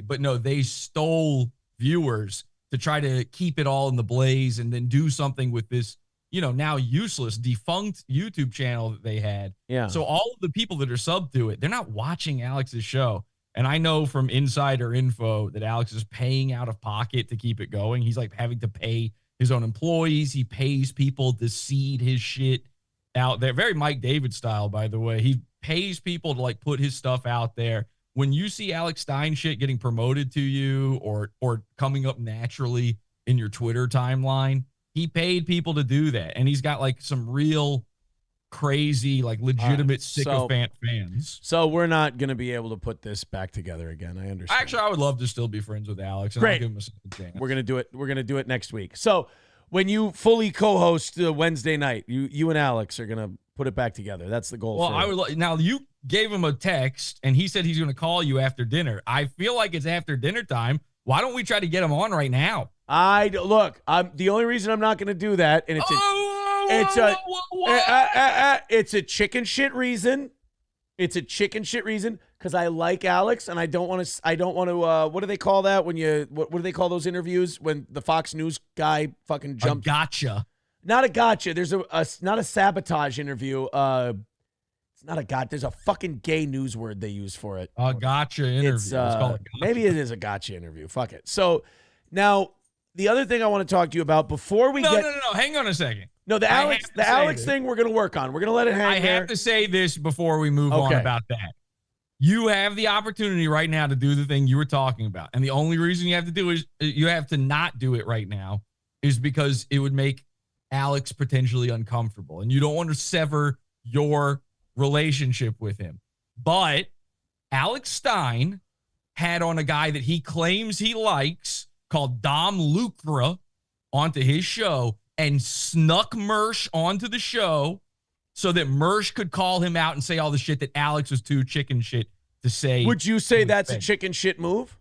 But no, they stole viewers to try to keep it all in the blaze and then do something with this, now useless, defunct YouTube channel that they had. Yeah. So all of the people that are subbed to it, they're not watching Alex's show. And I know from insider info that Alex is paying out of pocket to keep it going. He's like having to pay his own employees. He pays people to seed his shit out there. Very Mike David style, by the way. He pays people to like put his stuff out there. When you see Alex Stein shit getting promoted to you or coming up naturally in your Twitter timeline, he paid people to do that. And he's got like some real crazy, like legitimate sycophant fans. So we're not going to be able to put this back together again. I understand. Actually, I would love to still be friends with Alex. And Great. I'll give him a second chance. We're going to do it. We're going to do it next week. So when you fully co-host Wednesday night, you and Alex are going to put it back together. That's the goal. Well, now you gave him a text and he said he's going to call you after dinner. I feel like it's after dinner time. Why don't we try to get him on right now? The only reason I'm not going to do that, and it's a chicken shit reason. It's a chicken shit reason because I like Alex and I don't want to. What do they call that when you? What do they call those interviews when the Fox News guy fucking jumped? A gotcha. Not a gotcha. There's not a sabotage interview. It's not a gotcha. There's a fucking gay news word they use for it. A gotcha interview. It's called a gotcha. Maybe it is a gotcha interview. Fuck it. So now the other thing I want to talk to you about before we No. Hang on a second. No, the Alex thing we're going to work on. We're going to let it hang I have to say this before we move on about that. You have the opportunity right now to do the thing you were talking about. And the only reason you have to do is you have to not do it right now is because it would make Alex potentially uncomfortable. And you don't want to sever your relationship with him. But Alex Stein had on a guy that he claims he likes called Dom Lucra onto his show and snuck Mersh onto the show so that Mersh could call him out and say all the shit that Alex was too chicken shit to say. Would you say that's a chicken shit move?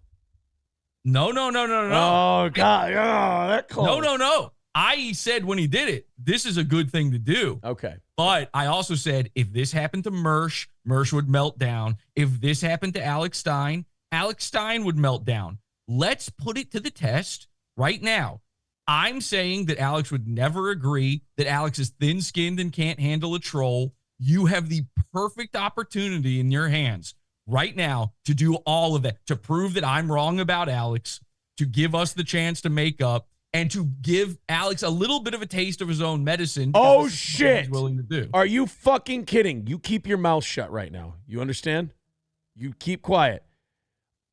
No. Oh, God. Oh, that close. No. I said when he did it, this is a good thing to do. Okay. But I also said if this happened to Mersh would melt down. If this happened to Alex Stein would melt down. Let's put it to the test right now. I'm saying that Alex would never agree, that Alex is thin-skinned and can't handle a troll. You have the perfect opportunity in your hands right now to do all of that, to prove that I'm wrong about Alex, to give us the chance to make up, and to give Alex a little bit of a taste of his own medicine. Oh, shit. He's willing to do. Are you fucking kidding? You keep your mouth shut right now. You understand? You keep quiet.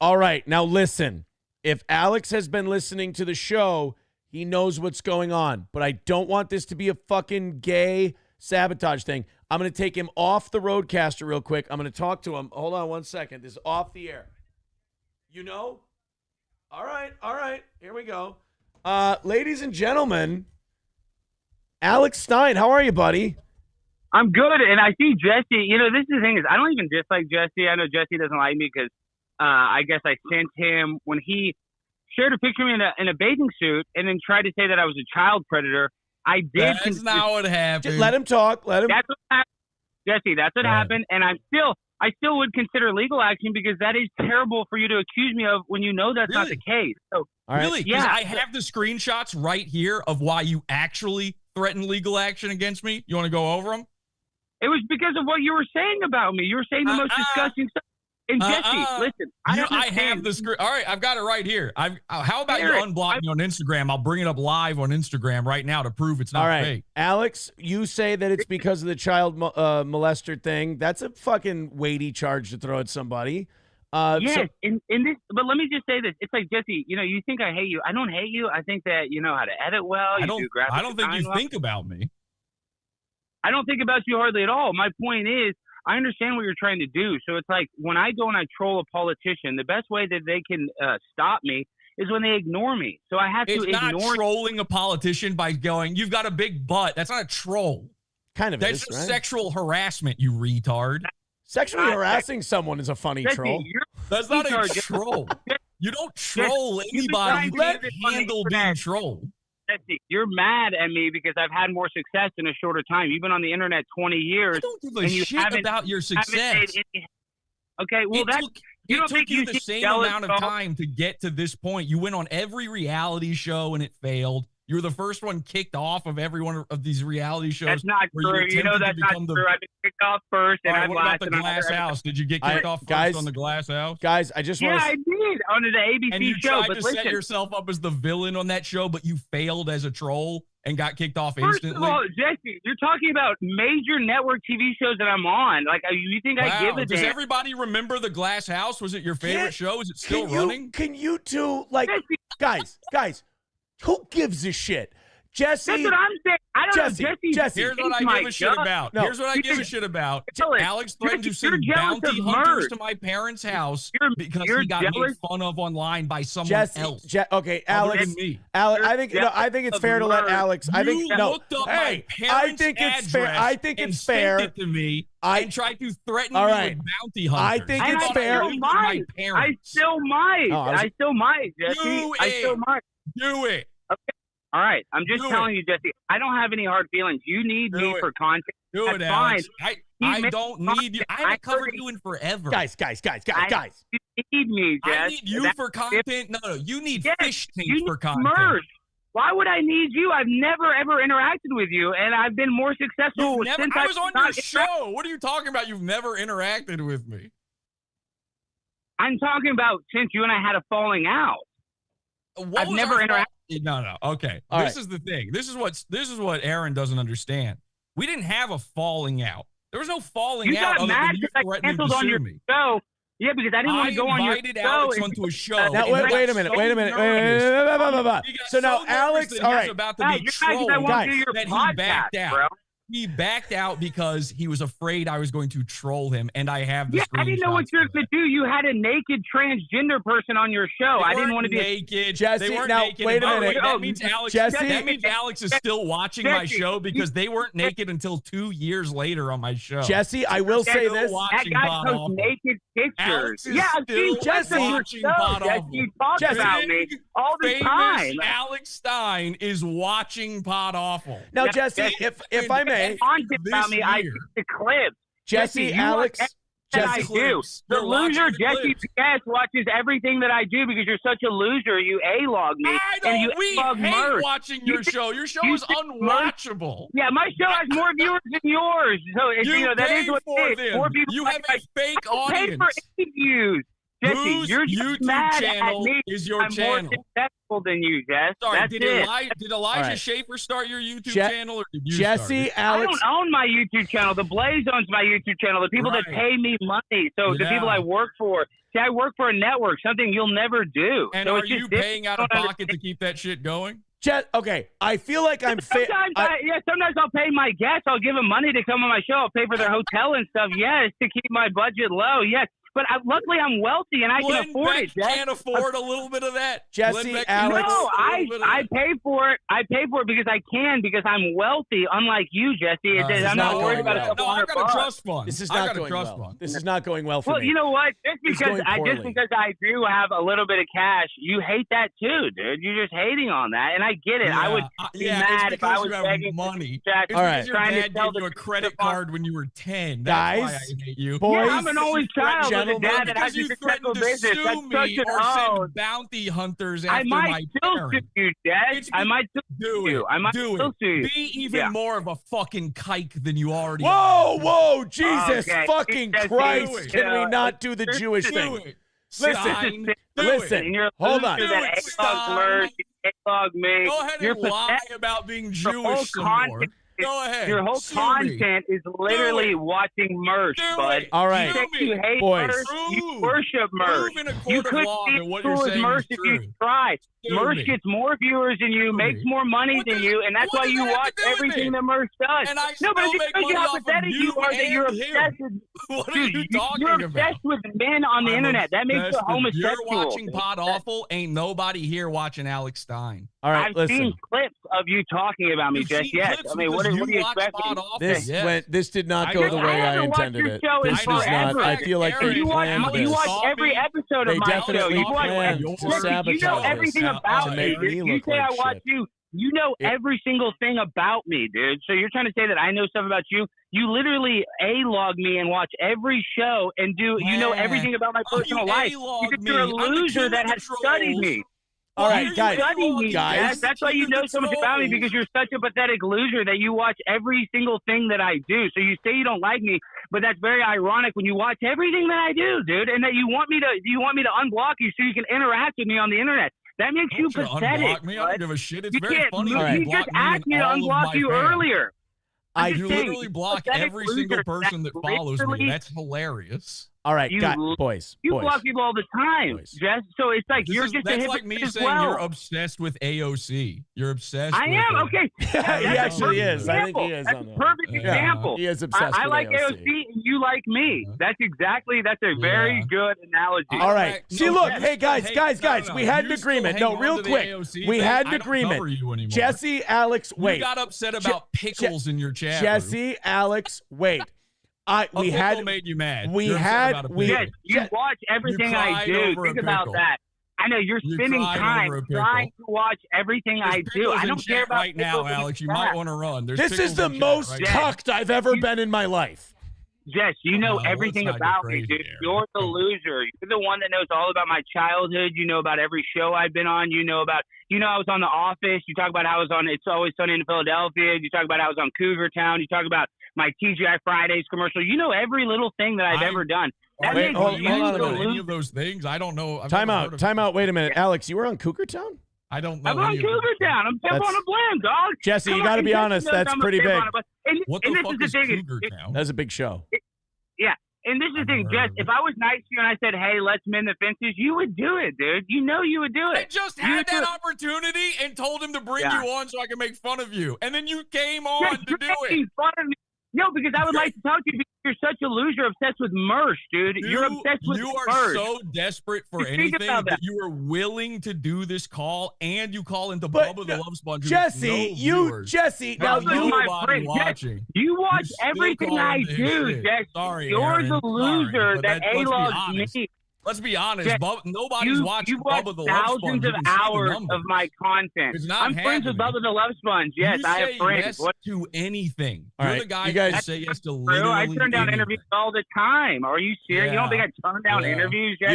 All right. Now, listen. If Alex has been listening to the show, he knows what's going on. But I don't want this to be a fucking gay sabotage thing. I'm going to take him off the roadcaster real quick. I'm going to talk to him. Hold on 1 second. This is off the air. You know? All right. Here we go. Ladies and gentlemen, Alex Stein, how are you, buddy? I'm good, and I see Jesse. This is the thing is, I don't even dislike Jesse. I know Jesse doesn't like me because I guess I sent him when he shared a picture of me in a bathing suit and then tried to say that I was a child predator. I did. That's not what happened. Just let him talk. Let him. That's what happened, Jesse. That's what happened, and I still would consider legal action because that is terrible for you to accuse me of when you know that's not the case. So, really? Because I have the screenshots right here of why you actually threatened legal action against me. You want to go over them? It was because of what you were saying about me. You were saying the most disgusting stuff. And Jesse, listen, I have the screen. All right, I've got it right here. How about you unblock me on Instagram? I'll bring it up live on Instagram right now to prove it's not fake. Alex, you say that it's because of the child molester thing. That's a fucking weighty charge to throw at somebody. Yes, in this, but let me just say this: it's like Jesse. You think I hate you? I don't hate you. I think that you know how to edit well. I don't think you think about me. I don't think about you hardly at all. My point is, I understand what you're trying to do. So it's like when I go and I troll a politician, the best way that they can stop me is when they ignore me. So I have to ignore. It's not trolling a politician by going, "You've got a big butt." That's not a troll. Kind of That's is, right? Sexual harassment, you retard. Sexually harassing someone is a funny troll. That's not a troll. You don't troll anybody. You can't handle being trolled. Jesse, you're mad at me because I've had more success in a shorter time. You've been on the internet 20 years. I don't give a shit about your success. Okay, well, It took you the same amount of time to get to this point. You went on every reality show and it failed. You were the first one kicked off of every one of these reality shows. That's not true. You know that's not true. I've been kicked off first, and I've what about the Glass House? Did you get kicked off first on the Glass House? Guys, I just want I did on the ABC and you show. tried to set yourself up as the villain on that show, but you failed as a troll and got kicked off instantly. First of all, Jesse, you're talking about major network TV shows that I'm on. Like, you think I give a Does damn? everybody remember the Glass House? Was it your favorite show? Is it still running? Can you two, like, guys, who gives a shit? Jesse. That's what I'm saying. I don't know. Jesse. Here's what I give a shit about. No. Here's what I give a shit about. Alex threatened to send bounty hunters to my parents' house because he got made fun of online by someone else. Okay, Alex. I think it's fair to let Alex. I think looked up my parents' address I think it's fair. Sent it to me. And tried to threaten me with bounty hunters. I think it's fair. I still might. Jesse. I still might. Do it. Okay. All right, I'm just telling you, Jesse. I don't have any hard feelings. You need me for content. Do it, Alex. I don't need you. I haven't covered you in forever. Guys. You need me, Jess. I need you for content. No, you need fish tanks for content. Merch. Why would I need you? I've never ever interacted with you, and I've been more successful since I was on your show. What are you talking about? You've never interacted with me. I'm talking about since you and I had a falling out. I've never interacted. No. Okay. This is the thing. This is what Aaron doesn't understand. We didn't have a falling out. There was no falling out. You got mad because I canceled on your show. Yeah, because I didn't want to go on your show. I invited Alex onto a show. Now, wait a minute. So now Alex, all right. About to be trolled that he backed out. Bro. He backed out because he was afraid I was going to troll him, and I have the I didn't know what you were going to do. You had a naked transgender person on your show. I didn't want to be naked. Jesse, they weren't now, naked. wait a minute. That means Alex. That means Alex is still watching my show because they weren't naked until 2 years later on my show. Jesse, I will say this. That guy posts naked pictures. I've seen Jesse. You talk about me all the time. Alex Stein is watching Podawful. Now, Jesse, if I may. About me, I see the clips. Jesse, Alex. I do. The loser Jesse PS watches everything that I do because you're such a loser. You A-log me. We hate watching your show. Your show is unwatchable. Yeah, my show has more viewers than yours. So that is what it is. More people you have a fake audience. Pay for any views. Jesse, your YouTube channel is your channel. I'm more successful than you, Jess. Sorry, That's did Elijah Schaefer start your YouTube channel, or did you Jesse, start it? Alex. I don't own my YouTube channel. The Blaze owns my YouTube channel. The people that pay me money. So the people I work for. See, I work for a network, something you'll never do. And so are you paying out of pocket to keep that shit going? Okay, I feel like I'm sometimes I'll pay my guests. I'll give them money to come on my show. I'll pay for their hotel and stuff. Yes, to keep my budget low. Yes. But luckily, I'm wealthy and I can afford it. Jess. Can't afford a little bit of that. Jesse, Alex. No, I pay for it. I pay for it because I can because I'm wealthy. Unlike you, Jesse. I'm not worried about a couple $100. I've got a trust fund. This is not going well. This is not going well for me. Well, you know what? Just because I do have a little bit of cash, you hate that too, dude. You're just hating on that, and I get it. Yeah, I would be mad if I was begging money. It's all right, your dad gave you a credit card when you were 10. That's why I hate you. Boys, I'm an only child. Because you threatened to sue me or send bounty hunters after my parents. I might still sue you, Dad. I might still sue you. I might still sue you. Be even more of a fucking kike than you already are. Whoa, Jesus fucking Christ. Can we not do the Jewish thing? Listen, hold on. A-log me. Go ahead and lie about being Jewish some more. Go ahead. Your whole content is literally watching merch, bud. All right, you hate merch. You worship merch. You could see merch if you tried. Merch gets more viewers than you, makes more money than you, and that's why you watch everything that merch does. No, but it's because how pathetic you are that you're obsessed with. What are you talking about? You're obsessed with men on the internet. That makes you homosexual. You're watching Podawful. Ain't nobody here watching Alex Stein. All right, I've seen clips of you talking about me, Jess. Yes. I mean, what do you expect? This did not go the way I intended it. This was not. I feel like they planned this. You watch every episode of my show. They definitely planned to sabotage you know everything about to make me you look say like I watch shit. you You know every single thing about me, dude. So you're trying to say that I know stuff about you? You literally log me and watch every show and you know everything about my personal life. You're a loser that has studied me. All right, guys. That's why you know so much about me, because you're such a pathetic loser that you watch every single thing that I do. So you say you don't like me, but that's very ironic when you watch everything that I do, dude, and that you want me to unblock you so you can interact with me on the internet. That makes you pathetic. Unblock me? I don't give a shit. It's very funny. You just asked me to unblock you earlier. You literally block every single person that follows me. That's hilarious. All right, boys. You block people all the time, Jess. So it's like you're just that's a like me hypocrite as saying well. you're obsessed with AOC. You're obsessed. I with am her. okay. He actually is. I think he is. That's a perfect example. He is obsessed I with like AOC. and you like me. That's a very good analogy. All right. See, look, hey guys, we had an agreement. No, real quick, we had an agreement. Jesse, Alex, wait. You got upset about pickles in your chat. Jesse, Alex, wait. We had made you mad. You watch everything I do. Think about that. I know you're spending time trying to watch everything I do. I don't care about right now, Alex. You might want to run. This is the most cucked I've ever been in my life. Jess, you know everything about me, dude. You're the loser. You're the one that knows all about my childhood. You know about every show I've been on. You know I was on The Office. You talk about how I was on It's Always Sunny in Philadelphia. You talk about how I was on Cougar Town. You talk about my TGI Fridays commercial. You know every little thing that I've ever done. Any of those things? I don't know. Time out. Wait a minute. Alex, you were on Cougar Town? I don't know. I'm on Cougar Town. I'm pimp on a blam, dog. Jesse, you got to be honest. That's pretty big. What the fuck is Cougar Town? That's a big show. Yeah. And this is the thing, Jess. If I was nice to you and I said, hey, let's mend the fences, you would do it, dude. You know you would do it. I just had that opportunity and told him to bring you on so I could make fun of you. And then you came on to do it. Fun of me. No, because I would like to talk to you because you're such a loser obsessed with Mersh, dude. You're obsessed with You Mersh. are so desperate for anything that you are willing to do this call, and you call into Bubba the Love Sponge. Jesse, watching. You watch everything I do, Jesse. Sorry, you're Aaron, the loser that A-logs me. Let's be honest. Nobody's watching you Bubba the Love Sponge. Thousands of hours of my content. I'm friends with Bubba the Love Sponge. Yes, I have friends. Yes to anything. You're the guy who say yes to literally I turn down interviews all the time. Are you serious? Yeah. You don't think I turn down interviews, Jesse?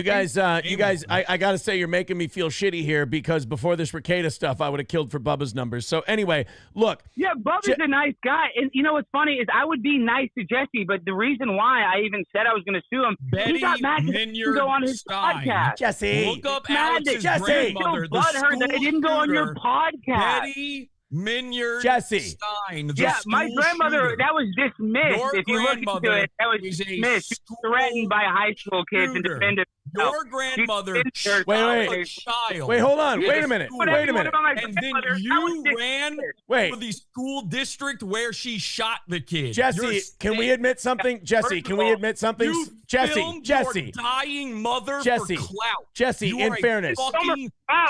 You guys, I got to say you're making me feel shitty here because before this Ricada stuff, I would have killed for Bubba's numbers. So anyway, look. Yeah, Bubba's a nice guy. And you know what's funny is I would be nice to Jesse, but the reason why I even said I was going to sue him, he got mad because he didn't go on his podcast. Jesse. Look up Alex's Jesse. grandmother, the school that didn't go on your podcast. Betty Minyard Jesse. Stein. Yeah, my grandmother, shooter. that was dismissed. Your if you look into it, that was dismissed. She was threatened by high school kids and defended Your grandmother shot a child. Wait, hold on. Wait a minute. And then you ran for the school district where she shot the kid. Jesse, can we admit something? Jesse, can we admit something? Jesse, your dying mother for clout. Jesse, in fairness.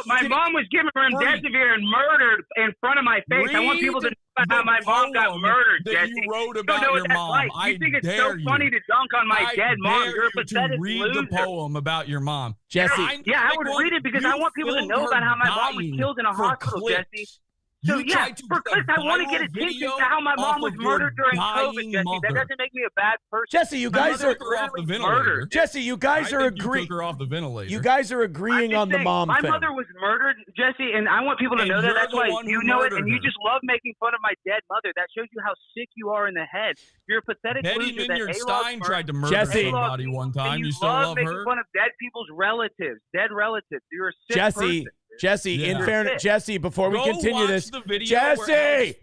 My mom was given remdesivir and murdered in front of my face. I want people to know how my mom got murdered, Jesse. You wrote about your mom. You think it's so funny to dunk on my dead mom? You're a pathetic read loser. the poem about your mom. Jesse. Yeah, I would read it because I want people to know about how my mom was killed in a hospital, Jesse. So yeah, for clicks, I want to get attention to how my mom was murdered during COVID, Jesse. That doesn't make me a bad person. Jesse, you guys are murdered. Jesse, you guys are agreeing. Her off the ventilator. You guys are agreeing on the mom my thing. My mother was murdered, Jesse, and I want people to know that. That's why you know it, and you just love making fun of my dead mother. That shows you how sick you are in the head. You're a pathetic Betty loser. Minyard Stein tried to murder somebody one time. You still love making her? Fun of dead people's relatives, dead relatives. You're a sick person. Jesse, in fairness, Jesse, before we continue this,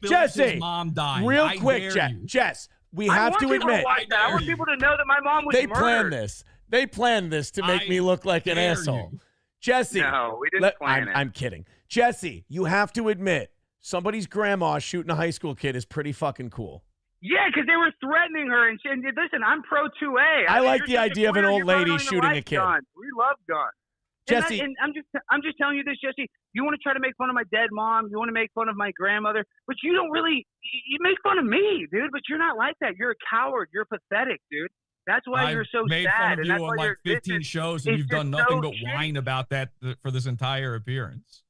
Jesse, mom died. Real quick, Jess, we have to admit. I want people to know that my mom was They murdered. planned this. They planned this to make me look like an asshole. Jesse, no, we didn't plan it. I'm kidding. Jesse, you have to admit, somebody's grandma shooting a high school kid is pretty fucking cool. Yeah, because they were threatening her. And listen, I'm pro 2A. I like the idea of an old lady shooting a kid. We love guns. Jesse, and I'm just telling you this, Jesse. You want to try to make fun of my dead mom. You want to make fun of my grandmother, but you don't really. You make fun of me, dude. But you're not like that. You're a coward. You're pathetic, dude. That's why you're so made sad. Fun of and you that's on why like 15 shows, and you've done nothing but whine about that for this entire appearance.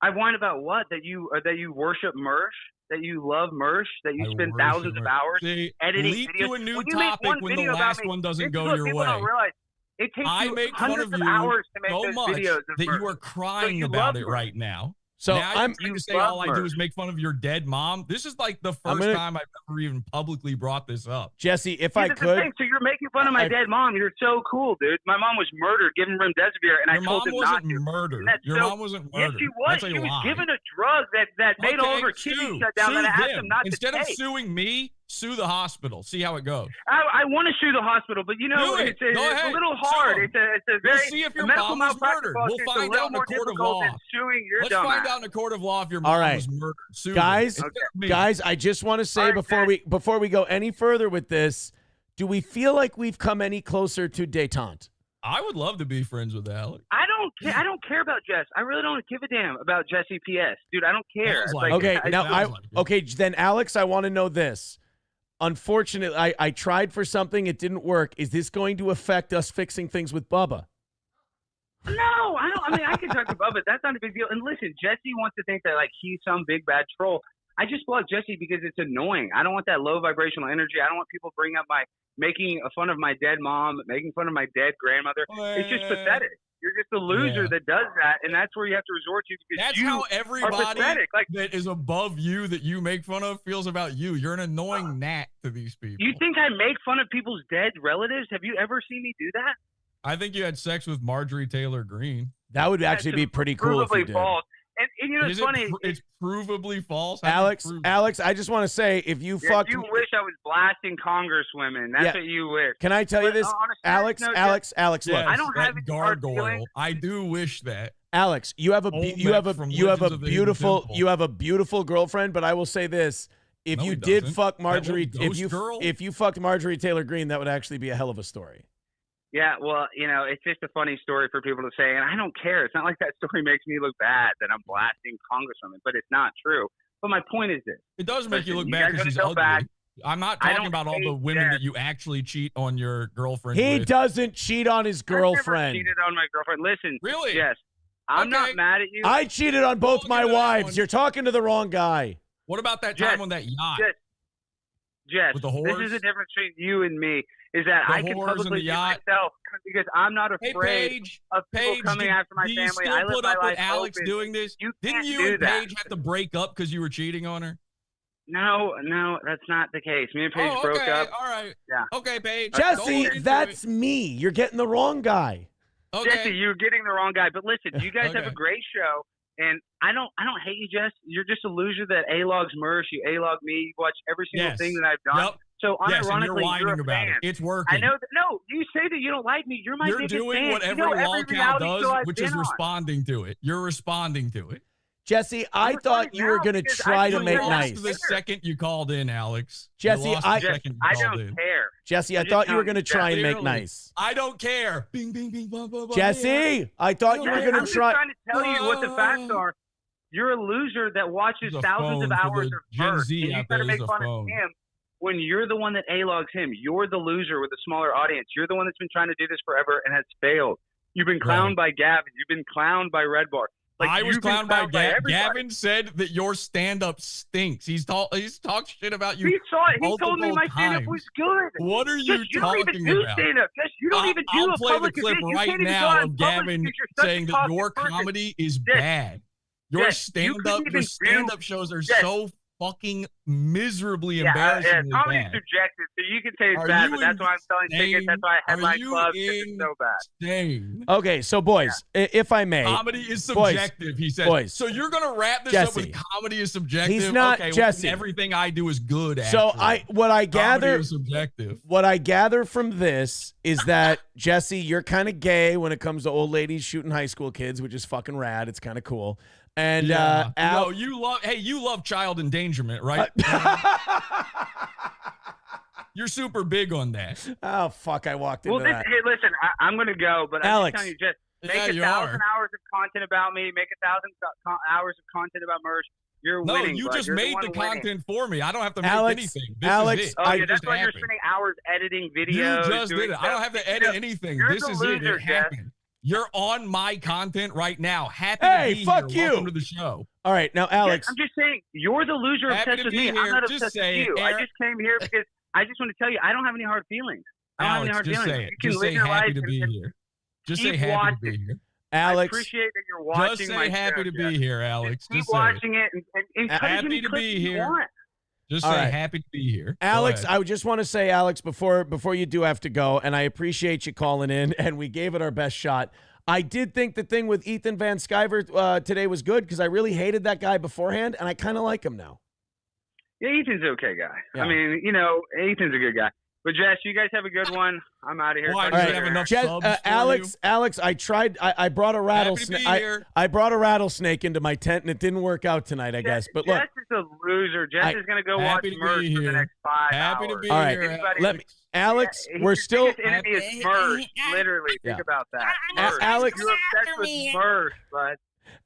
I whine about what? That you worship Mersh? That you love Mersh? That you spend thousands of hours editing leap videos? to a new When you make topic one when the video about last me, one doesn't this go is what your people way. don't realize. It takes I you make fun hundreds of of you hours to make so those much videos of that you Mersh. are crying you about love it Mersh. right now. So now I'm you're trying to say love all I do Mersh. is make fun of your dead mom. This is like the first time I've ever even publicly brought this up. Jesse, if See, I that's the could. thing. So you're making fun of my dead mom. You're so cool, dude. My mom was murdered, given remdesivir, and Your I told mom him not wasn't to. murdered. And that's Your so- mom wasn't Yes, murdered. she was. That's a She was lie. given a drug that made all of her kidneys shut down. Sue And I asked them. him not Instead to of take. suing me, sue the hospital. See how it goes. I want to sue the hospital, but you know, Do it. it's a Go ahead. little Sue hard. 'em. It's a We'll very see if your a medical mom was malpractice murdered. lawsuit We'll is a find little out in the more court of difficult law. than suing your Let's dumbass. find out in the court of law if your mom All right. was murdered. Sue Guys, them. Instead of me. guys, I just want to say before we go any further with this, do we feel like we've come any closer to détente? I would love to be friends with Alex. I don't care about Jess. I really don't give a damn about Jesse PS, dude. I don't care. Sounds It's like Okay, I- now okay, then Alex, I want to know this. Unfortunately, I tried for something, it didn't work. Is this going to affect us fixing things with Bubba? No, I don't. I mean, I can talk to Bubba. That's not a big deal. And listen, Jesse wants to think that like he's some big bad troll. I just blocked Jesse because it's annoying. I don't want that low vibrational energy. I don't want people bringing up making fun of my dead mom, making fun of my dead grandmother. It's just pathetic. You're just a loser that does that, and that's where you have to resort to because That's you how are everybody pathetic. Like, that is above you that you make fun of feels about you. You're an annoying gnat to these people. you think I make fun of people's dead relatives? Have you ever seen me do that? I think you had sex with Marjorie Taylor Greene. That would actually be pretty cool if you Provably did. false. And you know, it's funny. It's provably false. How do you Alex, prove Alex, I just want to say if you Yeah, fucked you wish I was blasting congresswomen. That's Yeah. what you wish. Can I tell you But this? on a serious Alex, note, Alex, Jeff, Alex, look. Yes, I don't have that any hard gargoyle. feelings. I do wish that. Alex, you have a Olmec you have a from you have a Legends of the Hidden beautiful Temple. you have a beautiful girlfriend, but I will say this: if No, you he did doesn't. fuck That Marjorie, little if ghost you girl? if you fucked Marjorie Taylor Greene, that would actually be a hell of a story. Yeah, well, you know, it's just a funny story for people to say, and I don't care. It's not like that story makes me look bad that I'm blasting congresswomen, but it's not true. But my point is this. It does make you Listen, look you bad guys because she's gotta go ugly. back. I'm not I talking don't about all the hate women Jess. that you actually cheat on your girlfriend He with. doesn't cheat on his I've never girlfriend. cheated on my girlfriend. Listen. Really? Yes. I'm Okay. not mad at you. I cheated on both Look my at that wives. one. You're talking to the wrong guy. What about that Jess, time on that yacht? Jess, With the this whores? is the difference between you and me. Is that The I can whores and publicly the be yacht? myself because I'm not Hey, afraid Paige. of people Paige, coming after my do you family. still I live put my up life with Alex open. doing this? You Didn't can't you do and that. Paige have to break up because you were cheating on her? No, that's not the case. Me and Paige Oh, broke okay. up. All right. Yeah. Okay, Paige. Jesse, Don't that's me. You're getting the wrong guy. Okay. Jesse, you're getting the wrong guy. But listen, you guys have Okay. a great show, and I don't hate you, Jess. You're just a loser that A-logs Mersh. You A-log me. You watch every single Yes. thing that I've done. Yep. So Yes, and unironically, you're whining a about fan. it. It's working. I know. No, you say that you don't like me. You're my You're biggest doing fan. what You every know lol every cow reality does, show I've which been is on. responding to it. You're responding to it. Jesse, I thought you were going to try to make lost nice. the second you called in, Alex. Jesse, You lost the I second you I called don't in. care. Jesse, I I'm just thought you were telling going to you, try and make Clearly. nice. I don't care. Bing, bing, bing, blah, blah, blah. Jesse, I thought you were Yeah, going I'm to just try. trying to tell you what the facts are. You're a loser that watches There's a thousands of phone for hours the of Gen Mersh, Z and you out try to there. make There's a fun of phone. him when you're the one that A-logs him. You're the loser with a smaller audience. You're the one that's been trying to do this forever and has failed. You've been clowned by Gavin. You've been clowned by Red Bar. Like, I was you've been clowned by everybody. Gavin said that your stand-up stinks. He's talked shit about you. He saw it. He told me multiple my stand-up times. was good. What are you Just, you don't talking even do about? stand-up. Just, you don't even do I'll a play the public clip event. You right can't even go now out of in public Gavin because you're such a saying that cautious your person. comedy is Yes. bad. Your Yes, you stand-up, couldn't your even stand-up shows are Yes. so fucking miserably Yeah, embarrassingly comedy's bad. subjective, so you can say it's Are bad, you but that's why I'm selling tickets. That's why I insane? headline Are you clubs. Because it's so bad. insane? Okay, so boys, if I may. Comedy is Boys, subjective, he said. boys. So you're going to wrap this Jesse. up with comedy is subjective? He's not okay, Jesse. Well, everything I do is good, So actually. what I Comedy gather is subjective. What I gather from this is that Jesse, you're kind of gay when it comes to old ladies shooting high school kids, which is fucking rad. It's kind of cool. And Yeah. Al, No, you love child endangerment, right? You're super big on that. oh fuck, I walked into Well, that. hey, listen, I'm going to go, but I'm Alex. just telling you, just make Yeah, you 1,000 are. hours of content about me, make 1,000 hours of content about Mersh. You're No, winning. you bud. just You're made one the winning. content for me. I don't have to make Alex, anything. This Alex, is it. Oh, It yeah, that's just why you're happened. spending hours editing You videos. just doing did it. I don't stuff. have to You edit know, anything. You're This the is loser, it. It Jeff. happened. You're on my content right now. Happy Hey, to be fuck here. you. Welcome to the show. All right, now Alex. I'm just saying, you're the loser Happy obsessed to with be me. here. I'm not Just obsessed with say it, you. I Aaron. just came here because I just want to tell you, I don't have any hard feelings. I don't have any Alex, hard just feelings. say it. You can Just live say your happy life to be and here. Just keep say happy watching. to be here. Alex. I appreciate that you're watching Just my say happy show, to Jeff. be here, Alex. Keep Just say it. watching it and cut as many Happy to clips be as you here. want. Just All say right. happy to be here. Go Alex, ahead. I just want to say, Alex, before you do have to go, and I appreciate you calling in, and we gave it our best shot. I did think the thing with Ethan Van Sciver today was good because I really hated that guy beforehand, and I kind of like him now. Yeah, Ethan's an okay guy. Yeah. I mean, Ethan's a good guy. But Jess, you guys have a good one. I'm out of here. Why, Talk does to he you have later. enough Jess, subs for Alex, I tried. I brought a rattlesnake. here. I brought a rattlesnake into my tent, and it didn't work out tonight, I guess. But look, Jess is a loser. Jess is going to go watch Happy to be Merch for the here. next 5 Happy hours. to be all right, here. Anybody- let me, Alex. Yeah, We're his still. biggest enemy is Merch. Literally, think Yeah. about that. Merch. Alex- You're obsessed with Merch, but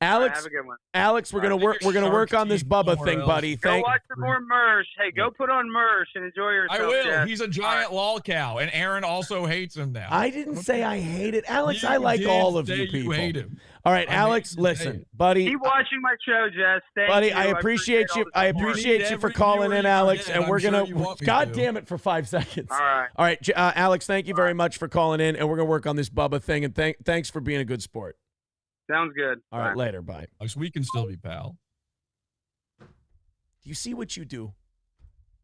Alex, have a good one. Alex, we're gonna Alright, work. get We're your gonna work shark on this teeth Bubba somewhere thing, else. buddy. Go watch some more Merch. Hey, go put on Merch and enjoy yourself. I will. Jess. He's a giant lol cow, and Aaron also hates him now. I didn't say I hate it, Alex. You I like did all of say you people. hate him. All right, I Alex, made you say listen, it. buddy. Keep watching my show, Jess. Thank Buddy, you. I appreciate you. all the I support. appreciate you for every calling viewer in, you Alex. get. And we're I'm sure gonna. you want me God to. damn it for 5 seconds. All right. All right, Alex. Thank you very much for calling in, and we're gonna work on this Bubba thing. And thanks for being a good sport. Sounds good. All right, Bye. later. Bye. Alex, we can still be pal. Do you see what you do?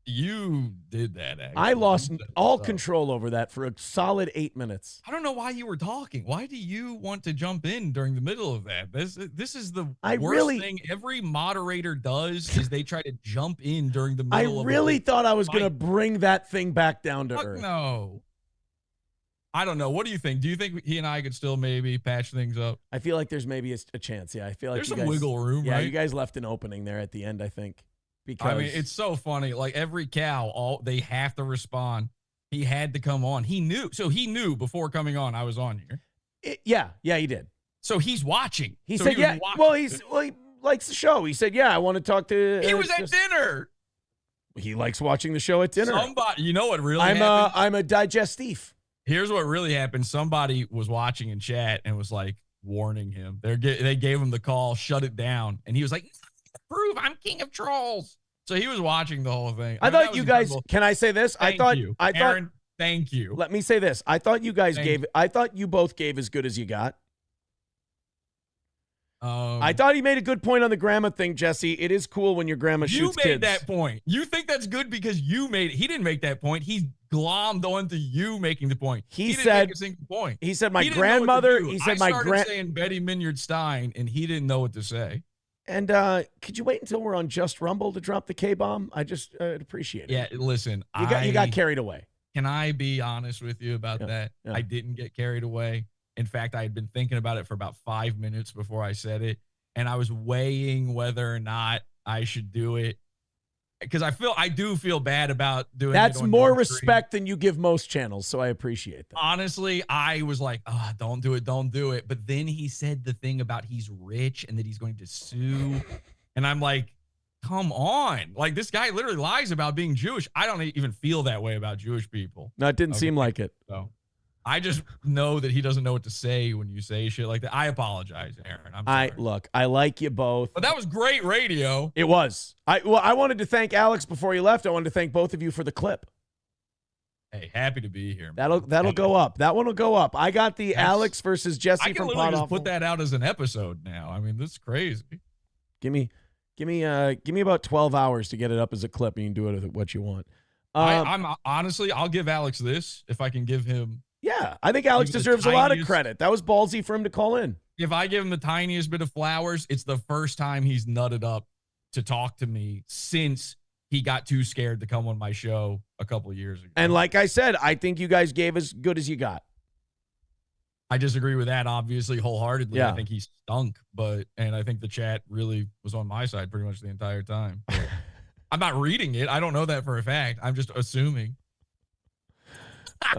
You did that, actually. I lost You said all so. control over that for a solid 8 minutes. I don't know why you were talking. Why do you want to jump in during the middle of that? This is the worst thing every moderator does is they try to jump in during the I middle of really thought I was fight. gonna bring that thing back down to Fuck earth. no. I don't know. What do you think? Do you think he and I could still maybe patch things up? I feel like there's maybe a chance. Yeah, I feel like There's you some guys, wiggle room, Yeah, right? you guys left an opening there at the end. I think because I mean, it's so funny. Like every cow, they have to respond. He had to come on. He knew. So he knew before coming on I was on here. Yeah, he did. So he's watching. He So said, was "Yeah." watching. Well, he likes the show. He said, "Yeah, I want to talk to." He was at dinner. He likes watching the show at dinner. Somebody, you know what really happened? I'm a digestif. Here's what really happened. Somebody was watching in chat and was like warning him. They gave him the call, shut it down, and he was like, "Prove I'm king of trolls." So he was watching the whole thing. I mean, that thought was you guys. incredible. Can I say this? Thank you. Aaron, thank you. Let me say this. I thought you guys Thank gave. I thought you both gave as good as you got. Um, I thought he made a good point on the grandma thing, Jesse. It is cool when your grandma You shoots made kids. that point. You think that's good because you made it. He didn't make that point. He glommed onto you making the point. He didn't said- make a single point. he said my He didn't know what to grandmother- do. he said I my started grand- saying Betty Minyard Stein, and he didn't know what to say. And could you wait until we're on Just Rumble to drop the K bomb? I just appreciate it. Yeah, listen, you got carried away. Can I be honest with you about that? yeah. I didn't get carried away. In fact, I had been thinking about it for about 5 minutes before I said it, and I was weighing whether or not I should do it because I do feel bad about doing. That's it on more your stream. respect than you give most channels, so I appreciate that. Honestly, I was like, oh, don't do it. But then he said the thing about he's rich and that he's going to sue. And I'm like, come on. Like, this guy literally lies about being Jewish. I don't even feel that way about Jewish people. No, it didn't seem like it. So I just know that he doesn't know what to say when you say shit like that. I apologize, Aaron. I'm sorry. Look, I like you both. But that was great radio. It was. I wanted to thank Alex before he left. I wanted to thank both of you for the clip. Hey, happy to be here. That'll go up. That one will go up. I got the That's- Alex versus Jesse I can from literally just Podawful. put that out as an episode now. I mean, this is crazy. Give me about 12 hours to get it up as a clip, and you can do it with what you want. I'm honestly, I'll give Alex this if I can give him. Yeah, I think Alex Even the deserves a lot of tiniest- credit. That was ballsy for him to call in. If I give him the tiniest bit of flowers, it's the first time he's nutted up to talk to me since he got too scared to come on my show a couple of years ago. And like I said, I think you guys gave as good as you got. I disagree with that, obviously, wholeheartedly. Yeah. I think he stunk, and I think the chat really was on my side pretty much the entire time. I'm not reading it. I don't know that for a fact. I'm just assuming.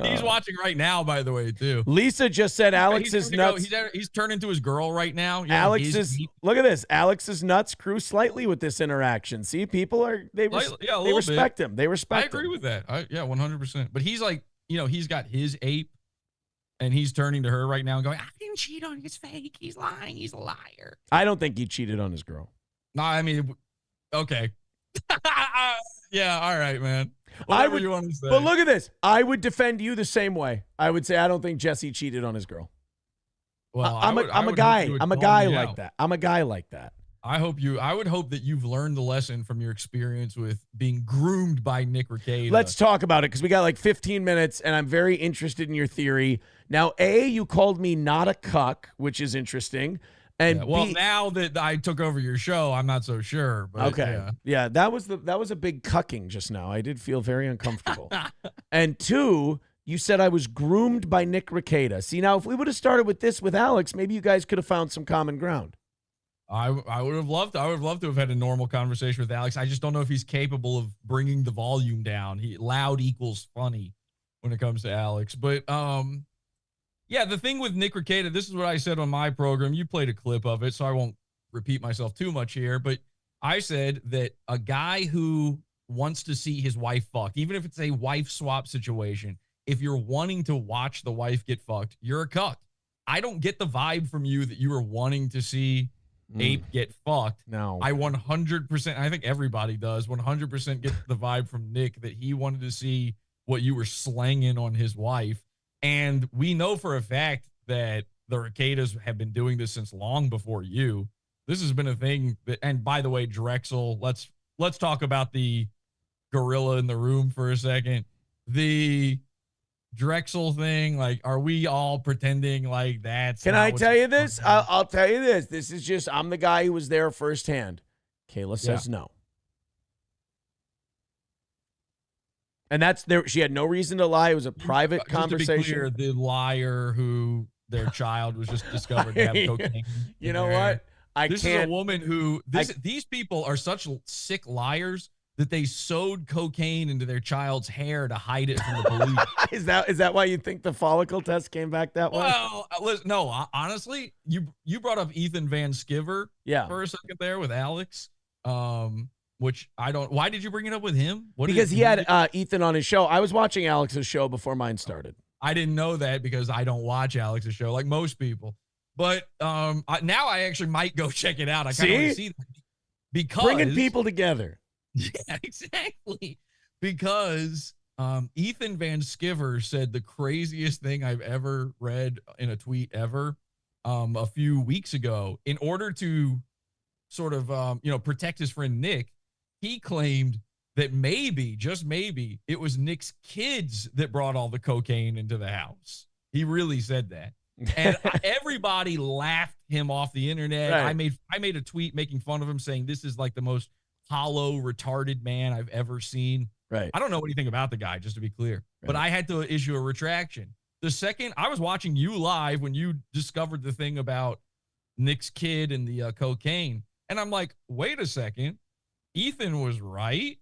He's watching right now, by the way, too. Lisa just said Alex is nuts. He's turned into his girl right now. Yeah, Alex is look at this. Alex's nuts grew slightly with this interaction. See, people are they respect him. They respect I agree him. with that. 100%. But he's like, he's got his ape, and he's turning to her right now and going, I didn't cheat on you. It's fake. He's lying. He's a liar. I don't think he cheated on his girl. No, I mean, okay. Yeah, all right, man. Whatever you want to say. But look at this. I would defend you the same way. I would say I don't think Jesse cheated on his girl. Well, I'm a guy like that. I'm a guy like that. I would hope that you've learned the lesson from your experience with being groomed by Nick Rekieta. Let's talk about it because we got like 15 minutes and I'm very interested in your theory. Now, A, you called me not a cuck, which is interesting. And well, B, now that I took over your show, I'm not so sure. But okay. Yeah, that was a big cucking just now. I did feel very uncomfortable. And 2, you said I was groomed by Nick Rekieta. See, now if we would have started with this with Alex, maybe you guys could have found some common ground. I would have loved to have had a normal conversation with Alex. I just don't know if he's capable of bringing the volume down. Loud equals funny when it comes to Alex. But yeah, the thing with Nick Rekieta, this is what I said on my program. You played a clip of it, so I won't repeat myself too much here. But I said that a guy who wants to see his wife fucked, even if it's a wife swap situation, if you're wanting to watch the wife get fucked, you're a cuck. I don't get the vibe from you that you are wanting to see Ape get fucked. No. I 100%, I think everybody does, 100% get the vibe from Nick that he wanted to see what you were slanging on his wife. And we know for a fact that the Requetas have been doing this since long before you. This has been a thing that, and by the way, Drexel, let's talk about the gorilla in the room for a second. The Drexel thing, like, are we all pretending like that's... Can I tell you this? I'll tell you this. This is just, I'm the guy who was there firsthand. Kayla says no. And that's there. She had no reason to lie. It was a private conversation. Just to be clear, the liar who their child was just discovered to have cocaine. You know what? This is a woman who, these people are such sick liars that they sewed cocaine into their child's hair to hide it from the police. Is that why you think the follicle test came back that way? Well, listen, no, honestly, you brought up Ethan Van Sciver for a second there with Alex, which I don't. Why did you bring it up with him? Because he had Ethan on his show. I was watching Alex's show before mine started. I didn't know that because I don't watch Alex's show like most people. But now I actually might go check it out. I kind of want to see that because bringing people together. Yeah, exactly. Because Ethan Van Sciver said the craziest thing I've ever read in a tweet ever a few weeks ago. In order to sort of protect his friend Nick, he claimed that maybe, just maybe, it was Nick's kids that brought all the cocaine into the house. He really said that. And everybody laughed him off the internet. Right. I made a tweet making fun of him, saying this is like the most hollow, retarded man I've ever seen. Right. I don't know anything about the guy, just to be clear. Right. But I had to issue a retraction. The second I was watching you live when you discovered the thing about Nick's kid and the cocaine, and I'm like, wait a second, Ethan was right.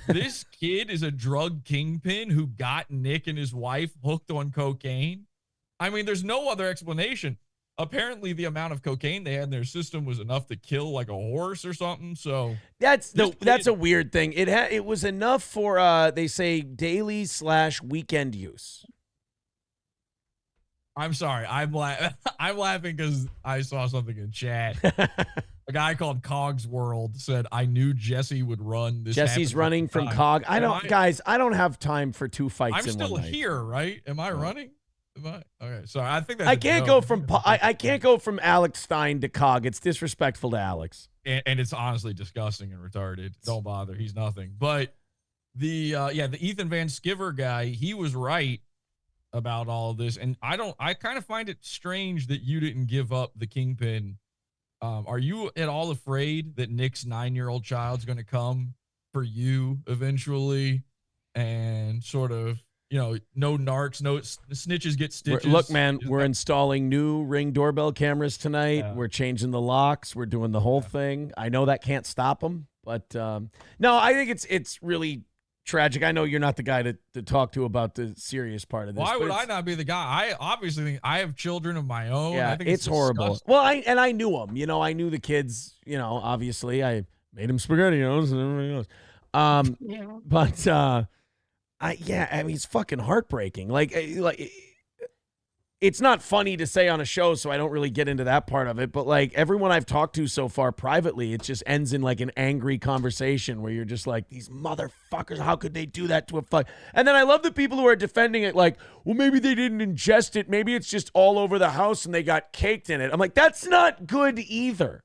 This kid is a drug kingpin who got Nick and his wife hooked on cocaine. I mean, there's no other explanation. Apparently, the amount of cocaine they had in their system was enough to kill like a horse or something. So that's a weird thing. It was enough for they say daily / weekend use. I'm sorry. I'm laughing because I saw something in chat. A guy called Cog's World said, I knew Jesse would run. Jesse's running from Cog. I don't have time for 2 fights I'm in still one night. Here, right? Am I running? Okay, sorry. I think that's I can't go from Alex Stein to Cog. It's disrespectful to Alex. And it's honestly disgusting and retarded. Don't bother. He's nothing. But the Ethan Van Sciver guy, he was right about all of this. And I kind of find it strange that you didn't give up the kingpin. Are you at all afraid that Nick's 9-year-old child's going to come for you eventually and sort of, no narcs, no snitches get stitches? Look, man, we're installing new Ring doorbell cameras tonight. Yeah. We're changing the locks. We're doing the whole thing. I know that can't stop them, but no, I think it's really tragic. I know you're not the guy to talk to about the serious part of this. Why would I not be the guy? I obviously think I have children of my own. Yeah, I think it's horrible. Well, I knew them. I knew the kids. Obviously, I made them SpaghettiOs and everything else. But I mean, it's fucking heartbreaking. Like it's not funny to say on a show, so I don't really get into that part of it. But like everyone I've talked to so far privately, it just ends in like an angry conversation where you're just like, these motherfuckers, how could they do that to a fuck? And then I love the people who are defending it like, well, maybe they didn't ingest it. Maybe it's just all over the house and they got caked in it. I'm like, that's not good either.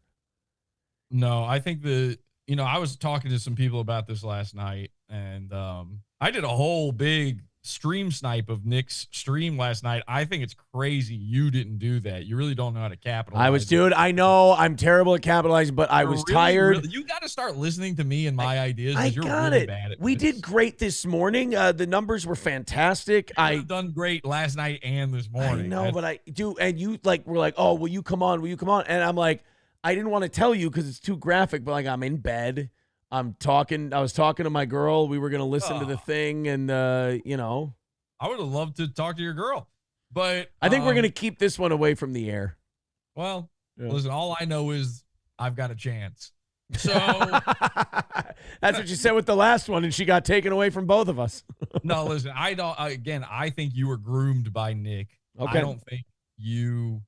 No, I think I was talking to some people about this last night, and I did a whole big stream snipe of Nick's stream last night. I think it's crazy you didn't do that. You really don't know how to capitalize. I know I'm terrible at capitalizing, but I was tired. You got to start listening to me and my ideas. I You're got really it. bad at We this. did great this morning. The numbers were fantastic. I've done great last night and this morning. I know, but I do. And you were like, oh, will you come on? Will you come on? And I'm like, I didn't want to tell you because it's too graphic, but like I'm in bed. I was talking to my girl. We were going to listen to the thing and, I would have loved to talk to your girl, but I think we're going to keep this one away from the air. Well, Yeah. listen, all I know is I've got a chance. So that's what you said with the last one, and she got taken away from both of us. no, listen, I think you were groomed by Nick. Okay. I don't think you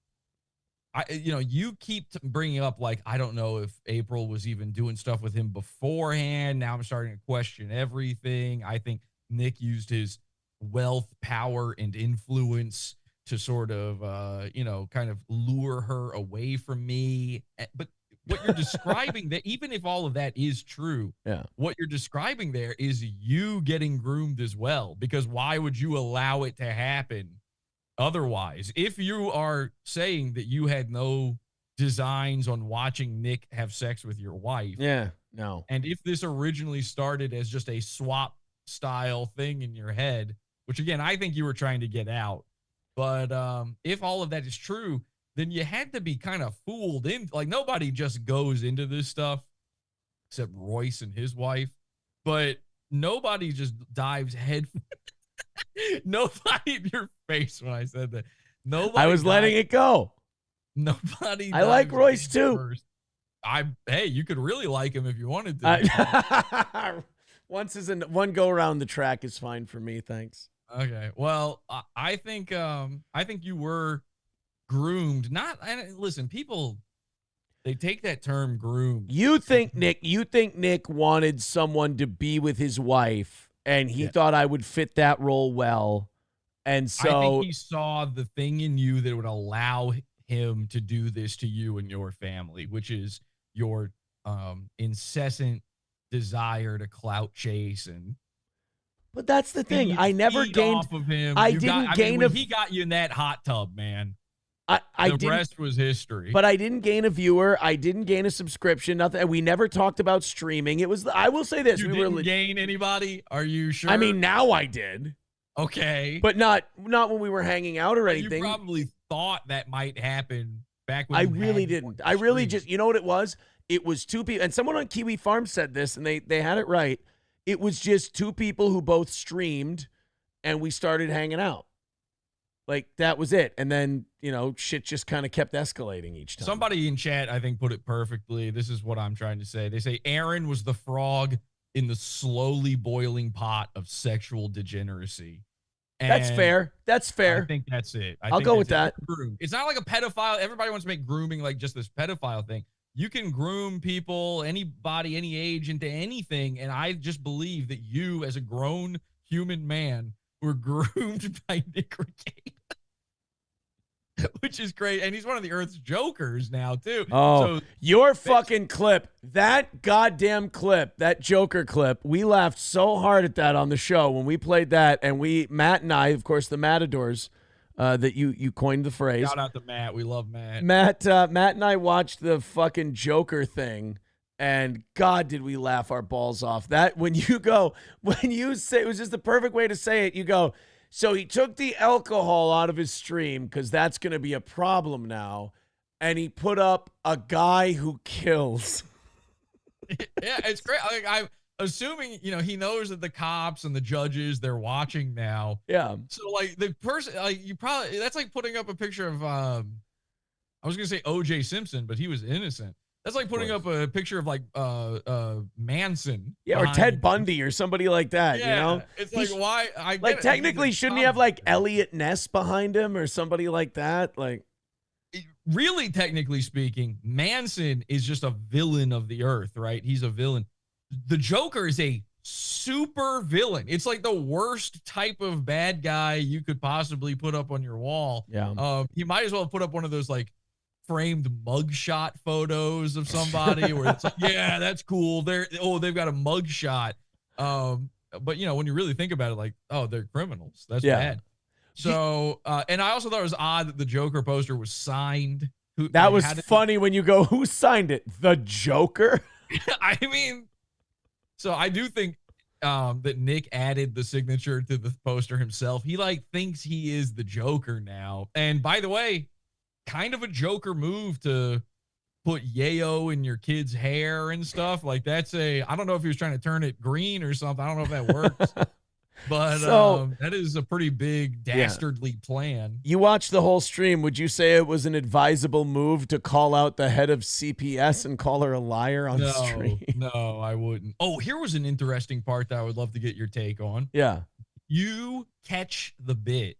keep bringing up, like, I don't know if April was even doing stuff with him beforehand. Now I'm starting to question everything. I think Nick used his wealth, power, and influence to sort of, kind of lure her away from me. But what you're describing, that even if all of that is true, what you're describing there is you getting groomed as well, because why would you allow it to happen otherwise? If you are saying that you had no designs on watching Nick have sex with your wife. Yeah, no. And if this originally started as just a swap style thing in your head, which again, I think you were trying to get out. But if all of that is true, then you had to be kind of fooled in. Like, nobody just goes into this stuff except Royce and his wife. But nobody just dives head. Nobody in your face when I said that. Nobody. I was letting it go. Nobody. I like Royce too. First. Hey, you could really like him if you wanted to. One go around the track is fine for me, thanks. Okay. Well, I think you were groomed. Listen, people, they take that term groomed. You think Nick wanted someone to be with his wife, and he thought I would fit that role well. And so I think he saw the thing in you that would allow him to do this to you and your family, which is your incessant desire to clout chase. But that's the thing. I never gained off of him. He got you in that hot tub, man. The rest was history. But I didn't gain a viewer. I didn't gain a subscription. Nothing. We never talked about streaming. It was. I will say this: you didn't gain anybody. Are you sure? I mean, now I did. Okay, but not when we were hanging out or anything. You probably thought that might happen back when. I really didn't. I really just. You know what it was? It was two people, and someone on Kiwi Farms said this, and they had it right. It was just two people who both streamed, and we started hanging out. Like, that was it. And then, shit just kind of kept escalating each time. Somebody in chat, I think, put it perfectly. This is what I'm trying to say. They say Aaron was the frog in the slowly boiling pot of sexual degeneracy. And that's fair. That's fair. I think that's it. I'll go with that. It's not like a pedophile. Everybody wants to make grooming like just this pedophile thing. You can groom people, anybody, any age, into anything. And I just believe that you, as a grown human man, were groomed by Nick Regain. Which is great. And he's one of the Earth's jokers now, too. Oh, so your fucking clip, that goddamn clip, that Joker clip, we laughed so hard at that on the show when we played that. And Matt and I, of course, the Matadors, that you coined the phrase. Shout out to Matt. We love Matt. Matt and I watched the fucking Joker thing, and God, did we laugh our balls off. That when you say, it was just the perfect way to say it. You go, so he took the alcohol out of his stream because that's going to be a problem now, and he put up a guy who kills. Yeah, it's great. Like, I'm assuming, he knows that the cops and the judges, they're watching now. Yeah. So, like, the person, like, that's like putting up a picture of, I was going to say O.J. Simpson, but he was innocent. That's like putting up a picture of like Manson. Yeah, or Ted Bundy or somebody like that, Yeah, you know? it's like, why? I get like, it. technically, shouldn't he have, like, Elliot Ness behind him or somebody like that? Like, really, technically speaking, Manson is just a villain of the earth, right? He's a villain. The Joker is a super villain. It's like the worst type of bad guy you could possibly put up on your wall. Yeah. You might as well put up one of those like framed mugshot photos of somebody where it's like, yeah, that's cool. They've got a mugshot. But you know, when you really think about it, like, oh, they're criminals. That's bad. So, and I also thought it was odd that the Joker poster was signed. That was funny when you go, who signed it? The Joker? I mean, so I do think that Nick added the signature to the poster himself. He like thinks he is the Joker now. And by the way, kind of a Joker move to put yayo in your kid's hair and stuff. Like that's I don't know if he was trying to turn it green or something. I don't know if that works. But that is a pretty big dastardly plan. You watched the whole stream. Would you say it was an advisable move to call out the head of CPS and call her a liar on the stream? No, I wouldn't. Oh, here was an interesting part that I would love to get your take on. Yeah. You catch the bit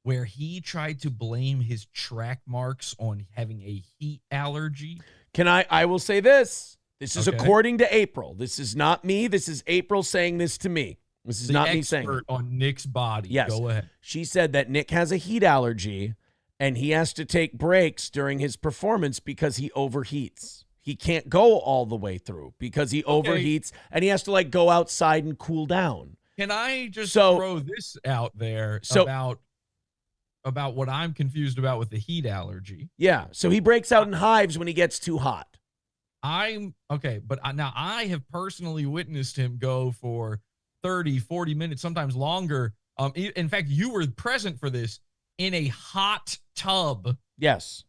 where he tried to blame his track marks on having a heat allergy. I will say this. This is according to April. This is not me. This is April saying this to me. This is not me saying it. On Nick's body. Yes. Go ahead. She said that Nick has a heat allergy and he has to take breaks during his performance because he overheats. He can't go all the way through because he overheats and he has to like go outside and cool down. Can I just throw this out there about what I'm confused about with the heat allergy? Yeah. So he breaks out in hives when he gets too hot. But now I have personally witnessed him go for 30, 40 minutes, sometimes longer. In fact, you were present for this in a hot tub. Yes.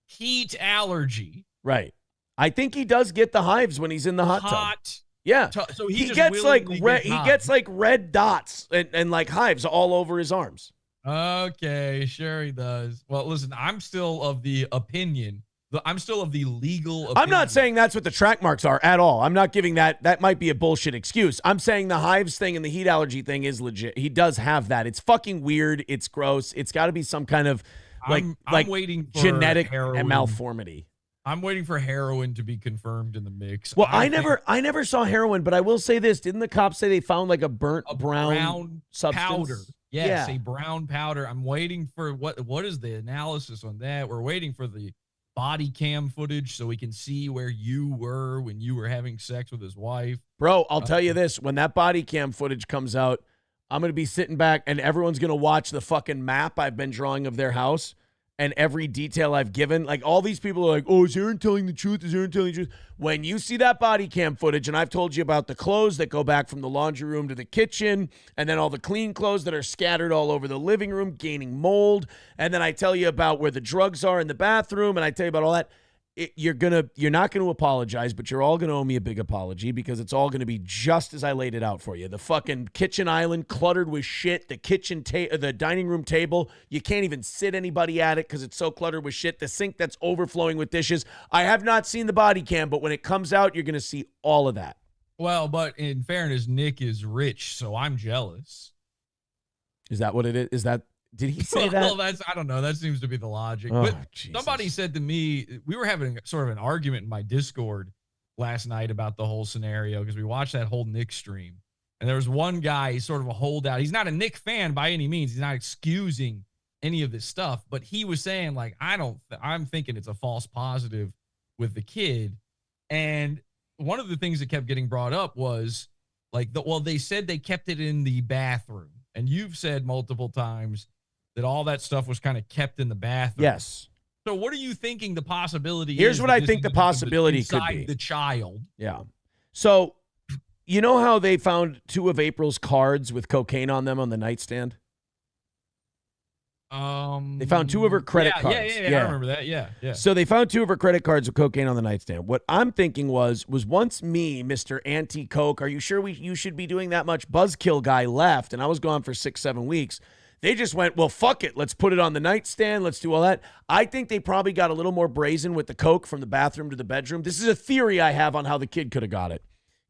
Heat allergy. Right. I think he does get the hives when he's in the hot tub. Yeah. So he gets like red dots and like hives all over his arms. Okay, sure he does. Well, listen, I'm still of the opinion. I'm still of the legal opinion. I'm not saying that's what the track marks are at all. I'm not giving that. That might be a bullshit excuse. I'm saying the hives thing and the heat allergy thing is legit. He does have that. It's fucking weird. It's gross. It's got to be some kind of I'm waiting for genetic heroin. malformity. I'm waiting for heroin to be confirmed in the mix. Well, I never saw heroin, but I will say this. Didn't the cops say they found like a burnt brown substance? Powder. Yes, a brown powder. I'm waiting for what is the analysis on that? We're waiting for the body cam footage so we can see where you were when you were having sex with his wife. Bro, I'll tell you this. When that body cam footage comes out, I'm going to be sitting back and everyone's going to watch the fucking map I've been drawing of their house and every detail I've given. Like, all these people are like, oh, is Aaron telling the truth? Is Aaron telling the truth? When you see that body cam footage, and I've told you about the clothes that go back from the laundry room to the kitchen, and then all the clean clothes that are scattered all over the living room, gaining mold, and then I tell you about where the drugs are in the bathroom, and I tell you about all that, you're not going to apologize, but you're all going to owe me a big apology because it's all going to be just as I laid it out for you. The fucking kitchen island cluttered with shit, the dining room table, you can't even sit anybody at it because it's so cluttered with shit. The sink that's overflowing with dishes. I have not seen the body cam, but when it comes out, you're going to see all of that. Well, but in fairness, Nick is rich, so I'm jealous. Is that what it is? Did he say that? Well, I don't know. That seems to be the logic. Oh, but Jesus. somebody said to me, we were having sort of an argument in my Discord last night about the whole scenario because we watched that whole Nick stream. And there was one guy, he's sort of a holdout. He's not a Nick fan by any means. He's not excusing any of this stuff. But he was saying, like, I'm thinking it's a false positive with the kid. And one of the things that kept getting brought up was, like, they said they kept it in the bathroom. And you've said multiple times that all that stuff was kind of kept in the bathroom. Yes. So what are you thinking the possibility is? Here's what I think the possibility could be. The child. Yeah. So, you know how they found 2 of April's cards with cocaine on them on the nightstand? They found 2 of her credit cards. Yeah, I remember that. Yeah. So they found 2 of her credit cards with cocaine on the nightstand. What I'm thinking was once me, Mr. Anti-Coke, are you sure you should be doing that much buzzkill guy left, and I was gone for 6-7 weeks, They just went, well, fuck it. Let's put it on the nightstand. Let's do all that. I think they probably got a little more brazen with the coke from the bathroom to the bedroom. This is a theory I have on how the kid could have got it.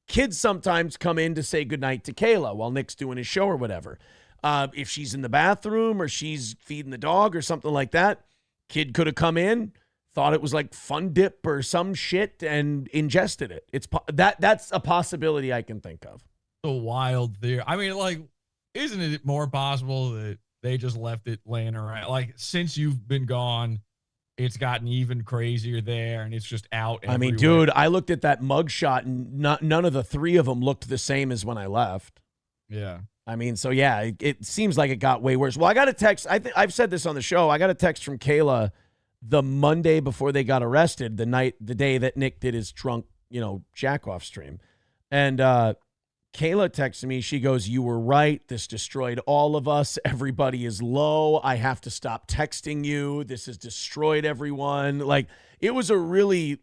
Kids sometimes come in to say goodnight to Kayla while Nick's doing his show or whatever. If she's in the bathroom or she's feeding the dog or something like that, kid could have come in, thought it was like Fun Dip or some shit and ingested it. That's a possibility I can think of. The wild theory. I mean, like, isn't it more possible that they just left it laying around? Like, since you've been gone, it's gotten even crazier there, and it's just out everywhere. I mean, dude, I looked at that mugshot, and none of the three of them looked the same as when I left. Yeah. I mean, so yeah, it seems like it got way worse. Well, I got a text. I've said this on the show. I got a text from Kayla the Monday before they got arrested, the day that Nick did his drunk, jack off stream. And Kayla texted me. She goes, "You were right. This destroyed all of us. Everybody is low. I have to stop texting you. This has destroyed everyone." Like, it was a really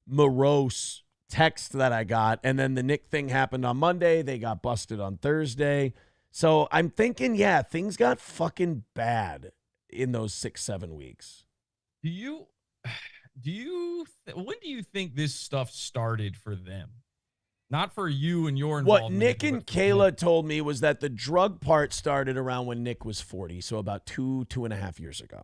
morose text that I got. And then the Nick thing happened on Monday. They got busted on Thursday. So I'm thinking, yeah, things got fucking bad in those 6-7 weeks. When do you think this stuff started for them? Not for you and your involvement. What Nick and Kayla told me was that the drug part started around when Nick was 40, so about 2.5 years ago,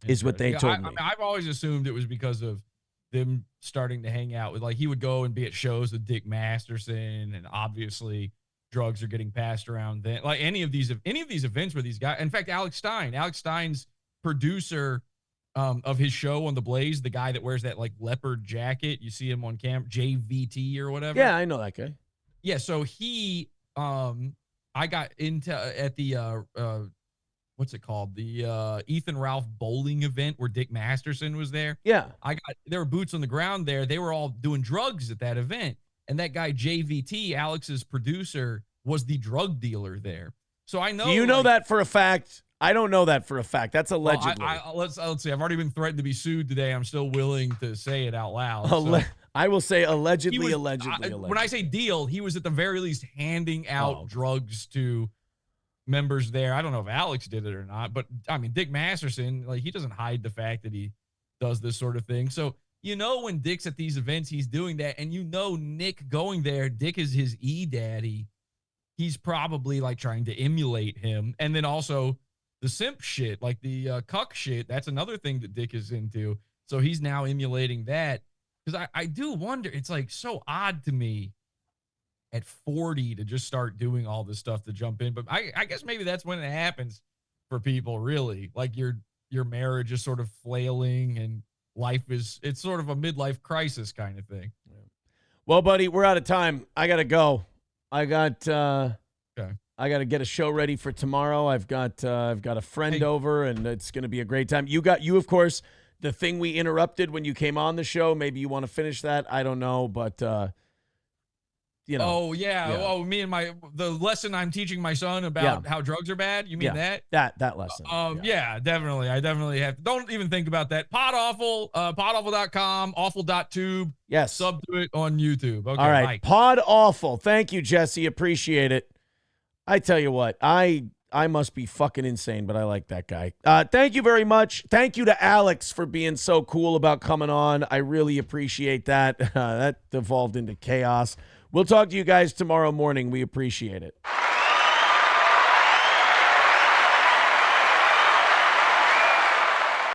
is what they told me. I've always assumed it was because of them starting to hang out with, he would go and be at shows with Dick Masterson, and obviously drugs are getting passed around then. Like any of these events where these guys, in fact, Alex Stein's producer of his show on the Blaze, the guy that wears that leopard jacket, you see him on camera, JVT or whatever. Yeah, I know that guy. Yeah, so he I got into at the what's it called? The Ethan Ralph bowling event where Dick Masterson was there. Yeah. There were boots on the ground there. They were all doing drugs at that event. And that guy JVT, Alex's producer, was the drug dealer there. So I know. Do you know that for a fact? I don't know that for a fact. That's allegedly. Let's see. I've already been threatened to be sued today. I'm still willing to say it out loud. I will say allegedly. When I say deal, he was at the very least handing out drugs to members there. I don't know if Alex did it or not, but I mean, Dick Masterson, he doesn't hide the fact that he does this sort of thing. So, when Dick's at these events, he's doing that. And Nick going there, Dick is his daddy. He's probably trying to emulate him. And then also the simp shit, the cuck shit, that's another thing that Dick is into. So he's now emulating that. Because I do wonder, it's so odd to me at 40 to just start doing all this stuff to jump in. But I guess maybe that's when it happens for people, really. Your marriage is sort of flailing and it's sort of a midlife crisis kind of thing. Yeah. Well, buddy, we're out of time. I got to go. I got to get a show ready for tomorrow. I've got a friend over, and it's going to be a great time. You, of course, the thing we interrupted when you came on the show. Maybe you want to finish that. I don't know, but Oh yeah. Oh, me and the lesson I'm teaching my son about how drugs are bad. You mean that? That lesson. Yeah, definitely. I definitely have to. Don't even think about that. Podawful, podawful.com, awful.tube. Yes. Sub to it on YouTube. Okay. All right. Mike. Podawful. Thank you, Jesse. Appreciate it. I tell you what, I must be fucking insane, but I like that guy. Thank you very much. Thank you to Alex for being so cool about coming on. I really appreciate that. That devolved into chaos. We'll talk to you guys tomorrow morning. We appreciate it.